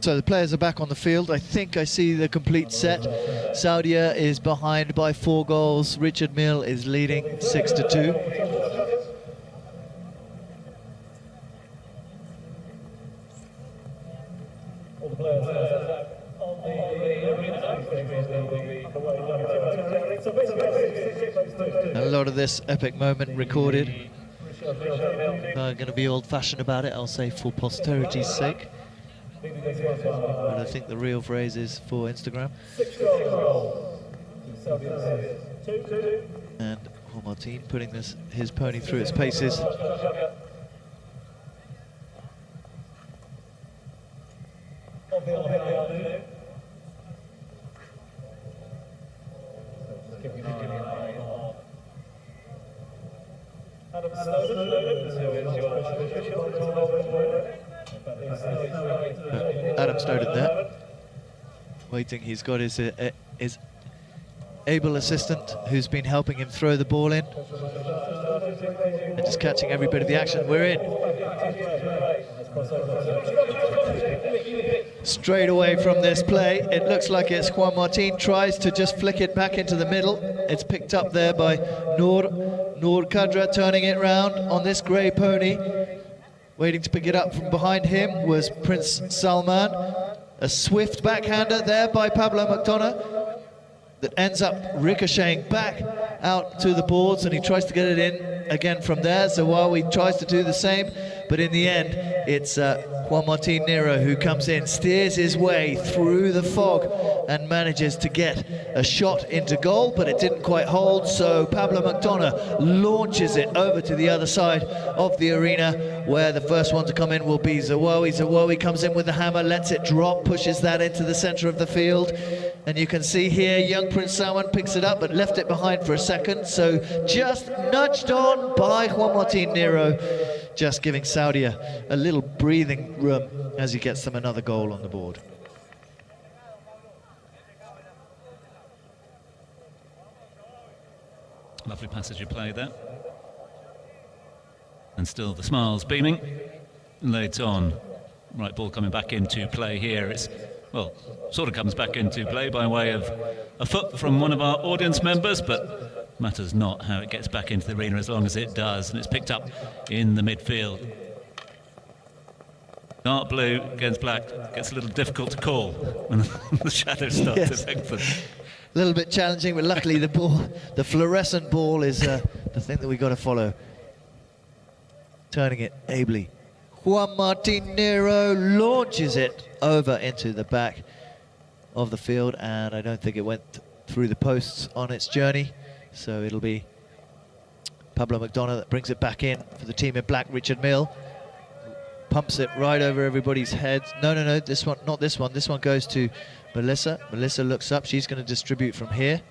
So the players are back on the field. I think I see the complete set. Saudia is behind by 4 goals. Richard Mille is leading 6-2. A lot of this epic moment recorded. I'm going to be old-fashioned about it, I'll say for posterity's sake. But I think the real phrase is for Instagram. And Juan Martin putting his pony through its paces. Adam Snowden there, waiting. He's got his able assistant who's been helping him throw the ball in and just catching every bit of the action. We're in. Straight away from this play, it looks like it's Juan Martin, tries to just flick it back into the middle. It's picked up there by Noor Kadra, turning it round on this grey pony. Waiting to pick it up from behind him was Prince Salman. A swift backhander there by Pablo McDonough that ends up ricocheting back out to the boards, and he tries to get it in again from there. Zawawi tries to do the same, but in the end it's Juan Martin Nero who comes in, steers his way through the fog and manages to get a shot into goal, but it didn't quite hold, so Pablo McDonough launches it over to the other side of the arena, where the first one to come in will be Zawawi. Zawawi comes in with the hammer, lets it drop, pushes that into the center of the field, and you can see here young Prince Salman picks it up but left it behind for a second, so just nudged on by Juan Martin Nero, just giving Saudi a little breathing room as he gets them another goal on the board. Lovely passage of play there. And still the smiles beaming. Late on. Right ball coming back into play here. It's, well, sort of comes back into play by way of a foot from one of our audience members, but matters not how it gets back into the arena as long as it does. And it's picked up in the midfield. Dark blue against black gets a little difficult to call when the shadows start to lengthen. A little bit challenging, but luckily the ball, the fluorescent ball, is the thing that we've got to follow. Turning it ably. Juan Martin Nero launches it over into the back of the field, and I don't think it went through the posts on its journey, so it'll be Pablo McDonough that brings it back in for the team in black. Richard Mille pumps it right over everybody's heads. No, this one, not this one. This one goes to Melissa. Melissa looks up. She's going to distribute from here.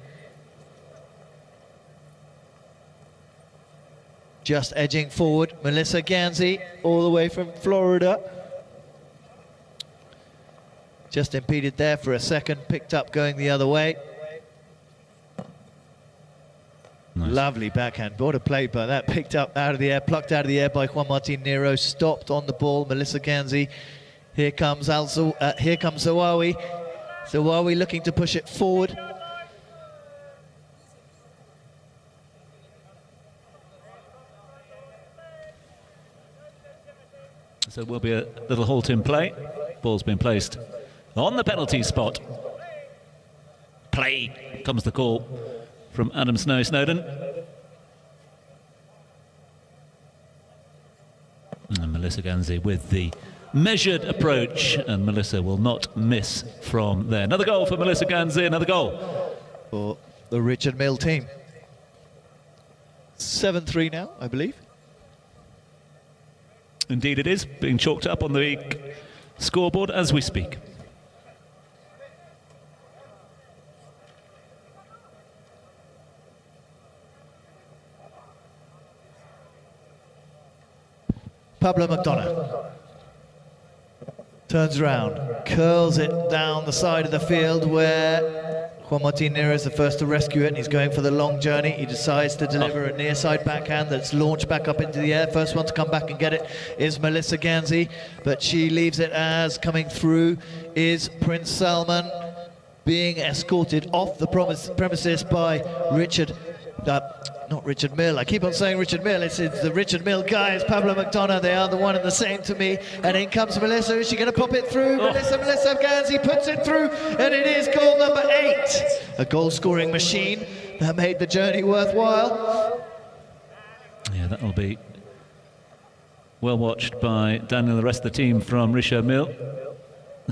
Just edging forward, Melissa Ganzi, all the way from Florida. Just impeded there for a second, picked up going the other way. Nice. Lovely backhand, what a play by that, picked up out of the air, plucked out of the air by Juan Martin Nero, stopped on the ball, Melissa Ganzi. Here comes Zawawi. Zawawi looking to push it forward. So it will be a little halt in play. Ball's been placed on the penalty spot. Play comes the call from Adam Snowden. And Melissa Ganzi with the measured approach, and Melissa will not miss from there. Another goal for Melissa Ganzi, another goal for the Richard Mille team. 7-3 now, I believe. Indeed it is, being chalked up on the scoreboard as we speak. Pablo McDonough turns around, curls it down the side of the field where Juan Martín Nero is the first to rescue it, and he's going for the long journey. He decides to deliver a near side backhand that's launched back up into the air. First one to come back and get it is Melissa Ganzi, but she leaves it as coming through is Prince Salman, being escorted off the premises by Richard not Richard Mille. I keep on saying Richard Mille. It's the Richard Mille guys, Pablo McDonough. They are the one and the same to me. And in comes Melissa. Is she going to pop it through? Melissa Ganzi puts it through, and it is goal number 8. A goal-scoring machine that made the journey worthwhile. Yeah, that'll be well watched by Daniel and the rest of the team from Richard Mille,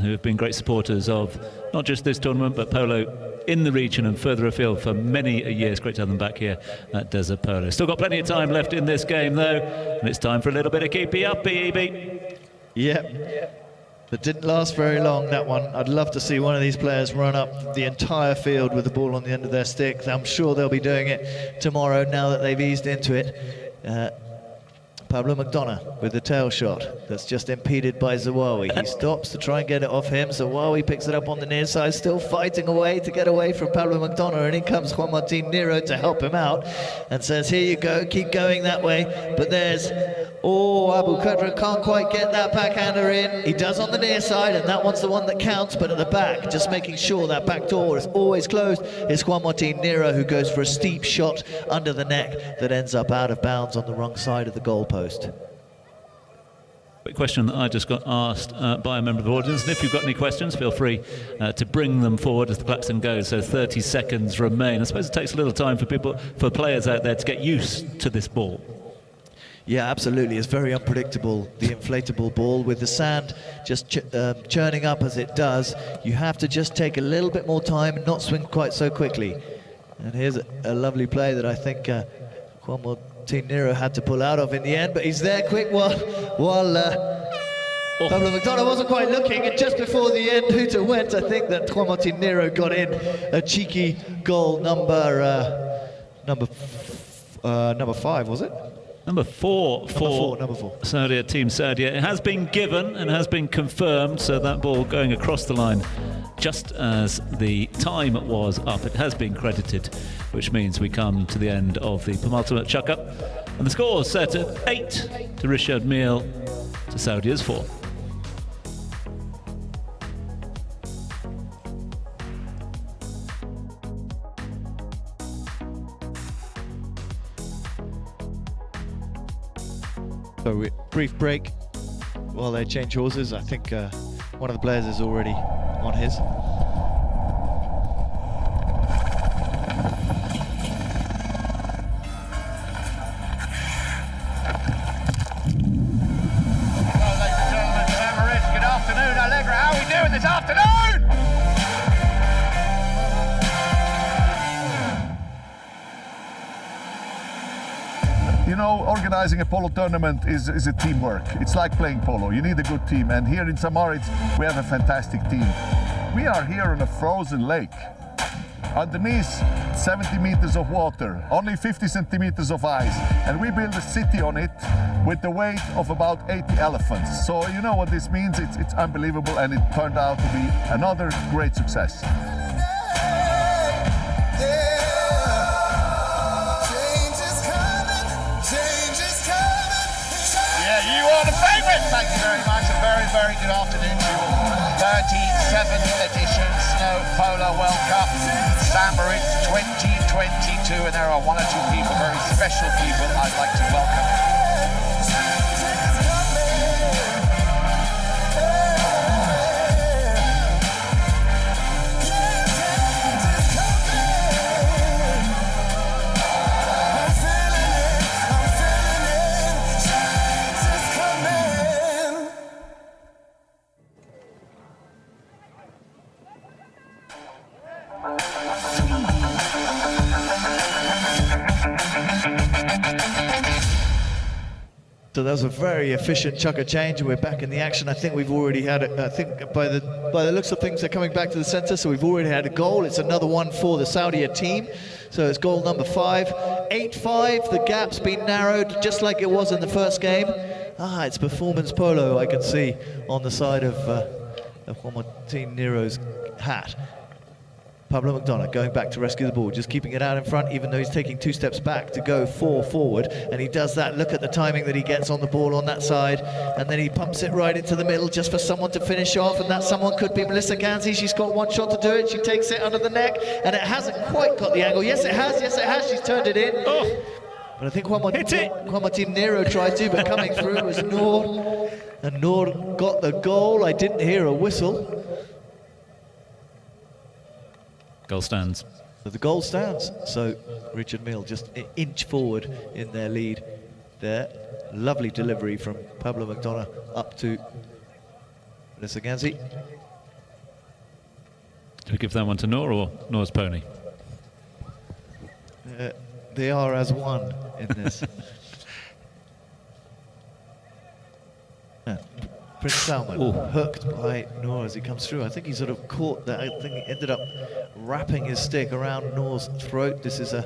who have been great supporters of not just this tournament, but polo in the region and further afield for many a year. It's great to have them back here at Desert Polo. Still got plenty of time left in this game, though, and it's time for a little bit of keepy up, BEB. Yep. But didn't last very long, that one. I'd love to see one of these players run up the entire field with the ball on the end of their stick. I'm sure they'll be doing it tomorrow now that they've eased into it. Pablo McDonough with the tail shot that's just impeded by Zawawi. He stops to try and get it off him. Zawawi picks it up on the near side, still fighting away to get away from Pablo McDonough, and in comes Juan Martín Nero to help him out and says, here you go, keep going that way. But there's, Abu Qadra can't quite get that backhander in. He does on the near side, and that one's the one that counts, but at the back, just making sure that back door is always closed, is Juan Martín Nero, who goes for a steep shot under the neck that ends up out of bounds on the wrong side of the goalpost. Quick question that I just got asked by a member of the audience, and if you've got any questions, feel free to bring them forward as the klaxon goes. So 30 seconds remain. I suppose it takes a little time for players out there to get used to this ball. Yeah, absolutely. It's very unpredictable, the inflatable ball. With the sand just churning up as it does, you have to just take a little bit more time and not swing quite so quickly. And here's a lovely play that I think Juan Martín Nero had to pull out of in the end, but he's there quick while Pablo McDonough wasn't quite looking, and just before the end hooter went, I think that Juan Martín Nero got in a cheeky goal number 5, was it? Number four for Saudi, Team Saudi. It has been given and has been confirmed, so that ball going across the line just as the time was up. It has been credited, which means we come to the end of the penultimate chuck-up. And the score is set at 8 to Richard Mille, to Saudi's 4. So brief break while they change horses. I think one of the players is already on his. Well, ladies and gentlemen, Emirates, good afternoon. Allegra, how are we doing this afternoon? You know, organizing a polo tournament is a teamwork. It's like playing polo. You need a good team. And here in Samaritz, we have a fantastic team. We are here on a frozen lake. Underneath, 70 meters of water, only 50 centimeters of ice. And we built a city on it with the weight of about 80 elephants. So you know what this means? It's unbelievable, and it turned out to be another great success. You are the favourite. Thank you very much. A very, very good afternoon to you all. 37th edition Snow Polo World Cup, Samaritz 2022, and there are one or two people, very special people, I'd like to welcome. So that was a very efficient chucker change, and we're back in the action. I think we've already had it. I think by the looks of things, they're coming back to the center, so we've already had a goal. It's another one for the Saudi team. So it's goal number 5. 8-5, the gap's been narrowed, just like it was in the first game. It's Performance Polo, I can see, on the side of Juan Martin Nero's hat. Pablo McDonough going back to rescue the ball, just keeping it out in front, even though he's taking 2 steps back to go 4 forward. And he does that. Look at the timing that he gets on the ball on that side. And then he pumps it right into the middle just for someone to finish off. And that someone could be Melissa Ganzi. She's got 1 shot to do it. She takes it under the neck. And it hasn't quite got the angle. Yes, it has. Yes, it has. She's turned it in. Oh. But I think Juan Martin Nero tried to, but coming through was Noor. And Noor got the goal. I didn't hear a whistle. Goal stands. So the goal stands. So Richard Mille just an inch forward in their lead there. Lovely delivery from Pablo McDonough up to Melissa Ganzi. Do we give that one to Noor or Noor's pony? They are as one in this. Prince Salman hooked by Noor as he comes through. I think he sort of caught that. I think he ended up wrapping his stick around Noor's throat. This is a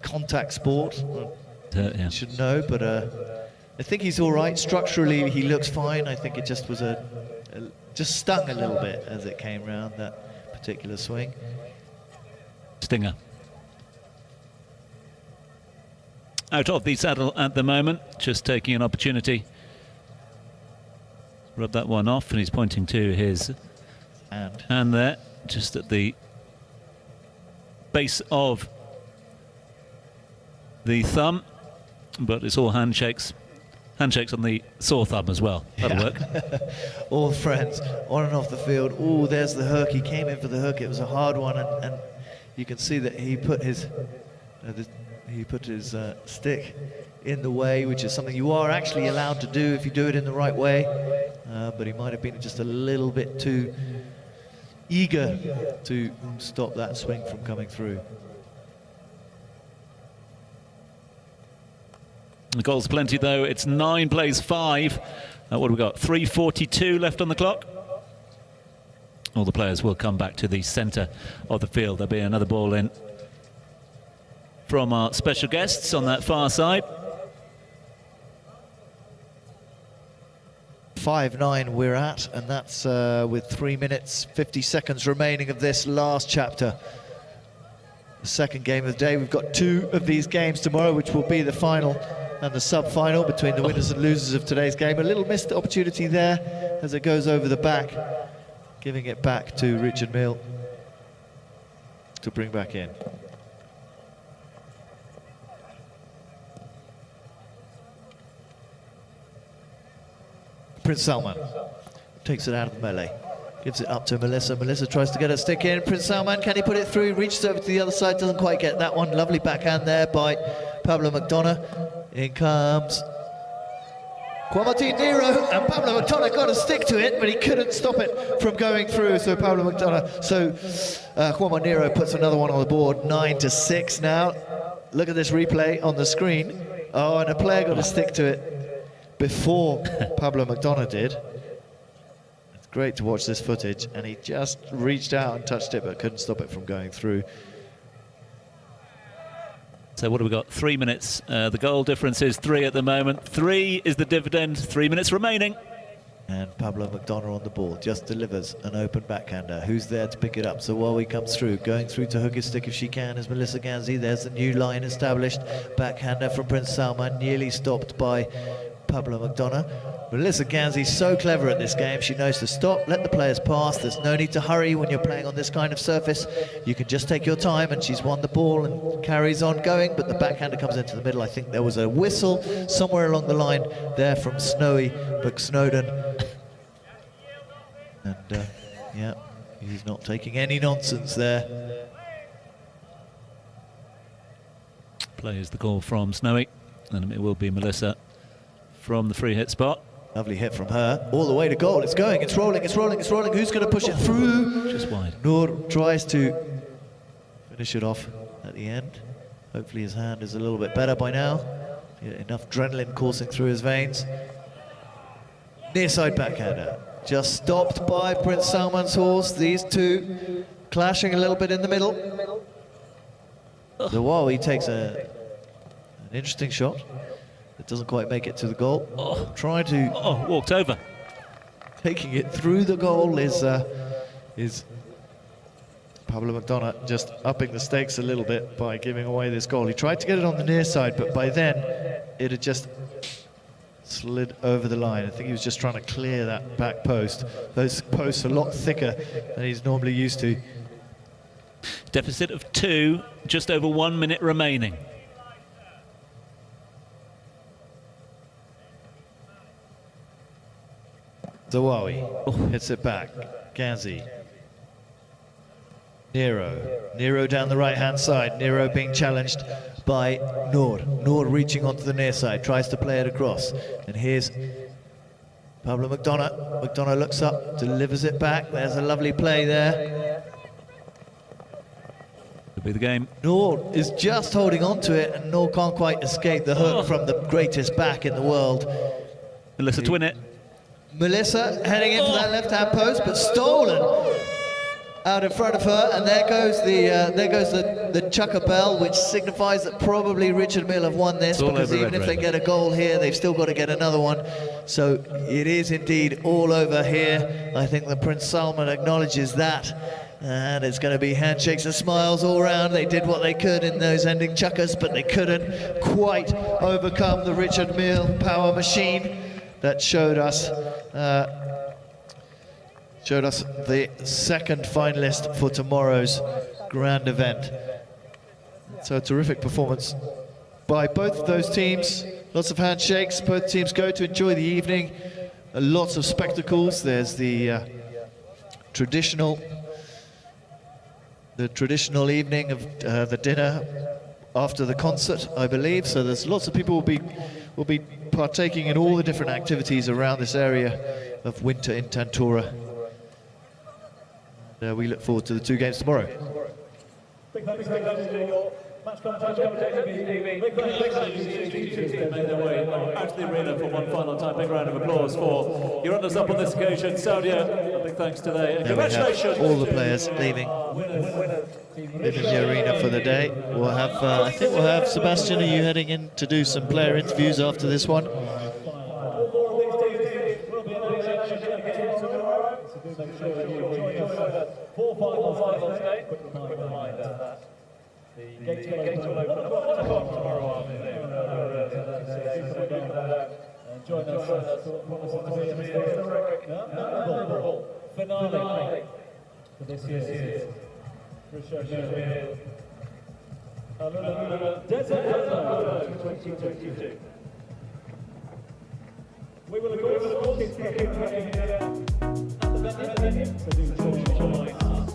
contact sport. You should know, but I think he's all right. Structurally, he looks fine. I think it just was just stung a little bit as it came round, that particular swing. Stinger. Out of the saddle at the moment, just taking an opportunity. Rub that one off, and he's pointing to his hand there, just at the base of the thumb. But it's all handshakes. Handshakes on the sore thumb as well. That'll work. All friends, on and off the field. Oh, there's the hook. He came in for the hook. It was a hard one, and you can see that he put his stick in the way, which is something you are actually allowed to do if you do it in the right way. But he might have been just a little bit too eager to stop that swing from coming through. The goal's plenty though. It's 9 plays 5. What have we got? 3:42 left on the clock. All the players will come back to the centre of the field. There'll be another ball in from our special guests on that far side. 5-9 we're at, and that's with 3 minutes 50 seconds remaining of this last chapter. The second game of the day. We've got 2 of these games tomorrow, which will be the final and the sub-final between the winners and losers of today's game. A little missed opportunity there as it goes over the back, giving it back to Richard Mille to bring back in. Prince Salman takes it out of the melee, gives it up to Melissa. Melissa tries to get her stick in. Prince Salman, can he put it through? Reaches over to the other side, doesn't quite get that one. Lovely backhand there by Pablo McDonough. In comes Juan Martin Nero, and Pablo McDonough got a stick to it, but he couldn't stop it from going through. So Pablo McDonough, Juan Martin Nero puts another one on the board. 9-6 now. Look at this replay on the screen. Oh, and a player got a stick to it before Pablo McDonough did. It's great to watch this footage, and he just reached out and touched it, but couldn't stop it from going through. So what have we got? 3 minutes. The goal difference is 3 at the moment. 3 is the dividend. 3 minutes remaining. And Pablo McDonough on the ball, just delivers an open backhander. Who's there to pick it up? So while he comes through, going through to hook his stick if she can, is Melissa Ganzi. There's the new line established. Backhander from Prince Salman, nearly stopped by Pablo McDonough. Melissa Ganzi's so clever at this game. She knows to stop, let the players pass. There's no need to hurry when you're playing on this kind of surface. You can just take your time, and she's won the ball and carries on going, but the backhander comes into the middle. I think there was a whistle somewhere along the line there from Snowy McSnowden. And yeah, he's not taking any nonsense there. Plays the call from Snowy, and it will be Melissa from the free hit spot. Lovely hit from her, all the way to goal. It's going, it's rolling, it's rolling, it's rolling. Who's going to push it through? Just wide. Noor tries to finish it off at the end. Hopefully his hand is a little bit better by now. Enough adrenaline coursing through his veins. Near side backhander. Just stopped by Prince Salman's horse. These two clashing a little bit in the middle. Zawawi takes an interesting shot. It doesn't quite make it to the goal. Trying to... walked over. Taking it through the goal is Pablo McDonough, just upping the stakes a little bit by giving away this goal. He tried to get it on the near side, but by then it had just slid over the line. I think he was just trying to clear that back post. Those posts are a lot thicker than he's normally used to. Deficit of 2, just over 1 minute remaining. Zawawi hits it back. Ganzi. Nero down the right-hand side. Nero being challenged by Noor. Noor reaching onto the near side, tries to play it across. And here's Pablo McDonough. McDonough looks up, delivers it back. There's a lovely play there. Could be the game. Noor is just holding on to it, and Noor can't quite escape the hook from the greatest back in the world. Melissa to win it. Melissa heading into that left-hand post, but stolen out in front of her, and there goes the chucker bell, which signifies that probably Richard Mille have won this, because even if they get a goal here, they've still got to get another one. So it is indeed all over here. I think that Prince Salman acknowledges that, and it's going to be handshakes and smiles all round. They did what they could in those ending chuckers, but they couldn't quite overcome the Richard Mille power machine that showed us the second finalist for tomorrow's grand event. So a terrific performance by both of those teams. Lots of handshakes. Both teams go to enjoy the evening. Lots of spectacles. There's the traditional evening of the dinner after the concert, I believe. So there's lots of people will be partaking in all the different activities around this area of winter in Tantura. We look forward to the 2 games tomorrow. Big thanks to your match commentator, Big thanks to make their way out to the arena for one final time. Big round of applause for your runners-up on this occasion. Saudia, a big thanks today. And congratulations. All the players leaving the arena for the day. We'll have, I think we'll have, Sebastian, are you heading in to do some player interviews after this one? Join us finale for this year's AlUla Desert 2022. We will of course keep here at the venue, so do join us.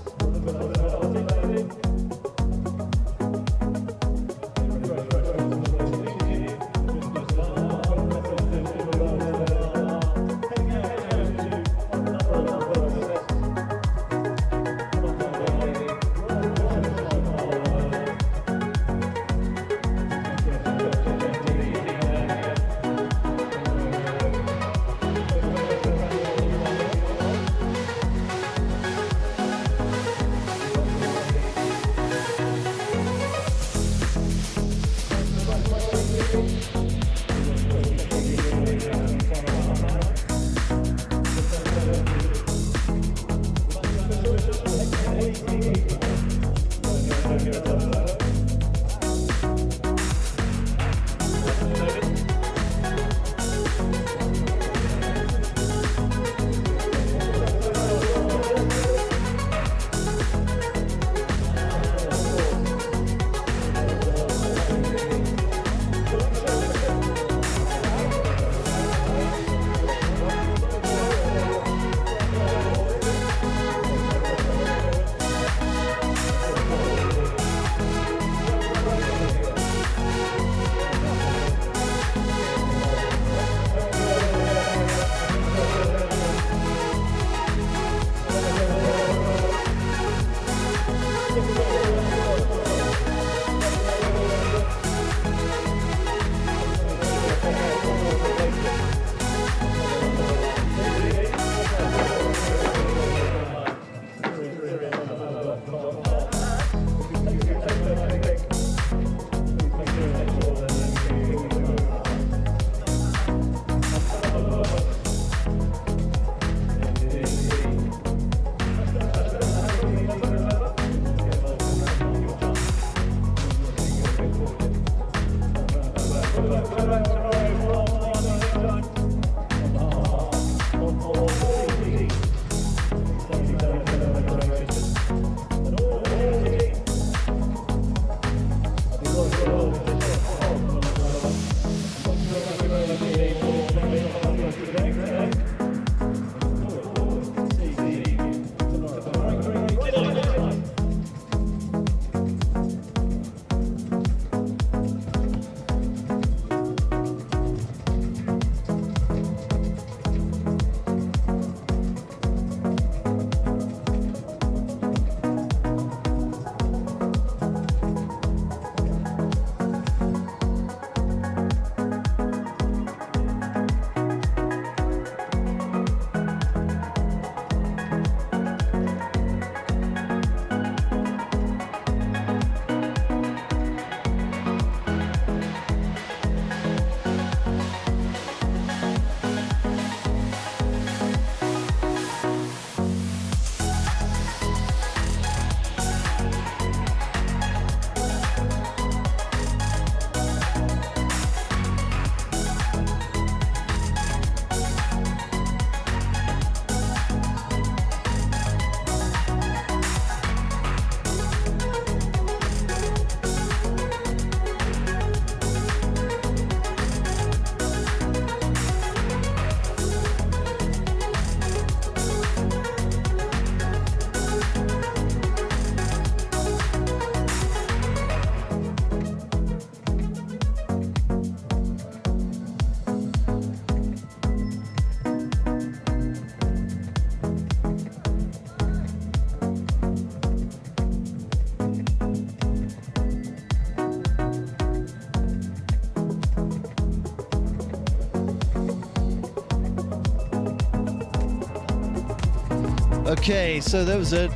Okay, so there was a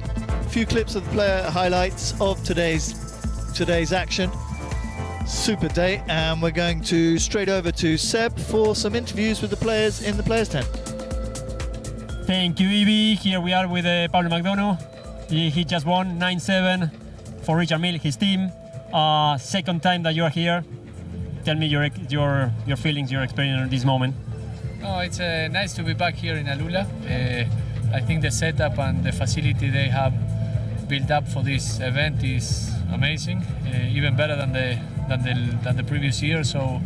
few clips of the player highlights of today's action. Super day, and we're going to straight over to Seb for some interviews with the players in the players' tent. Thank you, Evie. Here we are with Pablo McDonough. He just won 9-7 for Richard Mille, his team. Second time that you are here. Tell me your feelings, your experience at this moment. Oh, it's nice to be back here in AlUla. I think the setup and the facility they have built up for this event is amazing, even better than the previous year. So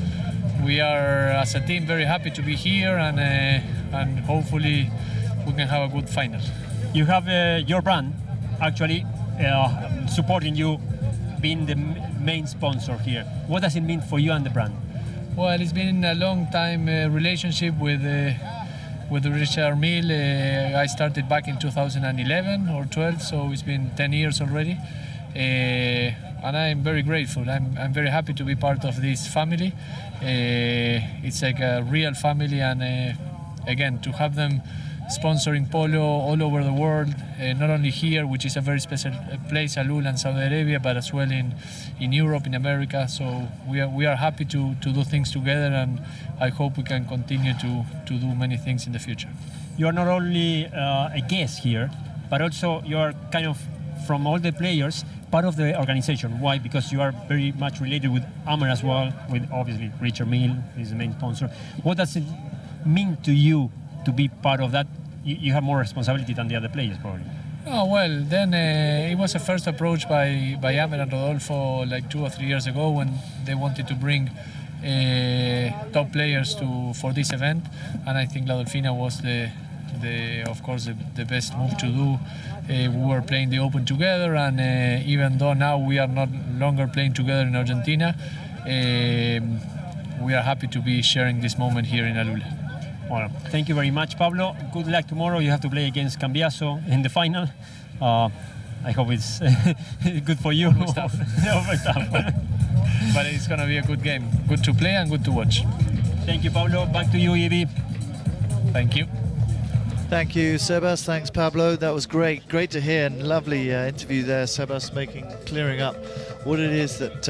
we are, as a team, very happy to be here, and hopefully we can have a good final. You have your brand actually supporting you, being the main sponsor here. What does it mean for you and the brand? Well, it's been a long time relationship with Richard Mille. I started back in 2011 or 12, so it's been 10 years already. And I'm very grateful. I'm very happy to be part of this family. It's like a real family, and again, to have them sponsoring Polo all over the world, not only here, which is a very special place, AlUla and Saudi Arabia, but as well in Europe, in America. So we are happy to do things together, and I hope we can continue to do many things in the future. You are not only a guest here, but also you are kind of, from all the players, part of the organization. Why? Because you are very much related with Amer as well, with obviously Richard Mille is the main sponsor. What does it mean to you to be part of that? You have more responsibility than the other players, probably. Oh, well, then it was a first approach by Amer and Rodolfo like 2 or 3 years ago, when they wanted to bring top players for this event, and I think La Dolfina was of course the best move to do. We were playing the Open together, and even though now we are not longer playing together in Argentina, we are happy to be sharing this moment here in AlUla. Well, thank you very much, Pablo. Good luck tomorrow. You have to play against Cambiaso in the final. I hope it's good for you. But it's going to be a good game. Good to play and good to watch. Thank you, Pablo. Back to you, Evie. Thank you. Thank you, Sebas. Thanks, Pablo. That was great. Great to hear, and lovely interview there, Sebas, clearing up what it is that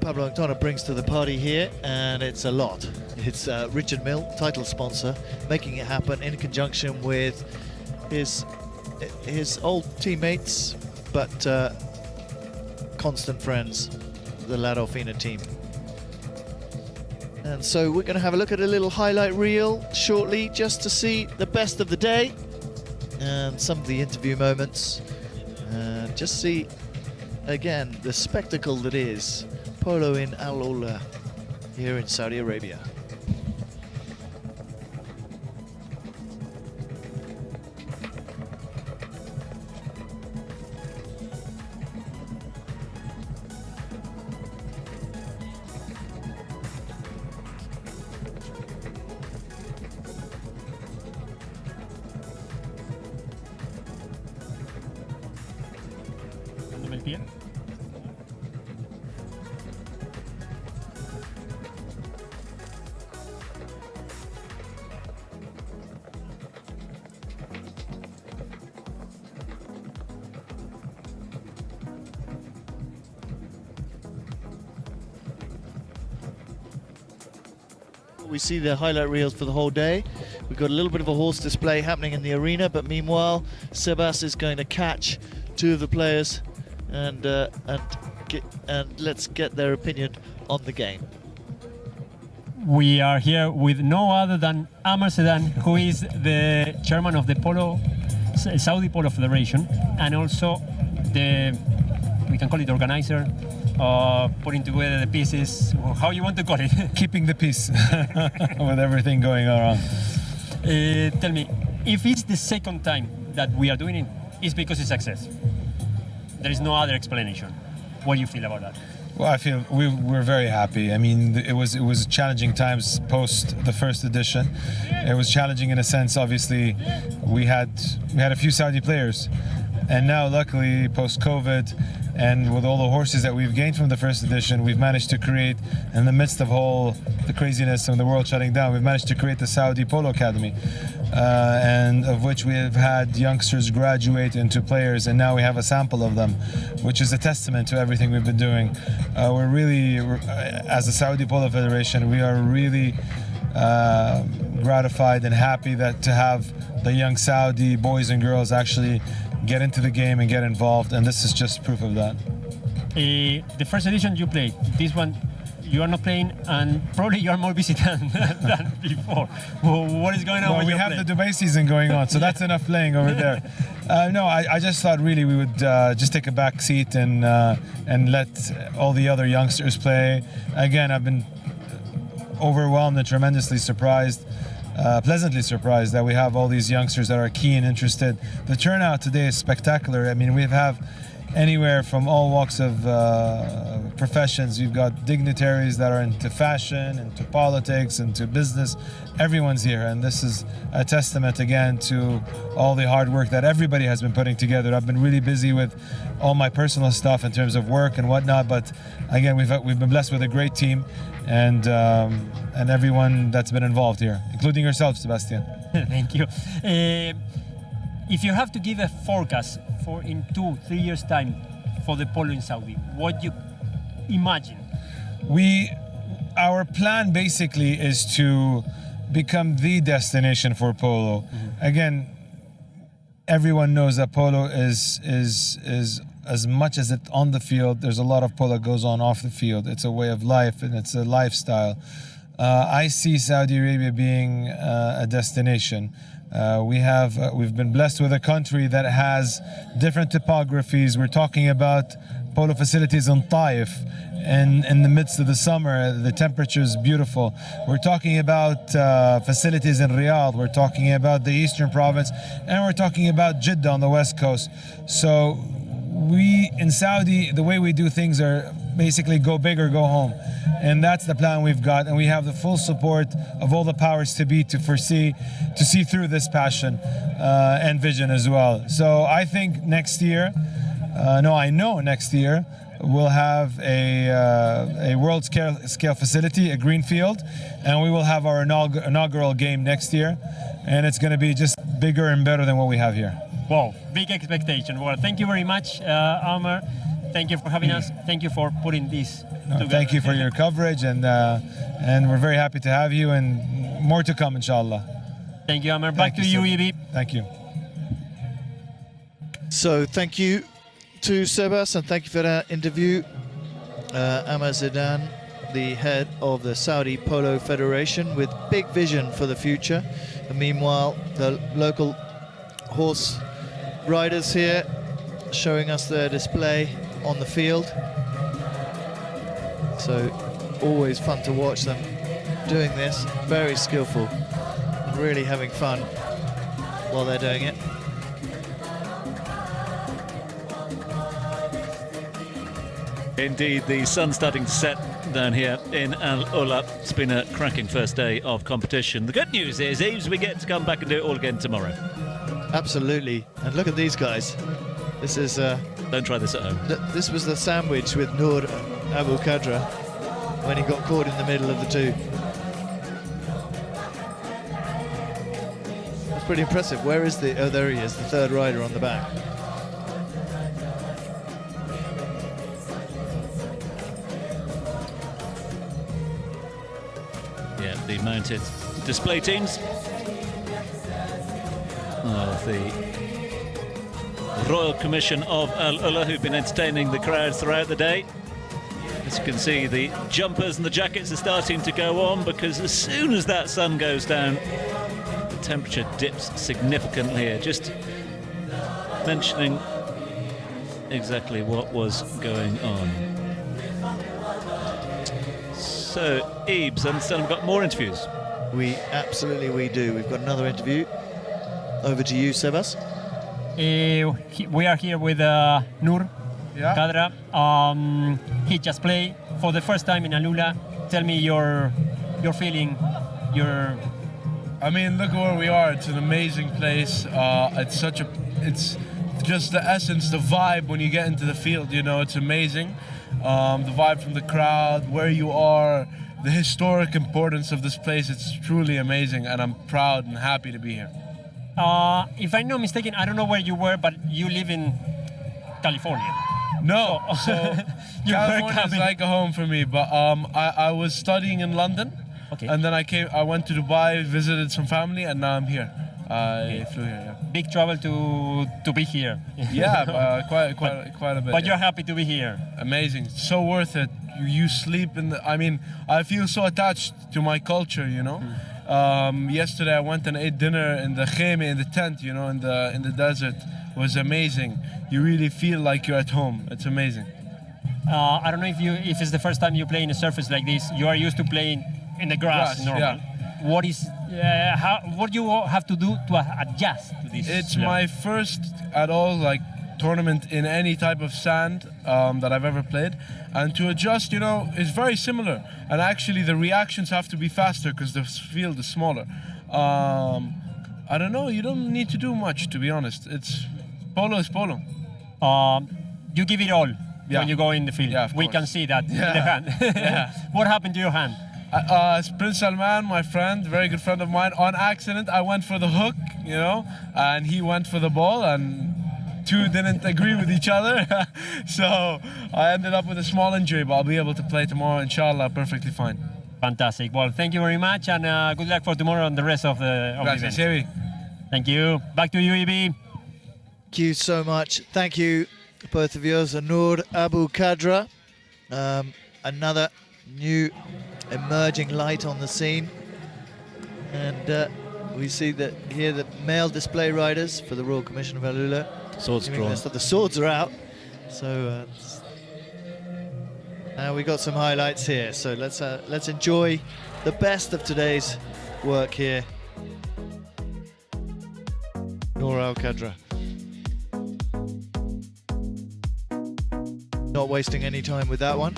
Pablo McDonough brings to the party here, and it's a lot. It's Richard Mille, title sponsor, making it happen in conjunction with his old teammates, but constant friends, the La Dolfina team. And so we're going to have a look at a little highlight reel shortly, just to see the best of the day and some of the interview moments, and just see again the spectacle that is Polo in AlUla here in Saudi Arabia. We see the highlight reels for the whole day. We've got a little bit of a horse display happening in the arena, but meanwhile, Sebas is going to catch 2 of the players and let's get their opinion on the game. We are here with no other than Amer Sedan, who is the chairman of the Saudi Polo Federation, and also we can call it organizer, putting together the pieces, how you want to call it. Keeping the peace with everything going around. Tell me, if it's the second time that we are doing it, it's because it's success. There is no other explanation. What do you feel about that? Well, I feel we're very happy. I mean, it was challenging times post the first edition. It was challenging in a sense. Obviously, we had a few Saudi players, and now luckily post COVID, And with all the horses that we've gained from the first edition, we've managed to create, in the midst of all the craziness of the world shutting down, we've managed to create the Saudi Polo Academy, and of which we have had youngsters graduate into players, and now we have a sample of them, which is a testament to everything we've been doing. We're really, as the Saudi Polo Federation, we are really gratified and happy that to have the young Saudi boys and girls actually get into the game and get involved, and this is just proof of that. The first edition you played, this one you are not playing, and probably you are more busy than before. What is going on? Well, we have the Dubai season going on, so that's enough playing over there. No, I just thought really we would just take a back seat and let all the other youngsters play. Again, I've been overwhelmed and tremendously surprised. Pleasantly surprised that we have all these youngsters that are keen, interested. The turnout today is spectacular. I mean, we have anywhere from all walks of professions. You've got dignitaries that are into fashion, into politics, into business. Everyone's here, and this is a testament again to all the hard work that everybody has been putting together. I've been really busy with all my personal stuff in terms of work and whatnot, but again, we've been blessed with a great team, and everyone that's been involved here, including yourself, Sebastian. Thank you. If you have to give a forecast for in 2-3 years' time for the polo in Saudi, what you imagine? Our plan basically is to become the destination for polo. Again, everyone knows that polo is as much as it on the field, there's a lot of polo that goes on off the field. It's a way of life and it's a lifestyle. I see Saudi Arabia being a destination. We've been blessed with a country that has different topographies. We're talking about polo facilities in Taif, and in the midst of the summer, the temperature is beautiful. We're talking about facilities in Riyadh. We're talking about the Eastern Province, and we're talking about Jeddah on the West Coast. So we in Saudi, the way we do things are basically go big or go home, and that's the plan we've got, and we have the full support of all the powers to be to see through this passion and vision as well. So I think next year, I know next year we'll have a world scale facility, a greenfield, and we will have our inaugural game next year, and it's going to be just bigger and better than what we have here. Wow, big expectation. Well, thank you very much, Amr. Thank you for having us. Thank you for putting this together. Thank you for your coverage, and we're very happy to have you, and more to come, inshallah. Thank you, Amr. Back to you, Ibi. Thank you. So thank you to Sebas, and thank you for that interview. Amr Zidane, the head of the Saudi Polo Federation, with big vision for the future. And meanwhile, the local horse riders here showing us their display on the field. So always fun to watch them doing this. Very skillful and really having fun while they're doing it. Indeed, the sun's starting to set down here in AlUla. It's been a cracking first day of competition. The good news is, Eves, we get to come back and do it all again tomorrow. Absolutely. And look at these guys. This is... Don't try this at home. This was the sandwich with Noor Abu Qadra when he got caught in the middle of the two. That's pretty impressive. Where is the... Oh, there he is, the third rider on the back. Yeah, the mounted display teams of the Royal Commission of AlUla, who've been entertaining the crowds throughout the day. As you can see, the jumpers and the jackets are starting to go on, because as soon as that sun goes down, the temperature dips significantly here. Just mentioning exactly what was going on. So, Eebs, I understand we've got more interviews. We do. We've got another interview. Over to you, Sebas. We are here with Noor Qadra. He just played for the first time in AlUla. Tell me your feeling. I mean, look at where we are. It's an amazing place. It's just the essence, the vibe when you get into the field. You know, it's amazing. The vibe from the crowd, where you are, the historic importance of this place. It's truly amazing, and I'm proud and happy to be here. If I'm not mistaken, I don't know where you were, but you live in California. No, so California is like a home for me. But I was studying in London, and then I went to Dubai, visited some family, and now I'm here. I flew here. Yeah. Big travel to be here. Yeah, quite a bit. But you're happy to be here. Amazing, so worth it. You sleep in the. I mean, I feel so attached to my culture. You know. Yesterday I went and ate dinner in the kheme, in the tent. You know, in the desert. It was amazing. You really feel like you're at home. It's amazing. I don't know if it's the first time you play in a surface like this. You are used to playing in the grass normally. Yeah. What do you have to do to adjust to this? It's my first at all tournament in any type of sand that I've ever played, and to adjust, you know, is very similar. And actually, the reactions have to be faster because the field is smaller. I don't know. You don't need to do much, to be honest. It's polo is polo. You give it all when you go in the field. Yeah, we can see that in the hand. Yeah. What happened to your hand? Prince Salman, my friend, very good friend of mine, on accident, I went for the hook, you know, and he went for the ball, and two didn't agree with each other. So I ended up with a small injury, but I'll be able to play tomorrow, inshallah, perfectly fine. Fantastic. Well, thank you very much, and good luck for tomorrow and the rest of the event. Thank you. Back to you, EB. Thank you so much. Thank you, both of yours. Noor Abu Kadra, another new emerging light on the scene, and we see that here the male display riders for the Royal Commission of AlUla. Swords drawn. The swords are out, so now we got some highlights here. So let's enjoy the best of today's work here. Noor Al Kadra. Not wasting any time with that one.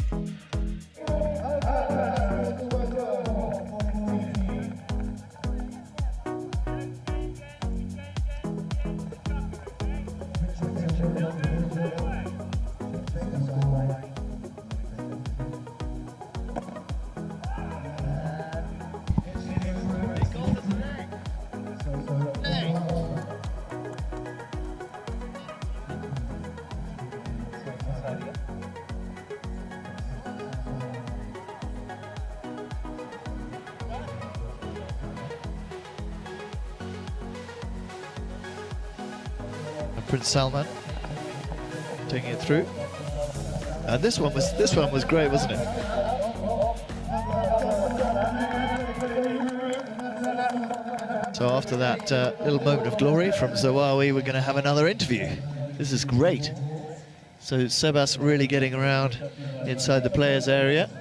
Prince Salman taking it through, and this one was great, wasn't it? So after that little moment of glory from Zawawi, we're going to have another interview. This is great. So Sebas really getting around inside the players area.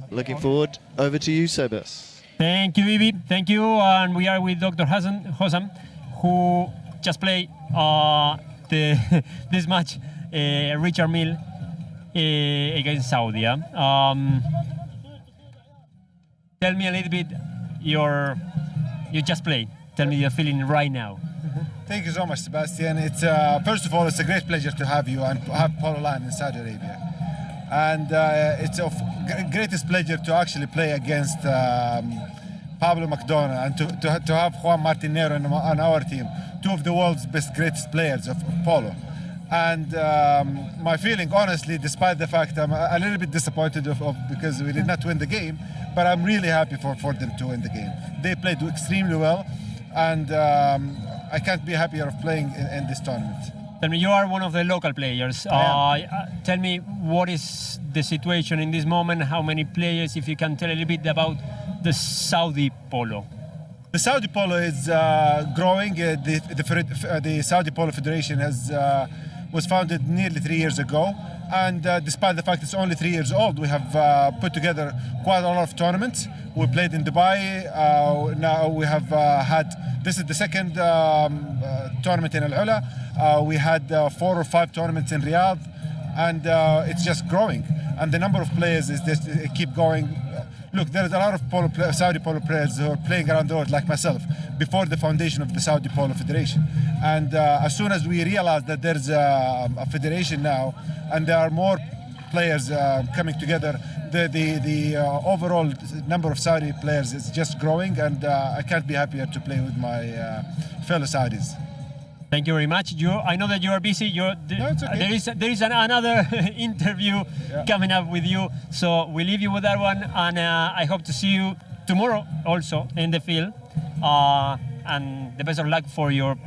Looking forward. Over to you, Sebas. Thank you, Ibi. Thank you. And we are with Dr. Hossam, who just played this match, Richard Mille against Saudi. Tell me a little bit you just played. Tell me your feeling right now. Thank you so much, Sebastian. It's first of all, it's a great pleasure to have you and have Polo Land in Saudi Arabia. And it's of greatest pleasure to actually play against Pablo McDonough and to have Juan Martinero on our team, two of the world's best, greatest players of polo. And my feeling, honestly, despite the fact I'm a little bit disappointed because we did not win the game, but I'm really happy for them to win the game. They played extremely well, and I can't be happier of playing in this tournament. Tell me, you are one of the local players. Tell me, what is the situation in this moment? How many players, if you can tell a little bit about the Saudi polo? The Saudi polo is growing. The Saudi Polo Federation was founded nearly 3 years ago. And despite the fact it's only 3 years old, we have put together quite a lot of tournaments. We played in Dubai. Now we have this is the second tournament in AlUla. We had 4 or 5 tournaments in Riyadh, and it's just growing. And the number of players is just keep going. look, there's a lot of Saudi polo players who are playing around the world, like myself, before the foundation of the Saudi Polo Federation. And as soon as we realized that there's a federation now, and there are more players coming together, the overall number of Saudi players is just growing, and I can't be happier to play with my fellow Saudis. Thank you very much. I know that you are busy. No, it's okay. There is another interview coming up with you, so we leave you with that one, and I hope to see you tomorrow also in the field. And the best of luck for your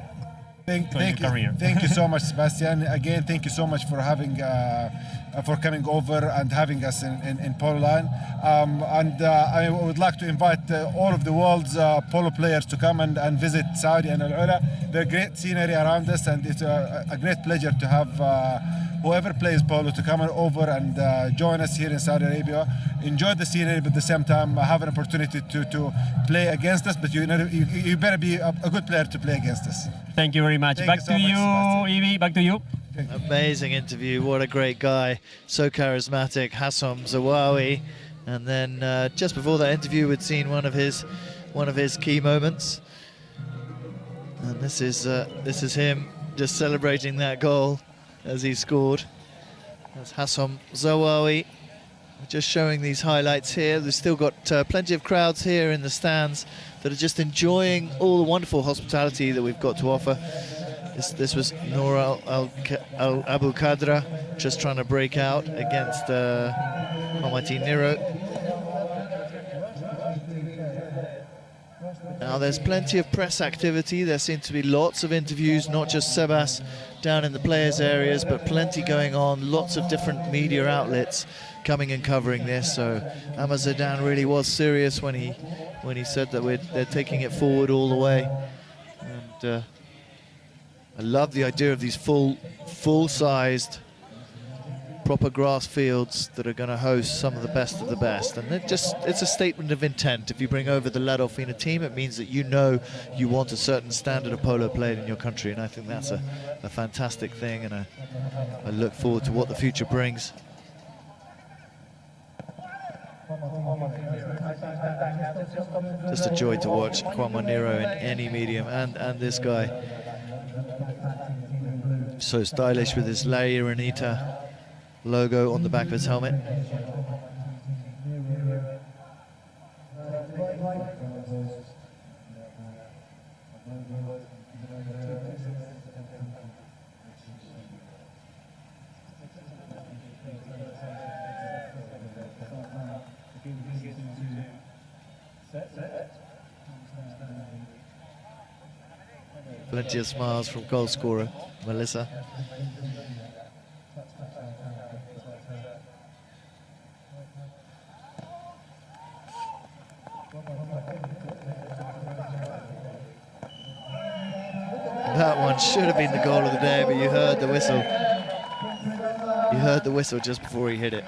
career. Thank you so much, Sebastian. Again, thank you so much for having for coming over and having us in Polo Line. And I would like to invite all of the world's polo players to come and visit Saudi and AlUla. There's great scenery around us, and it's a great pleasure to have whoever plays polo to come over and join us here in Saudi Arabia. Enjoy the scenery, but at the same time have an opportunity to play against us. But you better be a good player to play against us. Thank you very much. Back to you, Evie. Back to you. Amazing interview. What a great guy. So charismatic. Hassam Zawawi. And then just before that interview, we'd seen one of his key moments. And this is him just celebrating that goal as he scored. That's Hassam Zawawi. Just showing these highlights here. We've still got plenty of crowds here in the stands that are just enjoying all the wonderful hospitality that we've got to offer. This was Noor Abu Qadra just trying to break out against Almighty Nero. Now there's plenty of press activity. There seem to be lots of interviews, not just Sebas down in the players' areas, but plenty going on. Lots of different media outlets coming and covering this. So Amar Zidane really was serious when he said that they're taking it forward all the way. And I love the idea of these full-sized, proper grass fields that are going to host some of the best. And it's a statement of intent. If you bring over the La Dolfina team, it means that you know you want a certain standard of polo played in your country, and I think that's a fantastic thing, and I look forward to what the future brings. Just a joy to watch Juan Monero in any medium, and this guy. So stylish with his La Iranita logo on the back of his helmet. Plenty of smiles from goal scorer Melissa. That one should have been the goal of the day, but you heard the whistle. You heard the whistle just before he hit it.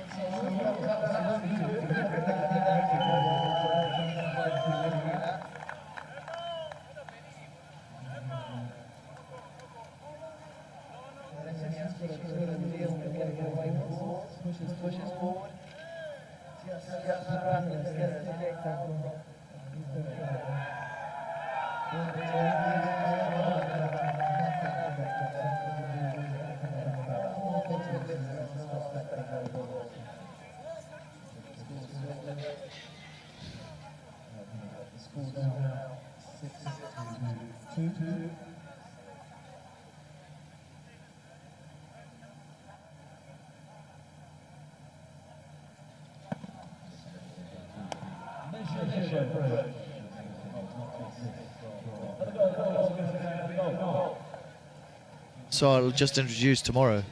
Pushes forward. So I'll just introduce tomorrow.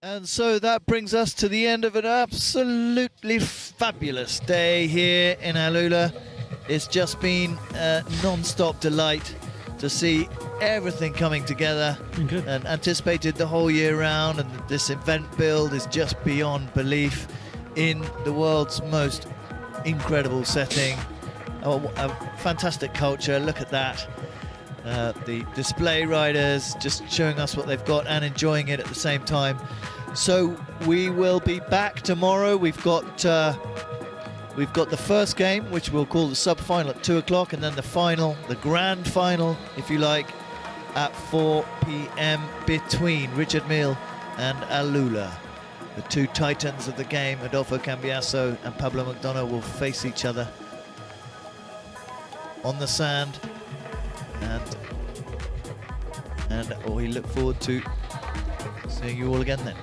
And so that brings us to the end of an absolutely fabulous day here in AlUla. It's just been a non-stop delight to see everything coming together and anticipated the whole year round, and this event build is just beyond belief in the world's most incredible setting. Oh, a fantastic culture, look at that. The display riders just showing us what they've got and enjoying it at the same time. So we will be back tomorrow. We've got the first game, which we'll call the sub-final at 2 o'clock, and then the final, the grand final, if you like, at 4 p.m. between Richard Mille and AlUla. The two titans of the game, Adolfo Cambiasso and Pablo McDonough, will face each other on the sand, and we look forward to seeing you all again then.